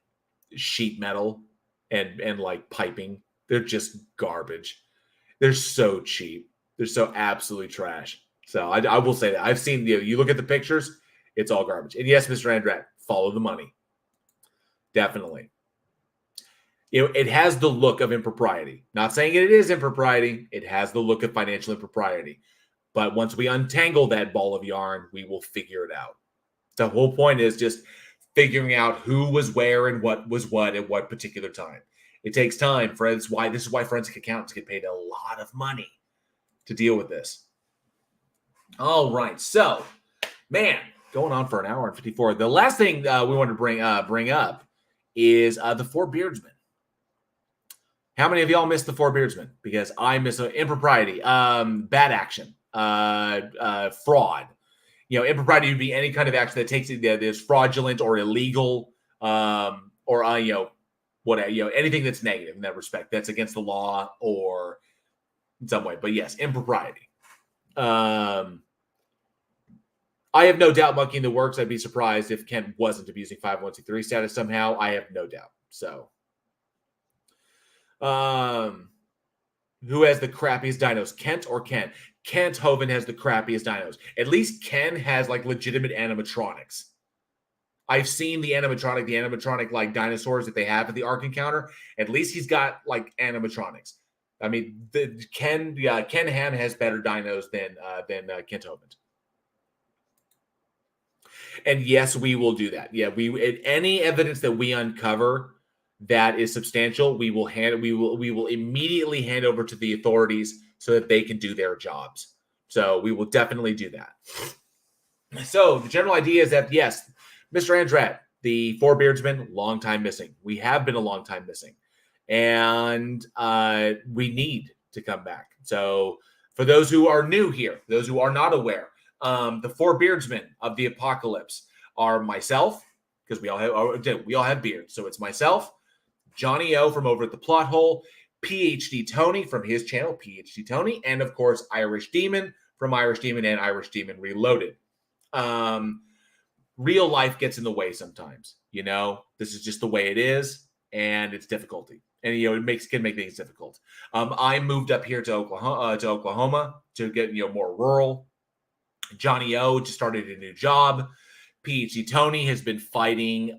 sheet metal and like piping. They're just garbage. They're so cheap. They're so absolutely trash. So I will say that. I've seen, you look at the pictures, it's all garbage. And yes, Mr. Andrat, follow the money. Definitely. It has the look of impropriety. Not saying it is impropriety. It has the look of financial impropriety. But once we untangle that ball of yarn, we will figure it out. The whole point is just figuring out who was where and what was what at what particular time. It takes time. This is why forensic accountants get paid a lot of money to deal with this. All right. So, man, going on for an hour and 54. The last thing we wanted to bring up is the Four Beardsmen. How many of y'all missed the Four Beardsmen? Because I miss impropriety, bad action, fraud. Impropriety would be any kind of action that takes that is fraudulent or illegal, or anything that's negative in that respect, that's against the law or in some way. But yes, impropriety. I have no doubt monkeying the works. I'd be surprised if Kent wasn't abusing 501c3 status somehow. I have no doubt. So, who has the crappiest dinos, Kent or Ken? Kent Hovind has the crappiest dinos. At least Ken has like legitimate animatronics. I've seen the animatronic like dinosaurs that they have at the Ark Encounter. At least he's got like animatronics. I mean, Ken Ham has better dinos than Kent Hovind. And yes, we will do that. Yeah, any evidence that we uncover that is substantial, we will immediately hand over to the authorities so that they can do their jobs. So we will definitely do that. So the general idea is that yes, Mr. Andrat, the Four Beardsmen, long time missing. We have been a long time missing. And we need to come back. So for those who are new here, those who are not aware, the Four Beardsmen of the Apocalypse are myself, because we all have beards. So it's myself, Johnny O from over at the Plot Hole, PhD Tony from his channel, PhD Tony, and of course Irish Demon from Irish Demon and Irish Demon Reloaded. Real life gets in the way sometimes. This is just the way it is, and it's difficulty, and it can make things difficult. I moved up here to Oklahoma to get more rural. Johnny O just started a new job. PhD Tony has been fighting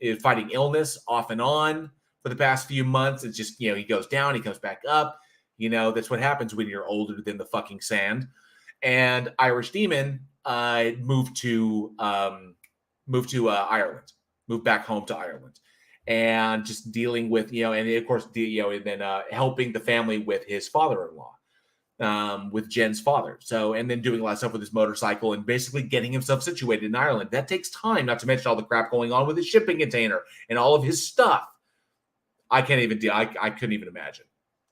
illness off and on for the past few months. It's just he goes down, he comes back up. That's what happens when you're older than the fucking sand. And Irish Demon moved to Ireland, moved back home to Ireland, and just dealing with and of course and then helping the family with his father-in-law, with Jen's father. So, and then doing a lot of stuff with his motorcycle and basically getting himself situated in Ireland. That takes time, not to mention all the crap going on with his shipping container and all of his stuff. I can't even deal. I couldn't even imagine.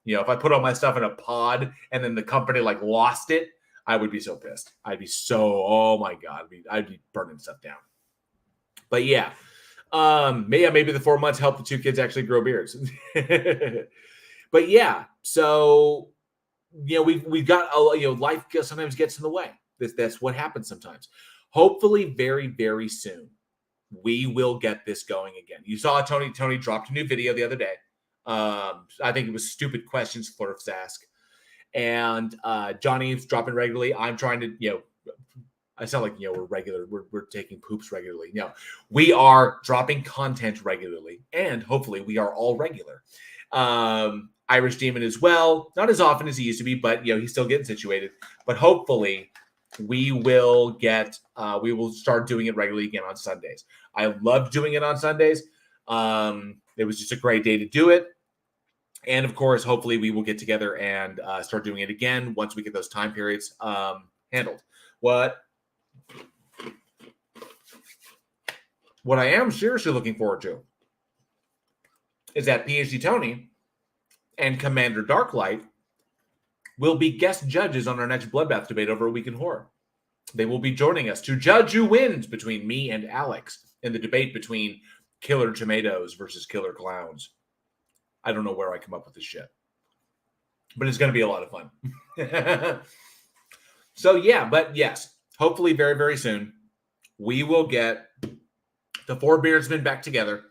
If I put all my stuff in a pod and then the company lost it, I would be so pissed. I'd be so, oh my God, I'd be burning stuff down. But yeah, maybe the 4 months helped the two kids actually grow beards. But yeah, so we've got life sometimes gets in the way. That's what happens sometimes. Hopefully, very, very soon, we will get this going again. You saw Tony dropped a new video the other day. I think it was stupid questions Flurfs ask. And Johnny's dropping regularly. I'm trying to, I sound like, we're regular. We're taking poops regularly. We are dropping content regularly. And hopefully we are all regular. Irish Demon as well. Not as often as he used to be, but, he's still getting situated. But hopefully we will start doing it regularly again on Sundays. I loved doing it on Sundays. It was just a great day to do it. And of course, hopefully we will get together and start doing it again once we get those time periods handled. What I am seriously looking forward to is that PhD Tony and Commander Darklight will be guest judges on our next Bloodbath debate over a Week in Horror. They will be joining us to judge who wins between me and Alex in the debate between Killer Tomatoes versus Killer Clowns. I don't know where I come up with this shit, but it's going to be a lot of fun. So yeah, but yes, hopefully very, very soon, we will get the Four Beardsmen back together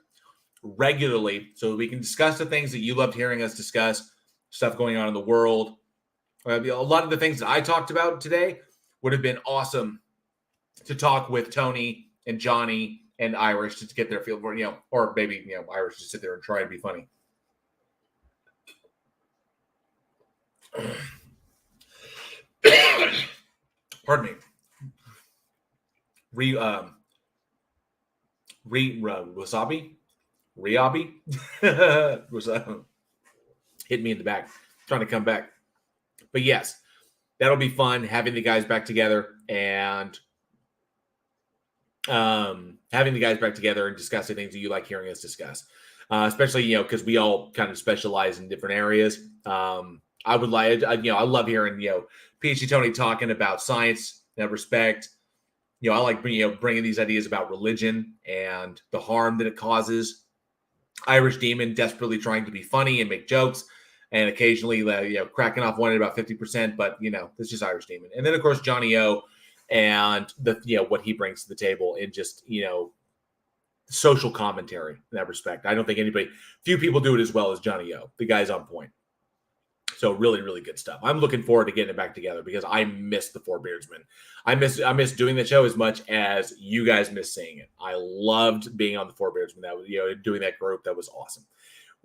regularly so that we can discuss the things that you loved hearing us discuss, stuff going on in the world. A lot of the things that I talked about today would have been awesome to talk with Tony and Johnny and Irish to get their feel for, or maybe, Irish to sit there and try and be funny. Pardon me. Wasabi? Riabi? Hit me in the back. Trying to come back. But yes, that'll be fun having the guys back together and discussing things that you like hearing us discuss. Especially, because we all kind of specialize in different areas. I love hearing, PhD Tony talking about science and respect. I like bringing these ideas about religion and the harm that it causes. Irish Demon desperately trying to be funny and make jokes, and occasionally, cracking off one at about 50%. But it's just Irish Demon, and then of course Johnny O, and what he brings to the table in just social commentary in that respect. I don't think few people do it as well as Johnny O. The guy's on point. So really, really good stuff. I'm looking forward to getting it back together because I miss the Four Beardsmen. I miss doing the show as much as you guys miss seeing it. I loved being on the Four Beardsmen. That was, doing that group. That was awesome.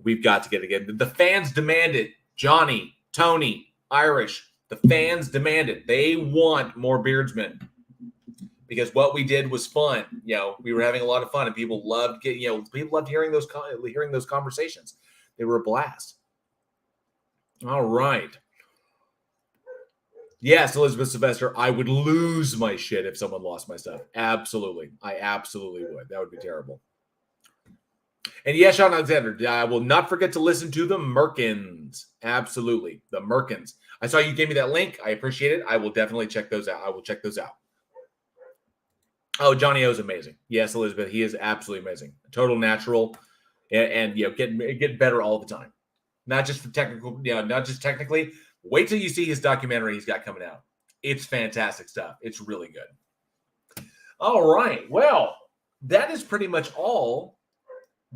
We've got to get it again. The fans demand it. Johnny, Tony, Irish. The fans demand it. They want more Beardsmen because what we did was fun. We were having a lot of fun, and people loved hearing those conversations. They were a blast. All right. Yes, Elizabeth Sylvester, I would lose my shit if someone lost my stuff. Absolutely. I absolutely would. That would be terrible. And yes, Sean Alexander, I will not forget to listen to the Merkins. Absolutely. The Merkins. I saw you gave me that link. I appreciate it. I will definitely check those out. I will check those out. Oh, Johnny O is amazing. Yes, Elizabeth, he is absolutely amazing. Total natural, and get better all the time. Not just for technical, not just technically. Wait till you see his documentary he's got coming out. It's fantastic stuff. It's really good. All right. Well, that is pretty much all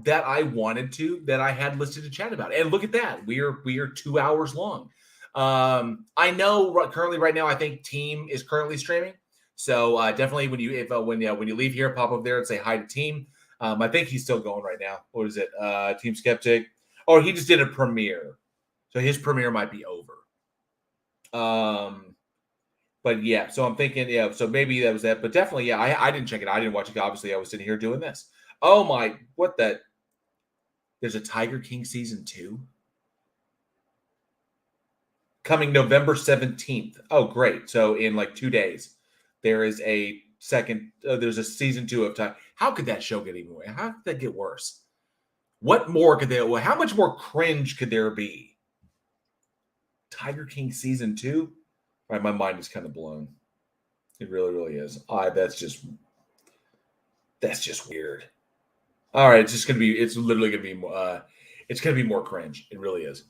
that I had listed to chat about. And look at that. We are 2 hours long. I know currently right now, I think Team is currently streaming. So definitely when you leave here, pop up there and say hi to Team. I think he's still going right now. What is it? Team Skeptic. Oh, he just did a premiere. So his premiere might be over. But yeah, so I'm thinking, so maybe that was that. But definitely, yeah, I didn't check it. I didn't watch it. Obviously, I was sitting here doing this. Oh my, what the? There's a Tiger King season 2 coming November 17th. Oh, great. So in like 2 days, there is a there's a season 2 of Tiger. How could that show get even worse? How could that get worse? What more could how much more cringe could there be? Tiger King season 2? Right, my mind is kind of blown. It really, really is. That's just weird. All right, it's literally gonna be it's gonna be more cringe. It really is.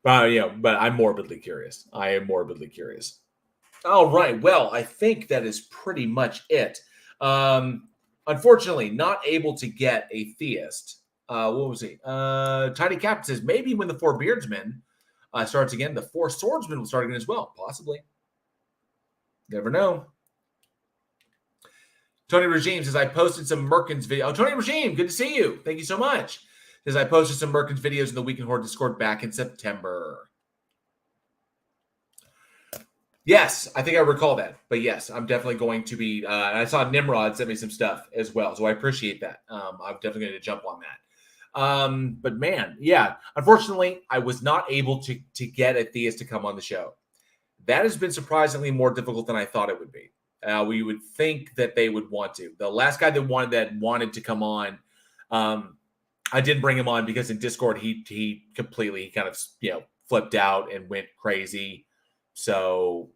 But I'm morbidly curious. I am morbidly curious. All right. Well, I think that is pretty much it. Unfortunately, not able to get a theist. What was he? Tiny Captain says maybe when the Four Beardsmen starts again, the Four Swordsmen will start again as well. Possibly. Never know. Tony Regime says, I posted some Merkins video. Oh, Tony Regime, good to see you. Thank you so much. Says, I posted some Merkins videos in the Week in Horror Discord back in September. Yes, I think I recall that. But yes, I'm definitely going to be. I saw Nimrod sent me some stuff as well. So I appreciate that. I'm definitely going to jump on that. But man, yeah, unfortunately, I was not able to get a theist to come on the show. That has been surprisingly more difficult than I thought it would be. We would think that they would want to. The last guy that wanted to come on, I didn't bring him on because in Discord he completely kind of flipped out and went crazy. So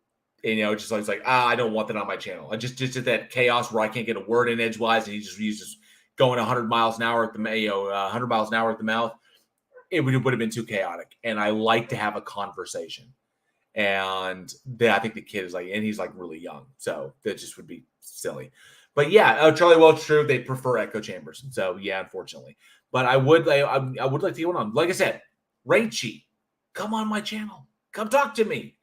just like I don't want that on my channel. I just did that chaos where I can't get a word in edgewise, and he's just going 100 miles an hour at the 100 miles an hour at the mouth. It would have been too chaotic, and I like to have a conversation. And I think the kid is and he's really young, so that just would be silly. But yeah, Charlie Welch, true, they prefer echo chambers. So yeah, unfortunately, but I would like to get one on. Like I said, Rachie, come on my channel, come talk to me.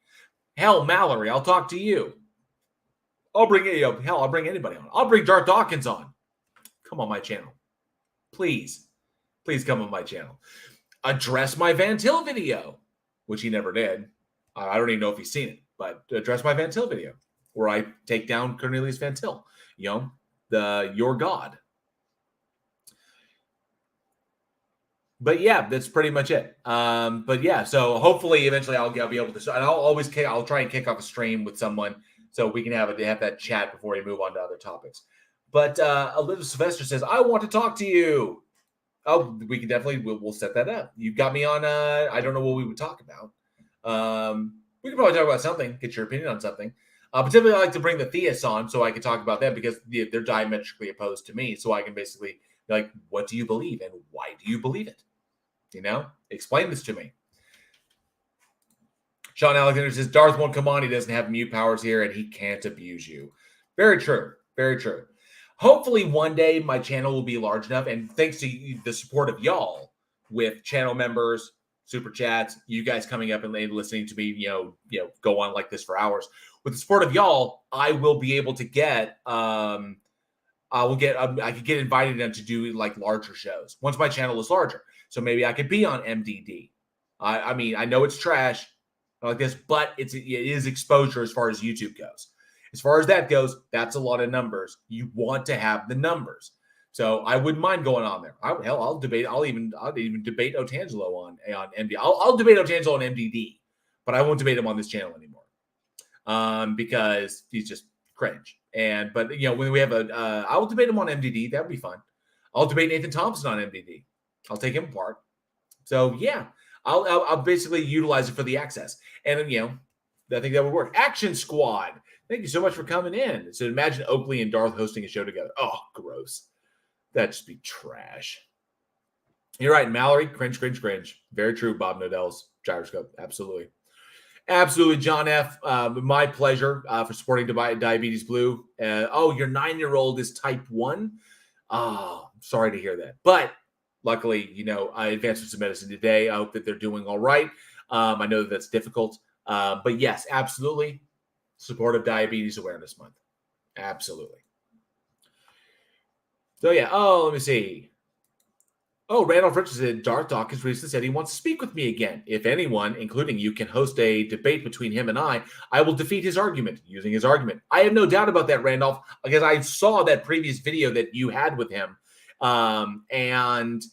Hell, Mallory, I'll talk to you. I'll bring I'll bring anybody on. I'll bring Darth Dawkins on. Come on my channel, please come on my channel. Address my Van Til video, which he never did. I don't even know if he's seen it, but address my Van Til video where I take down Cornelius Van Til, your God. But yeah, that's pretty much it. But yeah, so hopefully eventually I'll be able to, and I'll try and kick off a stream with someone so we can have that chat before we move on to other topics. But Elizabeth Sylvester says, I want to talk to you. Oh, we can definitely, we'll set that up. You've got me on, I don't know what we would talk about. We could probably talk about something, get your opinion on something. But typically I like to bring the theists on so I can talk about that because they're diametrically opposed to me. So I can basically be like, what do you believe and why do you believe it? Explain this to me. Sean Alexander says, Darth won't come on. He doesn't have mute powers here and he can't abuse you. Very true. Very true. Hopefully one day my channel will be large enough, and thanks to the support of y'all with channel members, super chats, you guys coming up and listening to me, go on like this for hours. With the support of y'all, I will be able to get, I could get invited in to do larger shows once my channel is larger. So maybe I could be on MDD. I mean, I know it's trash like this, but it is exposure as far as YouTube goes. As far as that goes, that's a lot of numbers. You want to have the numbers. So I wouldn't mind going on there. I'll debate. I'll even debate Otangelo on MD. I'll debate Otangelo on MDD. but I won't debate him on this channel anymore because he's just cringe. But when we have I will debate him on MDD. That would be fun. I'll debate Nathan Thompson on MDD. I'll take him apart. So yeah, I'll basically utilize it for the access, and I think that would work. Action Squad. Thank you so much for coming in. So imagine Oakley and Darth hosting a show together. Oh, gross. That'd just be trash. You're right, Mallory. Cringe, cringe, cringe. Very true, Bob Nodell's gyroscope. Absolutely. Absolutely, John F. My pleasure for supporting Diabetes Blue. Your 9-year-old is type 1. Oh, sorry to hear that. But luckily, advancements in medicine today. I hope that they're doing all right. I know that's difficult. But yes, absolutely. Support of Diabetes Awareness Month. Absolutely. So yeah. Oh, let me see. Oh, Randolph Richardson, Darth Dawkins recently said he wants to speak with me again. If anyone, including you, can host a debate between him and I will defeat his argument using his argument. I have no doubt about that, Randolph, because I saw that previous video that you had with him. And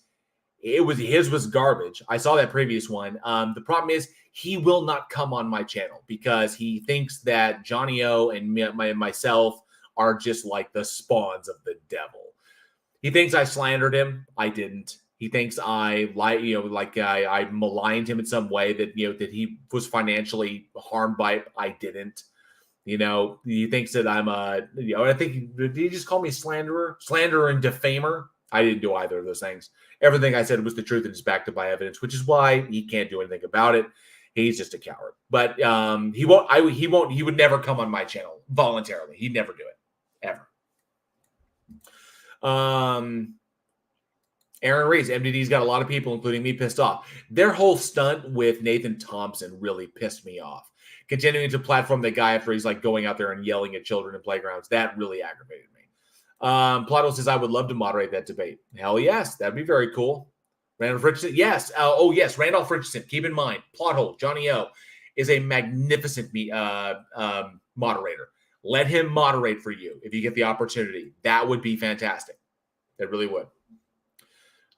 his was garbage. I saw that previous one. The problem is he will not come on my channel because he thinks that Johnny O and myself are just like the spawns of the devil. He thinks I slandered him. I didn't. He thinks I I maligned him in some way that that he was financially harmed by it. I didn't. He thinks that I'm I think did he just call me slanderer and defamer? I didn't do either of those things. Everything I said was the truth and is backed up by evidence, which is why he can't do anything about it. He's just a coward. But he won't. He would never come on my channel voluntarily. He'd never do it ever. Aaron Reese, MDD's got a lot of people, including me, pissed off. Their whole stunt with Nathan Thompson really pissed me off. Continuing to platform the guy after he's going out there and yelling at children in playgrounds, that really aggravated me. Plato says, I would love to moderate that debate. Hell yes, that'd be very cool. Randolph Richardson, yes. Yes, Randolph Richardson. Keep in mind, Plothole, Johnny O, is a magnificent moderator. Let him moderate for you if you get the opportunity. That would be fantastic. It really would.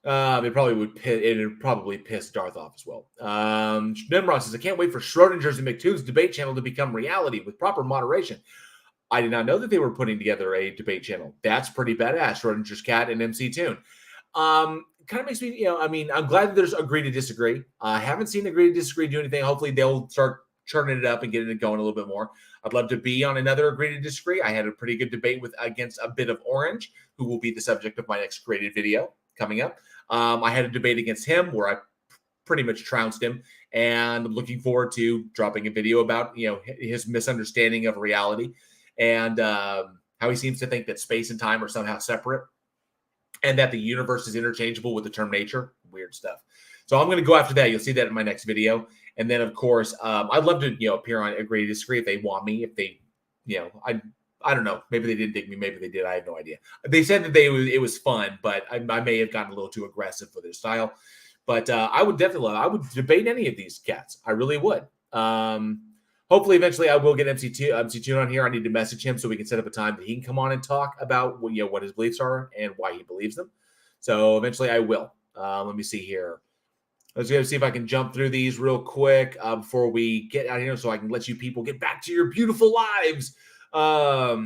It would probably piss Darth off as well. Nimrod says, I can't wait for Schrodinger's and McTube's debate channel to become reality with proper moderation. I did not know that they were putting together a debate channel. That's pretty badass. Schrodinger's cat and MC Toon. Kind of makes me, I'm glad that there's agree to disagree. I haven't seen agree to disagree do anything. Hopefully they'll start churning it up and getting it going a little bit more. I'd love to be on another agree to disagree. I had a pretty good debate against a bit of Orange, who will be the subject of my next created video coming up. I had a debate against him where I pretty much trounced him, and I'm looking forward to dropping a video about his misunderstanding of reality and how he seems to think that space and time are somehow separate and that the universe is interchangeable with the term nature. Weird stuff. So I'm going to go after that. You'll see that in my next video. And then, of course, I'd love to appear on Agree to Disagree if they want me. If they, I don't know. Maybe they didn't dig me. Maybe they did. I have no idea. They said that it was fun, but I may have gotten a little too aggressive for their style. But I would definitely I would debate any of these cats. I really would. Hopefully, eventually, I will get MC2 on here. I need to message him so we can set up a time that he can come on and talk about what his beliefs are and why he believes them. So eventually, I will. Let me see here. Let's go see if I can jump through these real quick before we get out of here, so I can let you people get back to your beautiful lives. Let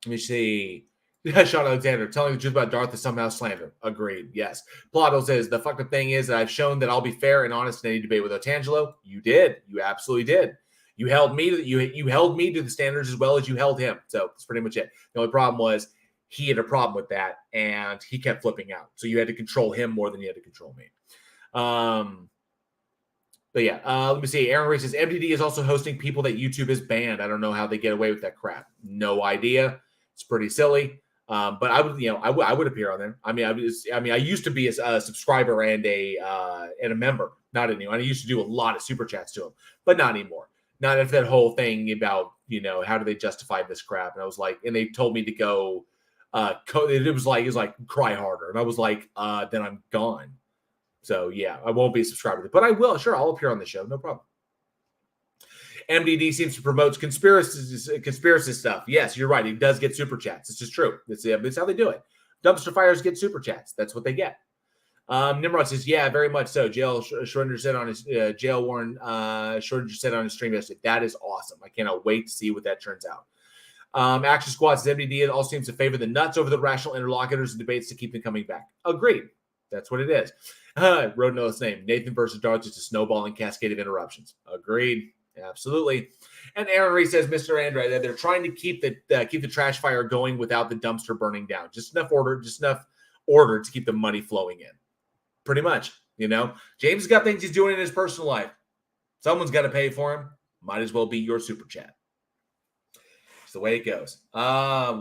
me see. Sean Alexander, telling the truth about Darth is somehow slander. Agreed. Yes. Plato says, the fucked up thing is that I've shown that I'll be fair and honest in any debate with Otangelo. You did. You absolutely did. You held me to the standards as well as you held him. So that's pretty much it. The only problem was he had a problem with that, and he kept flipping out. So you had to control him more than you had to control me. But yeah, let me see. Aaron Ray says, MDD is also hosting people that YouTube has banned. I don't know how they get away with that crap. No idea. It's pretty silly. But I would, I would appear on there. I used to be a subscriber and a member. Not anymore. I used to do a lot of super chats to him, but not anymore. Not if that whole thing about, how do they justify this crap? And I was like, and they told me to go, it was like cry harder. And I was like, then I'm gone. So yeah, I won't be a subscriber, but I will. Sure, I'll appear on the show. No problem. MDD seems to promote conspiracy stuff. Yes, you're right. He does get super chats. It's just true. It's how they do it. Dumpster fires get super chats. That's what they get. Nimrod says, yeah, very much so. Schrodinger said on his jail Warren Schrodinger said on his stream yesterday. That is awesome. I cannot wait to see what that turns out. Action Squad says WD all seems to favor the nuts over the rational interlocutors and debates to keep them coming back. Agreed. That's what it is. Wrote no name. Nathan versus Darth, just a snowballing cascade of interruptions. Agreed. Absolutely. And Aaron Reed says, Mr. Andre, that they're trying to keep the trash fire going without the dumpster burning down. Just enough order to keep the money flowing in. Pretty much, James has got things he's doing in his personal life. Someone's got to pay for him. Might as well be your super chat. It's the way it goes.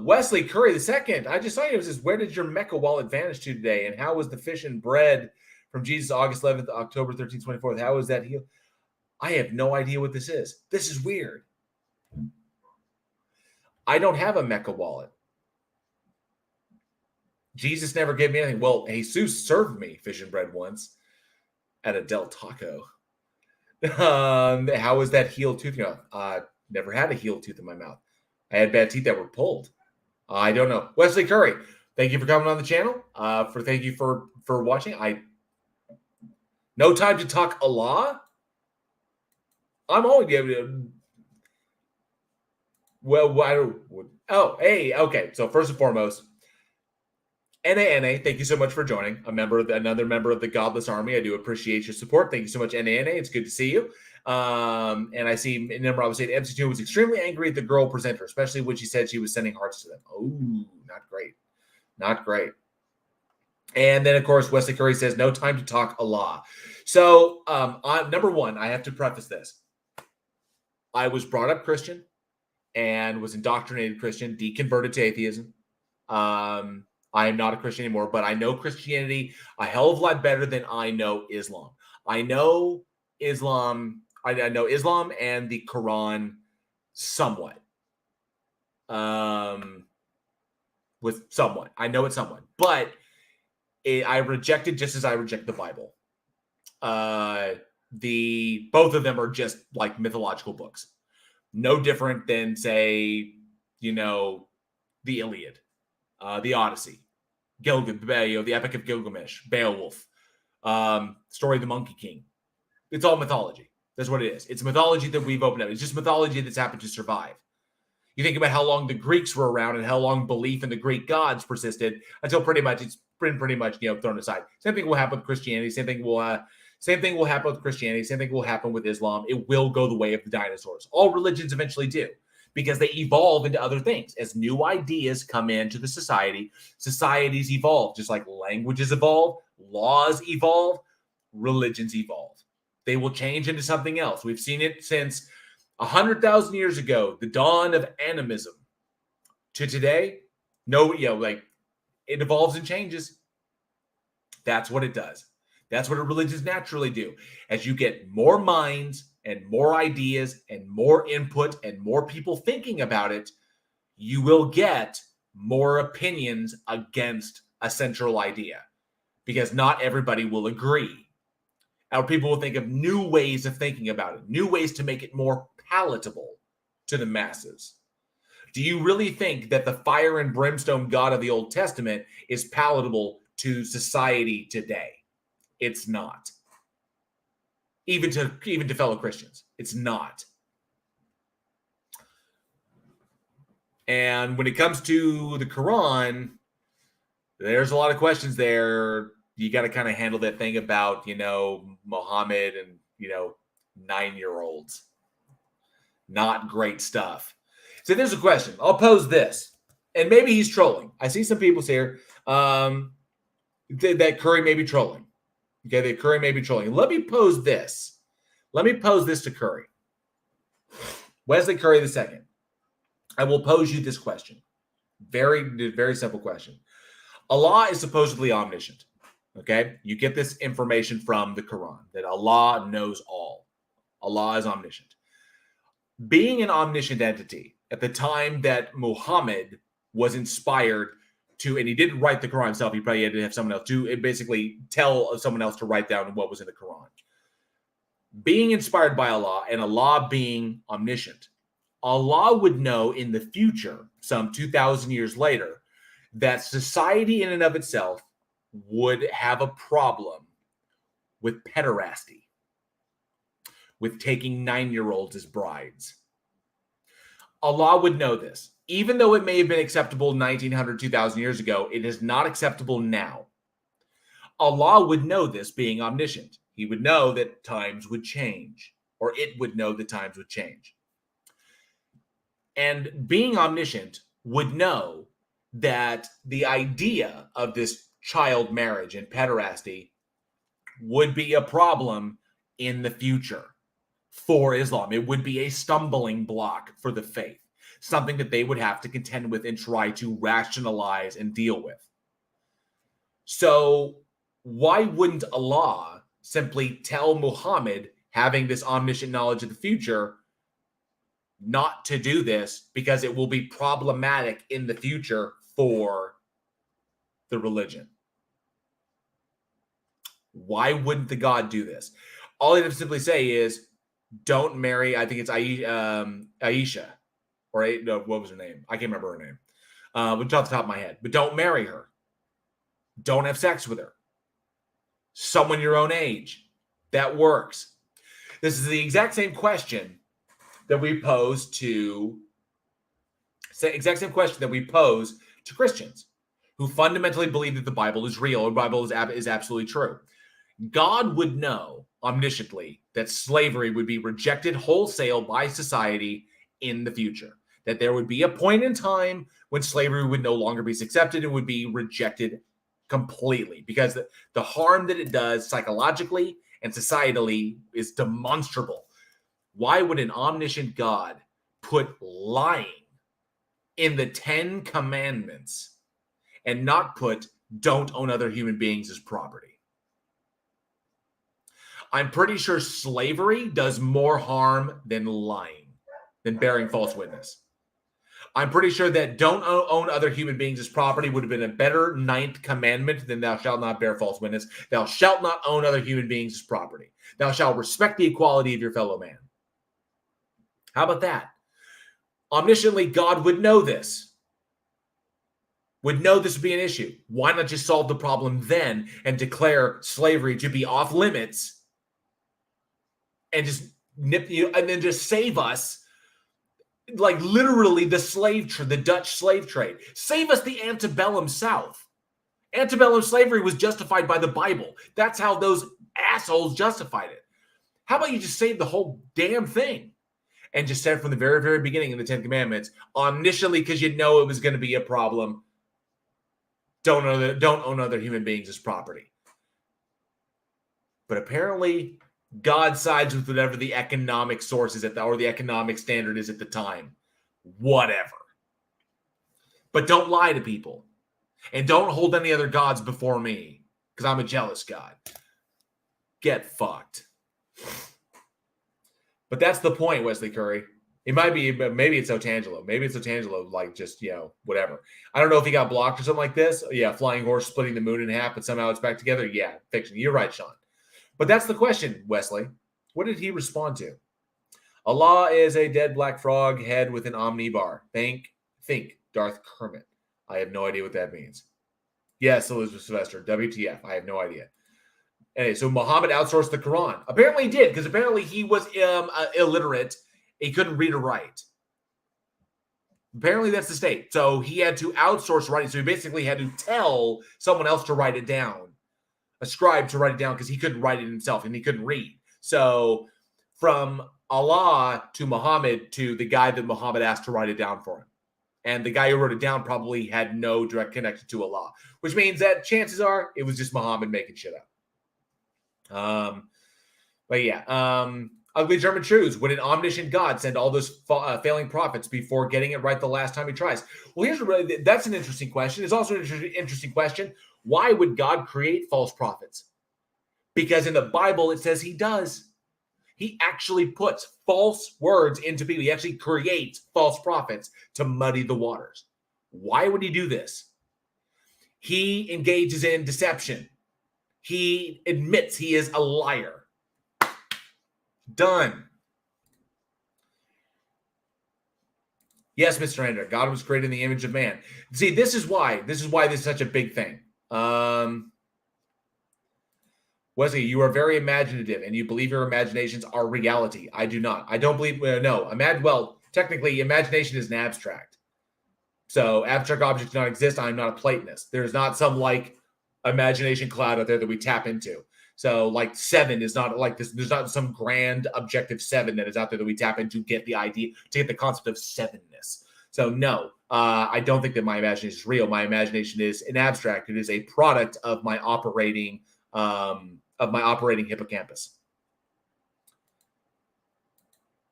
Wesley Curry II. I just saw you. It says, where did your Mecca wallet vanish to today? And how was the fish and bread from Jesus August 11th, October 13th, 24th? How was that healed? I have no idea what this is. This is weird. I don't have a Mecca wallet. Jesus never gave me anything. Well, Jesus served me fish and bread once at a Del Taco. How was that healed tooth? Never had a healed tooth in my mouth. I had bad teeth that were pulled. I don't know. Wesley Curry, thank you for coming on the channel. Thank you for watching. No time to talk Allah. I'm always okay. So first and foremost, NANA, thank you so much for joining. Another member of the Godless Army. I do appreciate your support. Thank you so much, NANA. It's good to see you. And I see Nimrod was saying MC2 was extremely angry at the girl presenter, especially when she said she was sending hearts to them. Oh, not great. Not great. And then, of course, Wesley Curry says, no time to talk Allah. So, number one, I have to preface this. I was brought up Christian and was indoctrinated Christian, deconverted to atheism. I am not a Christian anymore, but I know Christianity a hell of a lot better than I know Islam. I know Islam. I know Islam and the Quran somewhat. With somewhat. I know it somewhat. But I reject it just as I reject the Bible. Both of them are just like mythological books. No different than, say, the Iliad, the Odyssey, the Epic of Gilgamesh, Beowulf, Story of the Monkey King. It's all mythology. That's what it is. It's mythology that we've opened up. It's just mythology that's happened to survive. You think about how long the Greeks were around and how long belief in the Greek gods persisted until pretty much it's been thrown aside. Same thing will happen with Christianity. Same thing will happen with Christianity. Same thing will happen with Islam. It will go the way of the dinosaurs. All religions eventually do, because they evolve into other things. As new ideas come into the society, societies evolve. Just like languages evolve, laws evolve, religions evolve. They will change into something else. We've seen it since 100,000 years ago, the dawn of animism, to today. It evolves and changes. That's what it does. That's what religions naturally do. As you get more minds and more ideas and more input and more people thinking about it, you will get more opinions against a central idea, because not everybody will agree. Our people will think of new ways of thinking about it, new ways to make it more palatable to the masses. Do you really think that the fire and brimstone God of the Old Testament is palatable to society today? It's not. Even to fellow Christians, it's not. And when it comes to the Quran, there's a lot of questions there. You got to kind of handle that thing about, Muhammad and, 9-year-olds. Not great stuff. So there's a question. I'll pose this. And maybe he's trolling. I see some people here that Curry may be trolling. Okay, that Curry may be trolling. Let me pose this. Let me pose this to Curry. Wesley Curry II. I will pose you this question. Very, very simple question. Allah is supposedly omniscient. Okay? You get this information from the Quran, that Allah knows all. Allah is omniscient. Being an omniscient entity, at the time that Muhammad was inspired to, and he didn't write the Quran himself, he probably had to have someone else to basically tell someone else to write down what was in the Quran. Being inspired by Allah and Allah being omniscient, Allah would know in the future, some 2,000 years later, that society in and of itself would have a problem with pederasty, with taking 9-year-olds as brides. Allah would know this. Even though it may have been acceptable 1900, 2000 years ago, it is not acceptable now. Allah would know this, being omniscient. He would know that times would change, or it would know that times would change. And being omniscient would know that the idea of this child marriage and pederasty would be a problem in the future for Islam. It would be a stumbling block for the faith, something that they would have to contend with and try to rationalize and deal with. So why wouldn't Allah simply tell Muhammad, having this omniscient knowledge of the future, not to do this because it will be problematic in the future for the religion? Why wouldn't the God do this? All he'd have to simply say is, don't marry, I think it's Aisha, or no, what was her name? I can't remember her name. Which off the top of my head. But don't marry her. Don't have sex with her. Someone your own age. That works. This is the exact same question that we pose to Christians who fundamentally believe that the Bible is real or the Bible is absolutely true. God would know omnisciently that slavery would be rejected wholesale by society in the future. That there would be a point in time when slavery would no longer be accepted and would be rejected completely, because the harm that it does psychologically and societally is demonstrable. Why would an omniscient God put lying in the 10 commandments and not put don't own other human beings as property? I'm pretty sure slavery does more harm than lying, than bearing false witness. I'm pretty sure that don't own other human beings as property would have been a better 9th commandment than thou shalt not bear false witness. Thou shalt not own other human beings as property. Thou shalt respect the equality of your fellow man. How about that? Omnisciently, God would know this. Would know this would be an issue. Why not just solve the problem then and declare slavery to be off limits and just nip you and then just save us? Like literally the Dutch slave trade. Save us the antebellum South. Antebellum slavery was justified by the Bible. That's how those assholes justified it. How about you just save the whole damn thing? And just said from the very, very beginning in the 10 Commandments, omnisciently, because you know it was going to be a problem, don't own other human beings as property. But apparently, God sides with whatever the economic source is or the economic standard is at the time. Whatever. But don't lie to people. And don't hold any other gods before me, because I'm a jealous God. Get fucked. But that's the point, Wesley Curry. It might be, maybe it's Otangelo. Maybe it's Otangelo, like just, whatever. I don't know if he got blocked or something like this. Yeah, flying horse splitting the moon in half, but somehow it's back together. Yeah, fiction. You're right, Sean. But that's the question, Wesley. What did he respond to? Allah is a dead black frog head with an omnibar. Think, Darth Kermit. I have no idea what that means. Yes, Elizabeth Sylvester. WTF. I have no idea. Anyway, so Muhammad outsourced the Quran. Apparently he did, because apparently he was illiterate. He couldn't read or write. Apparently that's the state. So he had to outsource writing. So he basically had to tell someone else to write it down. A scribe to write it down, because he couldn't write it himself and he couldn't read. So from Allah to Muhammad to the guy that Muhammad asked to write it down for him. And the guy who wrote it down probably had no direct connection to Allah, which means that chances are it was just Muhammad making shit up. Ugly German truths. Would an omniscient God send all those failing prophets before getting it right the last time he tries? Well, that's an interesting question. It's also an interesting question. Why would God create false prophets? Because in the Bible, it says he does. He actually puts false words into people. He actually creates false prophets to muddy the waters. Why would he do this? He engages in deception. He admits he is a liar. Done. Yes, Mr. Ender, God was created in the image of man. See, this is why this is such a big thing. Wesley, you are very imaginative, and you believe your imaginations are reality. I do not. I don't believe. No, well, technically, imagination is an abstract. So abstract objects do not exist. I'm not a Platonist. There's not some like imagination cloud out there that we tap into. So like 7 is not like this. There's not some grand objective 7 that is out there that we tap into to get the idea, to get the concept of sevenness. So no, I don't think that my imagination is real. My imagination is an abstract. It is a product of my operating hippocampus.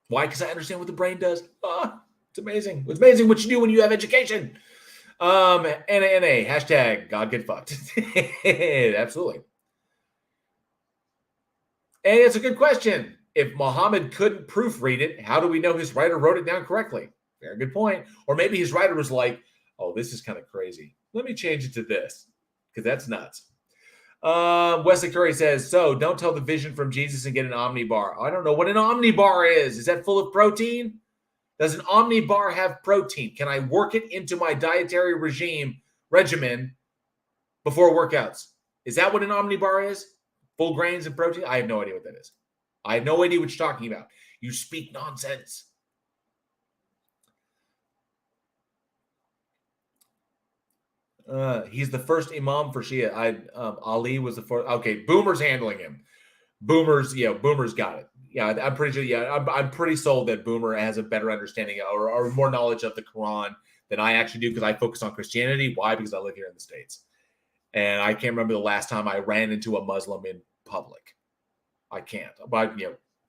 Why? Because I understand what the brain does. It's amazing. It's amazing what you do when you have education. NA, hashtag God get fucked. Absolutely. And it's a good question. If Muhammad couldn't proofread it, how do we know his writer wrote it down correctly? Very good point. Or maybe his writer was like, oh, this is kind of crazy. Let me change it to this, because that's nuts. Wesley Curry says, so don't tell the vision from Jesus and get an omnibar. I don't know what an omnibar is. Is that full of protein? Does an omnibar have protein? Can I work it into my dietary regimen before workouts? Is that what an omnibar is? Full grains and protein? I have no idea what that is. I have no idea what you're talking about. You speak nonsense. He's the first imam for Shia. Ali was the first. Okay, Boomer's handling him. Boomer's got it. Yeah, I'm pretty sure. Yeah, I'm pretty sold that Boomer has a better understanding or more knowledge of the Quran than I actually do, because I focus on Christianity. Why? Because I live here in the States, and I can't remember the last time I ran into a Muslim in public. I can't. But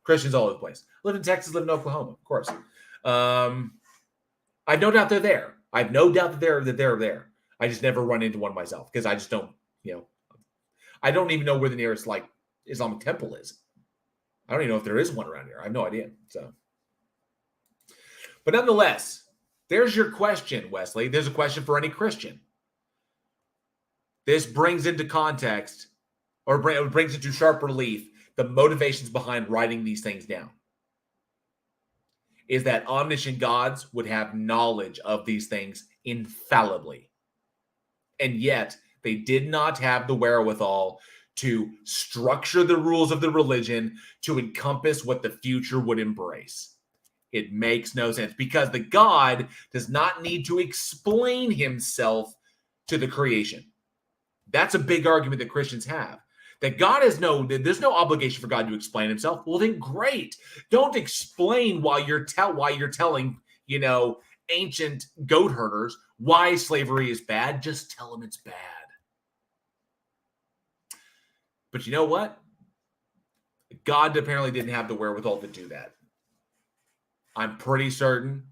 Christians all over the place. Live in Texas, live in Oklahoma, of course. I've no doubt they're there. I've no doubt that they're there. I just never run into one myself, because I just don't. I don't even know where the nearest like Islamic temple is. I don't even know if there is one around here. I have no idea. So, but nonetheless, there's your question, Wesley. There's a question for any Christian. This brings into context, or brings into sharp relief, the motivations behind writing these things down. Is that omniscient gods would have knowledge of these things infallibly. And yet, they did not have the wherewithal to structure the rules of the religion to encompass what the future would embrace. It makes no sense, because the God does not need to explain himself to the creation. That's a big argument that Christians have. That there's no obligation for God to explain himself. Well, then great. Don't explain why you're telling, ancient goat herders why slavery is bad. Just tell them it's bad. But you know what? God apparently didn't have the wherewithal to do that. I'm pretty certain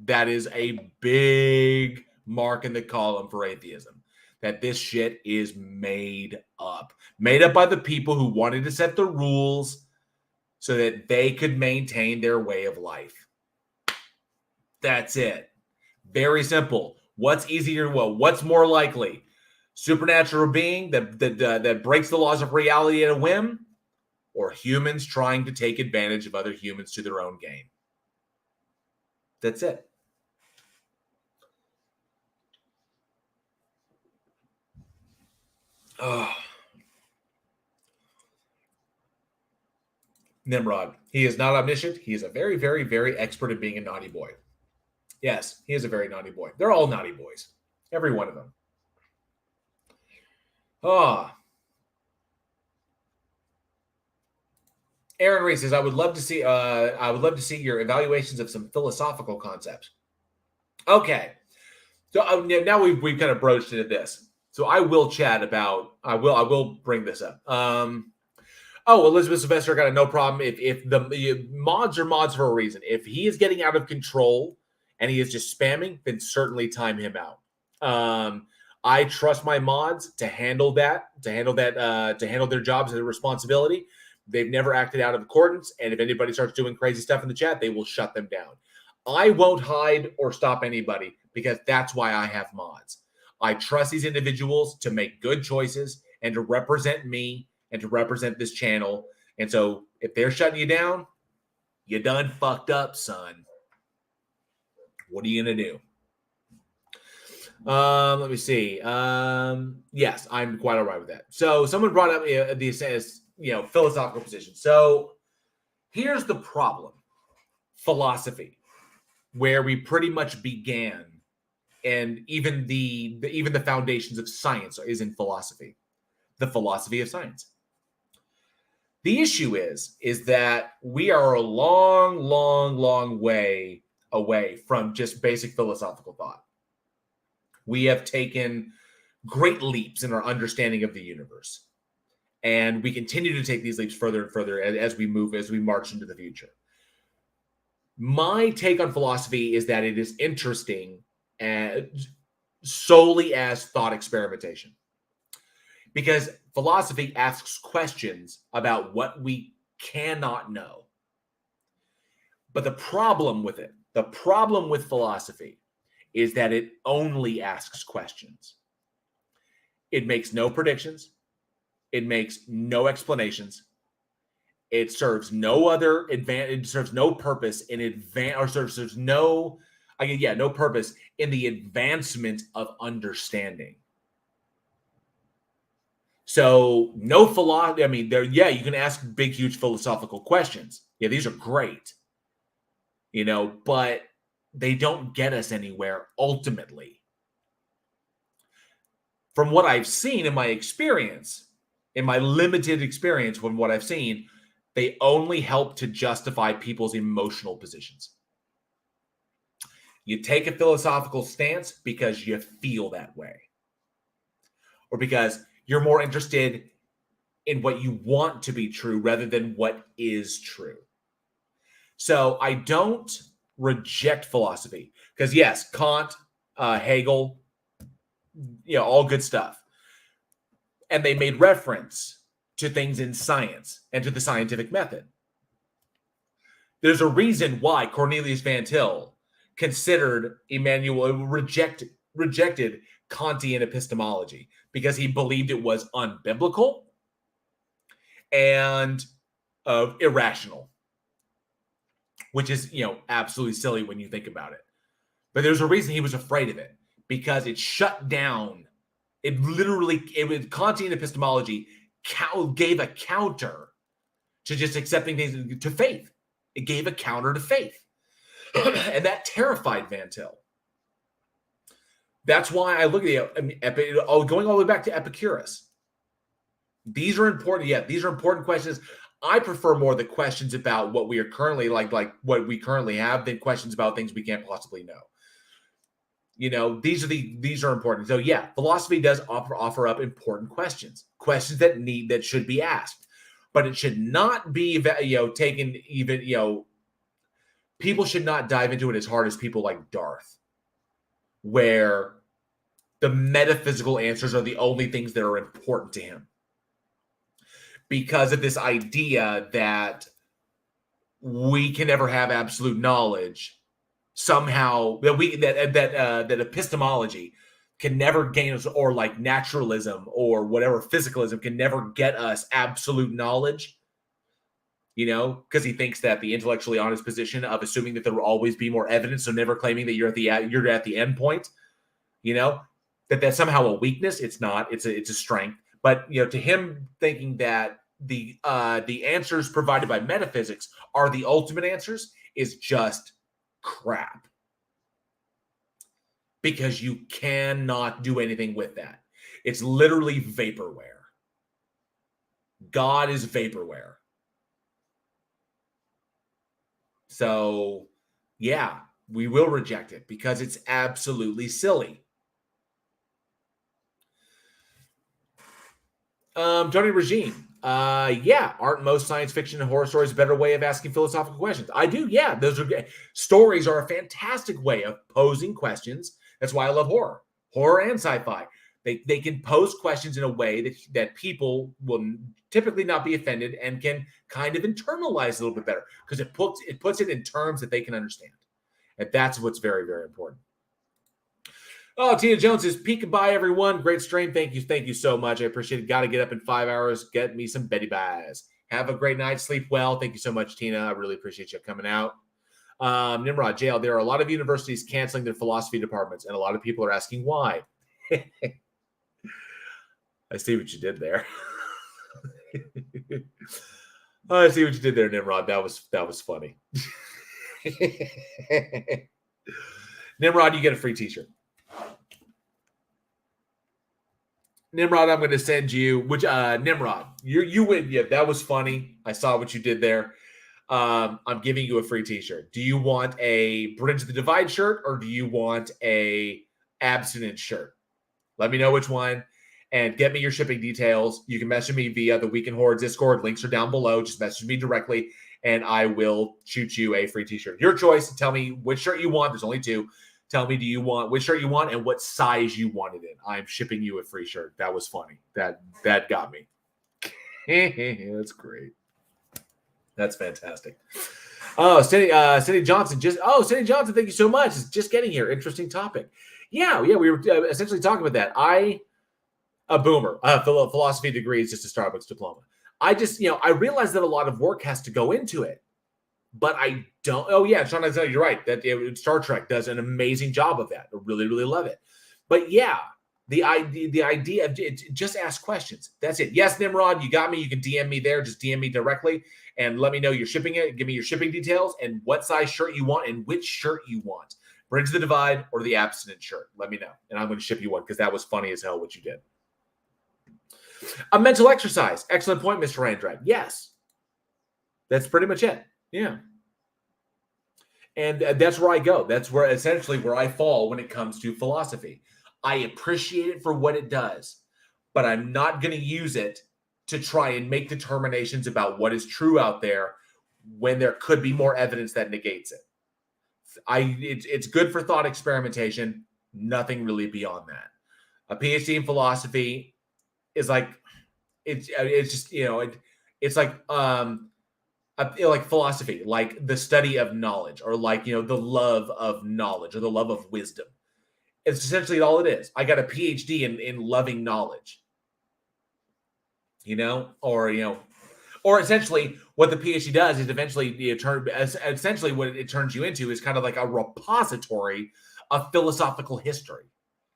that is a big mark in the column for atheism. That this shit is made up. Made up by the people who wanted to set the rules so that they could maintain their way of life. That's it. Very simple. What's easier? Well, what's more likely? Supernatural being that breaks the laws of reality at a whim, or humans trying to take advantage of other humans to their own gain? That's it. Oh. Nimrod. He is not omniscient. He is a very, very, very expert at being a naughty boy. Yes, he is a very naughty boy. They're all naughty boys. Every one of them. Aaron Reese says, I would love to see your evaluations of some philosophical concepts. Okay. So now we've kind of broached into this. So I will chat about, I will bring this up. Elizabeth Sylvester got a no problem. If the mods are mods for a reason. If he is getting out of control and he is just spamming, then certainly time him out. I trust my mods to handle their jobs and their responsibility. They've never acted out of accordance. And if anybody starts doing crazy stuff in the chat, they will shut them down. I won't hide or stop anybody, because that's why I have mods. I trust these individuals to make good choices and to represent me and to represent this channel. And so if they're shutting you down, you done fucked up, son. What are you going to do? Let me see. Yes, I'm quite all right with that. So someone brought up the philosophical position. So here's the problem: philosophy, where we pretty much began, and even the foundations of science is in philosophy, the philosophy of science. The issue is that we are a long, long, long way away from just basic philosophical thought. We have taken great leaps in our understanding of the universe, and we continue to take these leaps further and further as we march into the future. My take on philosophy is that it is interesting solely as thought experimentation, because philosophy asks questions about what we cannot know. But the problem with philosophy is that it only asks questions. It makes no predictions. It makes no explanations. It serves no other advantage. It serves no purpose in no purpose in the advancement of understanding. So no philosophy. I mean, you can ask big, huge philosophical questions. Yeah, these are great. But they don't get us anywhere ultimately. From what I've seen in my experience, in my limited experience from what I've seen, they only help to justify people's emotional positions. You take a philosophical stance because you feel that way, or because you're more interested in what you want to be true rather than what is true. So I don't reject philosophy, because yes, Kant, Hegel, all good stuff. And they made reference to things in science and to the scientific method. There's a reason why Cornelius Van Til rejected Kantian epistemology, because he believed it was unbiblical and irrational, which is, absolutely silly when you think about it. But there's a reason he was afraid of it, because it shut down. Kantian epistemology gave a counter to just accepting things, to faith. It gave a counter to faith. And that terrified Van Til. That's why I look at going all the way back to Epicurus. These are important. Yeah, these are important questions. I prefer more the questions about what we are currently like what we currently have, than questions about things we can't possibly know. These are important. So yeah, philosophy does offer up important questions that should be asked, but it should not be taken even. People should not dive into it as hard as people like Darth, where the metaphysical answers are the only things that are important to him, because of this idea that we can never have absolute knowledge. Somehow that epistemology can never gain us, or like naturalism or whatever, physicalism can never get us absolute knowledge. Because he thinks that the intellectually honest position of assuming that there will always be more evidence, so never claiming that you're at the end point, that's somehow a weakness. It's not. It's a strength. But to him, thinking that the answers provided by metaphysics are the ultimate answers is just crap, because you cannot do anything with that. It's literally vaporware. God is vaporware. So yeah, we will reject it because it's absolutely silly. Tony Regime. Aren't most science fiction and horror stories a better way of asking philosophical questions? I do. Yeah, stories are a fantastic way of posing questions. That's why I love horror and sci-fi. They can pose questions in a way that people will typically not be offended and can kind of internalize a little bit better, because it puts it in terms that they can understand, and that's what's very, very important. Oh, Tina Jones is peeking by, everyone. Great stream. Thank you so much. I appreciate it. Got to get up in 5 hours. Get me some Betty Buys. Have a great night. Sleep well. Thank you so much, Tina. I really appreciate you coming out. Nimrod, JL, there are a lot of universities canceling their philosophy departments, and a lot of people are asking why. I see what you did there. I see what you did there, Nimrod. That was funny. Nimrod, you get a free t-shirt. Nimrod, I'm going to send you, Nimrod, you win. Yeah, that was funny. I saw what you did there. I'm giving you a free t-shirt. Do you want a Bridge the Divide shirt or do you want a abstinence shirt? Let me know which one and get me your shipping details. You can message me via the Week in Horror Discord. Links are down below. Just message me directly and I will shoot you a free t-shirt. Your choice. Tell me which shirt you want. There's only 2. Tell me, do you want which shirt you want and what size you want it in. I'm shipping you a free shirt. That was funny. That got me. That's great. That's fantastic. Oh, Cindy Johnson. Cindy Johnson, thank you so much. It's just getting here. Interesting topic. Yeah, we were essentially talking about that. A boomer, philosophy degree is just a Starbucks diploma. I realize that a lot of work has to go into it, but I don't. Oh yeah, Sean, you're right. That Star Trek does an amazing job of that. I really, really love it. But yeah, the idea of just ask questions. That's it. Yes, Nimrod, you got me. You can DM me there. Just DM me directly and let me know you're shipping it. Give me your shipping details and what size shirt you want and which shirt you want. Bridge the Divide or the abstinence shirt. Let me know. And I'm going to ship you one because that was funny as hell what you did. A mental exercise. Excellent point, Mr. Randrag. Yes. That's pretty much it. Yeah. And that's where I go. That's where essentially where I fall when it comes to philosophy. I appreciate it for what it does, but I'm not going to use it to try and make determinations about what is true out there when there could be more evidence that negates it. It's good for thought experimentation. Nothing really beyond that. A PhD in philosophy is like it's just it's like like philosophy, like the study of knowledge, or like the love of knowledge or the love of wisdom. It's essentially all it is. I got a PhD in loving knowledge, or essentially what the PhD does is eventually essentially what it turns you into is kind of like a repository of philosophical history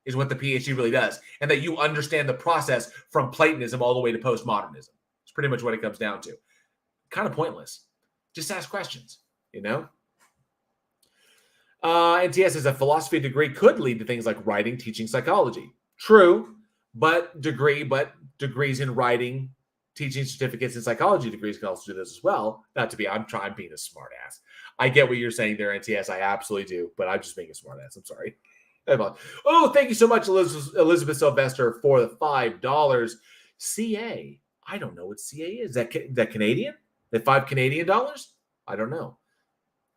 is what the PhD really does. And that you understand the process from Platonism all the way to postmodernism. It's pretty much what it comes down to. Kind of pointless. Just ask questions, NTS says a philosophy degree could lead to things like writing, teaching psychology. True, but degrees in writing, teaching certificates, and psychology degrees can also do this as well. Not to be, I'm being a smart ass. I get what you're saying there, NTS. I absolutely do, but I'm just being a smart ass. I'm sorry. Oh, thank you so much, Elizabeth Sylvester, for the $5. CA. I don't know what CA is. That Canadian? That $5 Canadian? I don't know.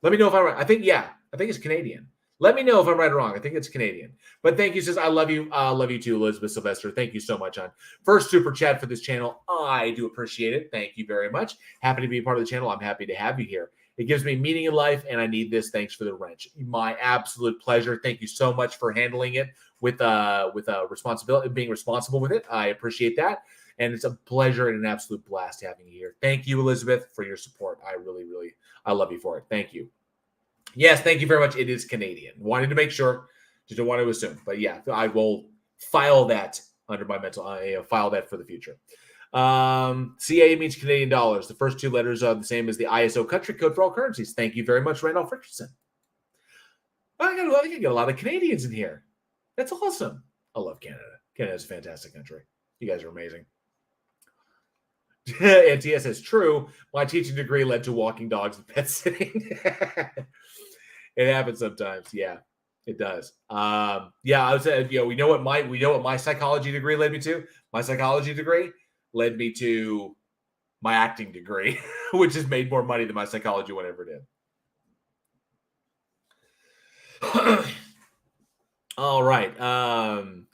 Let me know if I'm right. I think it's Canadian. Let me know if I'm right or wrong. I think it's Canadian. But thank you, sis. I love you. Love you too, Elizabeth Sylvester. Thank you so much, hon. First super chat for this channel. I do appreciate it. Thank you very much. Happy to be a part of the channel. I'm happy to have you here. It gives me meaning in life, and I need this. Thanks for the wrench. My absolute pleasure. Thank you so much for handling it with responsibility, being responsible with it. I appreciate that. And it's a pleasure and an absolute blast having you here. Thank you, Elizabeth, for your support. I really, really, I love you for it. Thank you. Yes, thank you very much. It is Canadian. Wanted to make sure. Just don't want to assume. But yeah, I will file that under my mental. File that for the future. CA means Canadian dollars. The first 2 letters are the same as the ISO country code for all currencies. Thank you very much, Randolph Richardson. I get a lot of Canadians in here. That's awesome. I love Canada. Canada's a fantastic country. You guys are amazing. And TS says, true. My teaching degree led to walking dogs and pet sitting. It happens sometimes. Yeah, it does. I would say, we know what my psychology degree led me to. My psychology degree led me to my acting degree, which has made more money than my psychology one ever did. All right.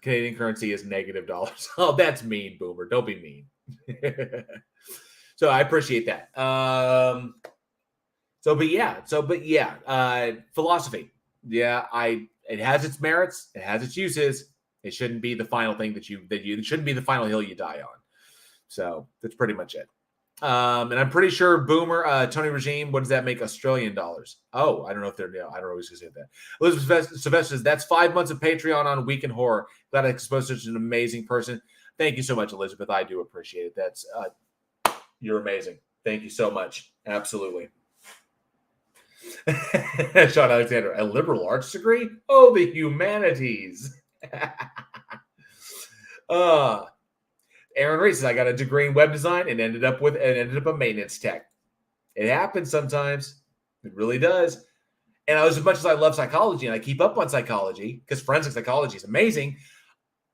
Canadian currency is negative dollars. Oh, that's mean, Boomer. Don't be mean. So I appreciate that. Philosophy. Yeah, it has its merits. It has its uses. It shouldn't be the final thing it shouldn't be the final hill you die on. So that's pretty much it. And I'm pretty sure Boomer, Tony Regime, what does that make Australian dollars? Oh, I don't know if they're, I don't know who's going to say that. Elizabeth Sylvester says, that's 5 months of Patreon on Week in Horror. Glad I exposed such an amazing person. Thank you so much, Elizabeth. I do appreciate it. That's, you're amazing. Thank you so much. Absolutely. Sean Alexander, a liberal arts degree? Oh, the humanities. Aaron Reese says, I got a degree in web design and ended up a maintenance tech. It happens sometimes. It really does. And as much as I love psychology and I keep up on psychology, because forensic psychology is amazing,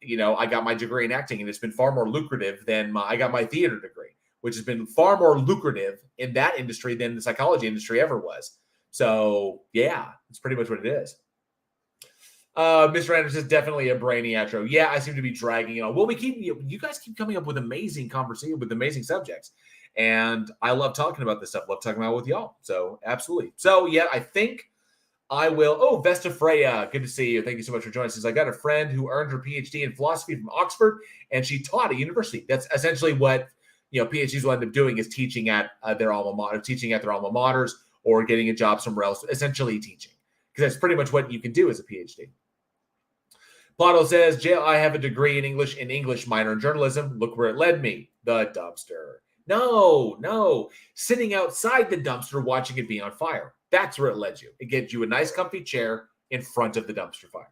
I got my degree in acting and it's been far more lucrative than I got my theater degree, which has been far more lucrative in that industry than the psychology industry ever was. So yeah, it's pretty much what it is. Mr. Anderson is definitely a brainy outro. Yeah, I seem to be dragging it on. Well, you guys keep coming up with amazing conversation with amazing subjects. And I love talking about this stuff. Love talking about it with y'all. So absolutely. So yeah, I think I will. Oh, Vesta Freya, good to see you. Thank you so much for joining us. I got a friend who earned her PhD in philosophy from Oxford, and she taught at university. That's essentially what PhDs will end up doing, is teaching at their alma maters, or getting a job somewhere else, essentially teaching, because that's pretty much what you can do as a PhD. Plato says, I have a degree in English, minor in journalism. Look where it led me. The dumpster. No. Sitting outside the dumpster watching it be on fire. That's where it led you. It gets you a nice comfy chair in front of the dumpster fire.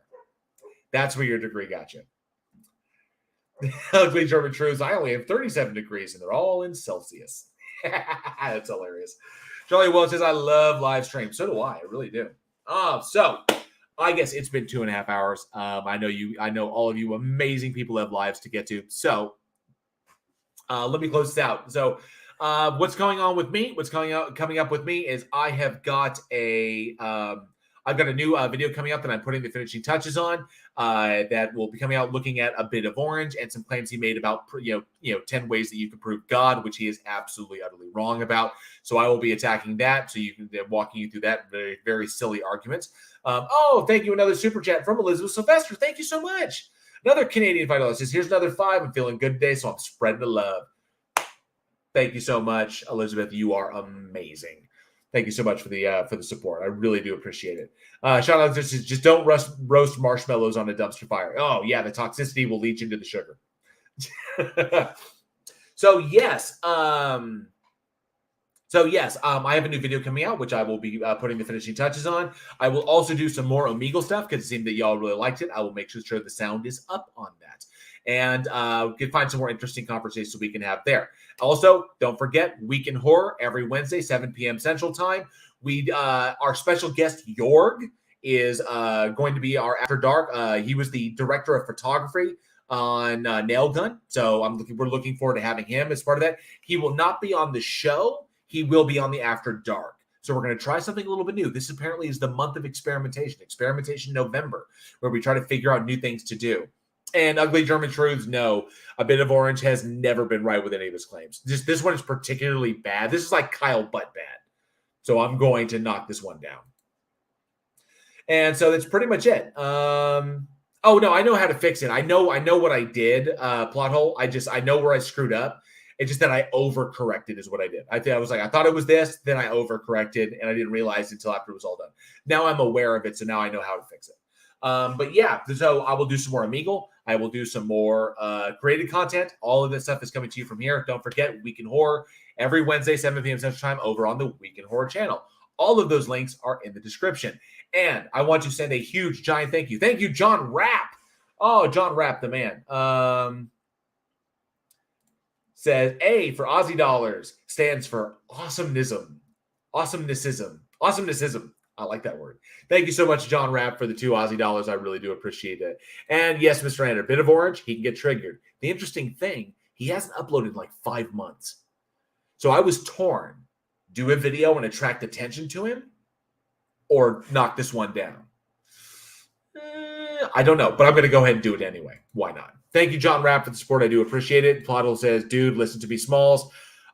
That's where your degree got you. Ugly German Truths. I only have 37 degrees and they're all in Celsius. That's hilarious. Charlie Welch says, I love live streams. So do I really do. So I guess it's been 2.5 hours. I know all of you amazing people have lives to get to. So let me close this out. So what's going on with me? Coming up with me is I've got a new video coming up that I'm putting the finishing touches on that will be coming out, looking at a bit of Orange and some claims he made about 10 ways that you can prove God, which he is absolutely utterly wrong about. So I will be attacking that. So walking you through that very, very silly argument. Thank you. Another super chat from Elizabeth Sylvester. Thank you so much. Another Canadian $5 says, here's another 5. I'm feeling good today, so I'm spreading the love. Thank you so much, Elizabeth. You are amazing. Thank you so much for the support. I really do appreciate it. Sean Alexander says, just don't roast marshmallows on a dumpster fire. Oh, yeah, the toxicity will leach into the sugar. So yes, I have a new video coming out, which I will be putting the finishing touches on. I will also do some more Omegle stuff because it seemed that y'all really liked it. I will make sure the sound is up on that. And we can find some more interesting conversations we can have there. Also, don't forget, Week in Horror every Wednesday, 7 p.m. Central Time. Our special guest, Jorg, is going to be our After Dark. He was the director of photography on Nail Gun. So we're looking forward to having him as part of that. He will not be on the show. He will be on the After Dark. So we're going to try something a little bit new. This apparently is the month of experimentation November, where we try to figure out new things to do. And Ugly German Truths, no, a bit of Orange has never been right with any of his claims. This one is particularly bad. This is like Kyle Butt bad. So I'm going to knock this one down. And so that's pretty much it. Oh no, I know how to fix it. I know what I did. Plot hole. I know where I screwed up. It's just that I overcorrected is what I did. I thought it was this, then I overcorrected, and I didn't realize until after it was all done. Now I'm aware of it, so now I know how to fix it. But yeah, so I will do some more Omegle. I will do some more created content. All of this stuff is coming to you from here. Don't forget, Week in Horror every Wednesday, 7 p.m. Central Time over on the Week in Horror channel. All of those links are in the description. And I want to send a huge, giant thank you. Thank you, John Rapp. Oh, John Rapp, the man. Says A for Aussie dollars stands for awesomenism. Awesomenism. I like that word. Thank you so much, John Rapp, for the 2 Aussie dollars. I really do appreciate it. And yes, Mr. Ander, bit of Orange, he can get triggered. The interesting thing, he hasn't uploaded in like 5 months. So I was torn. Do a video and attract attention to him, or knock this one down? I don't know, but I'm going to go ahead and do it anyway. Why not? Thank you, John Rapp, for the support. I do appreciate it. Plottle says, dude, listen to me, Smalls.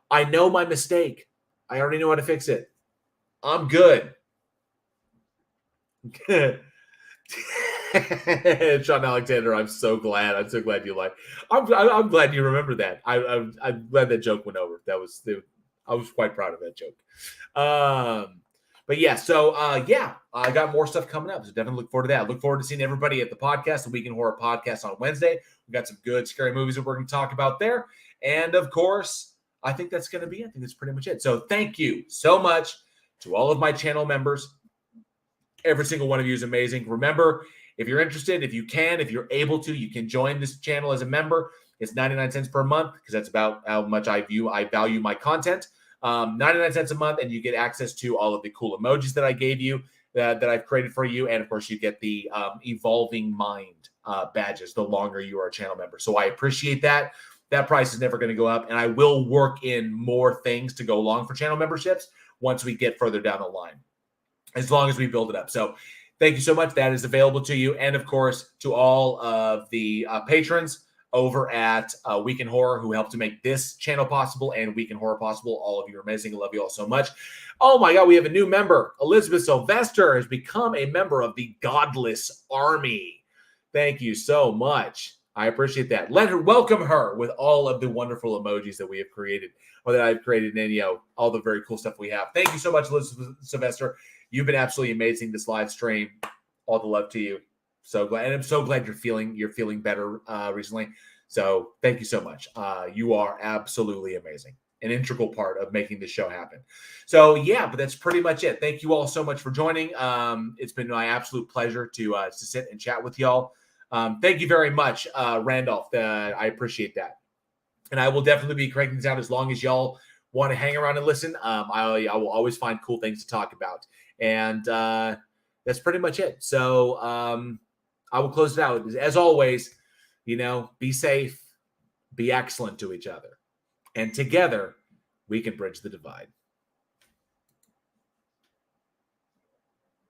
I know my mistake. I already know how to fix it. I'm good. Sean Alexander, I'm so glad. I'm so glad you like. I'm glad you remember that. I'm glad that joke went over. I was quite proud of that joke. But yeah, so yeah, I got more stuff coming up. So definitely look forward to that. I look forward to seeing everybody at the podcast, the Week in Horror podcast on Wednesday. We've got some good scary movies that we're going to talk about there. And of course, I think that's going to be it. I think that's pretty much it. So thank you so much to all of my channel members. Every single one of you is amazing. Remember, if you're interested, if you're able to, you can join this channel as a member. It's 99 cents per month because that's about how much I value my content. 99 cents a month, and you get access to all of the cool emojis that I gave you, that I've created for you. And of course, you get the Evolving Mind badges the longer you are a channel member. So I appreciate that. That price is never going to go up. And I will work in more things to go along for channel memberships once we get further down the line, as long as we build it up. So thank you so much. That is available to you. And of course, to all of the patrons over at Week in Horror who helped to make this channel possible and Week in Horror possible. All of you are amazing. I love you all so much. Oh my God, we have a new member. Elizabeth Sylvester has become a member of the Godless Army. Thank you so much. I appreciate that. Welcome her with all of the wonderful emojis that we have created, or that I've created, and all the very cool stuff we have. Thank you so much, Elizabeth Sylvester. You've been absolutely amazing this live stream. All the love to you. So glad, and I'm so glad you're feeling better recently. So thank you so much. You are absolutely amazing, an integral part of making this show happen. So yeah, but that's pretty much it. Thank you all so much for joining. It's been my absolute pleasure to sit and chat with y'all. Thank you very much, Randolph. I appreciate that, and I will definitely be cranking this out as long as y'all want to hang around and listen. I will always find cool things to talk about, and that's pretty much it. So I will close it out. As always, be safe, be excellent to each other, and together we can bridge the divide.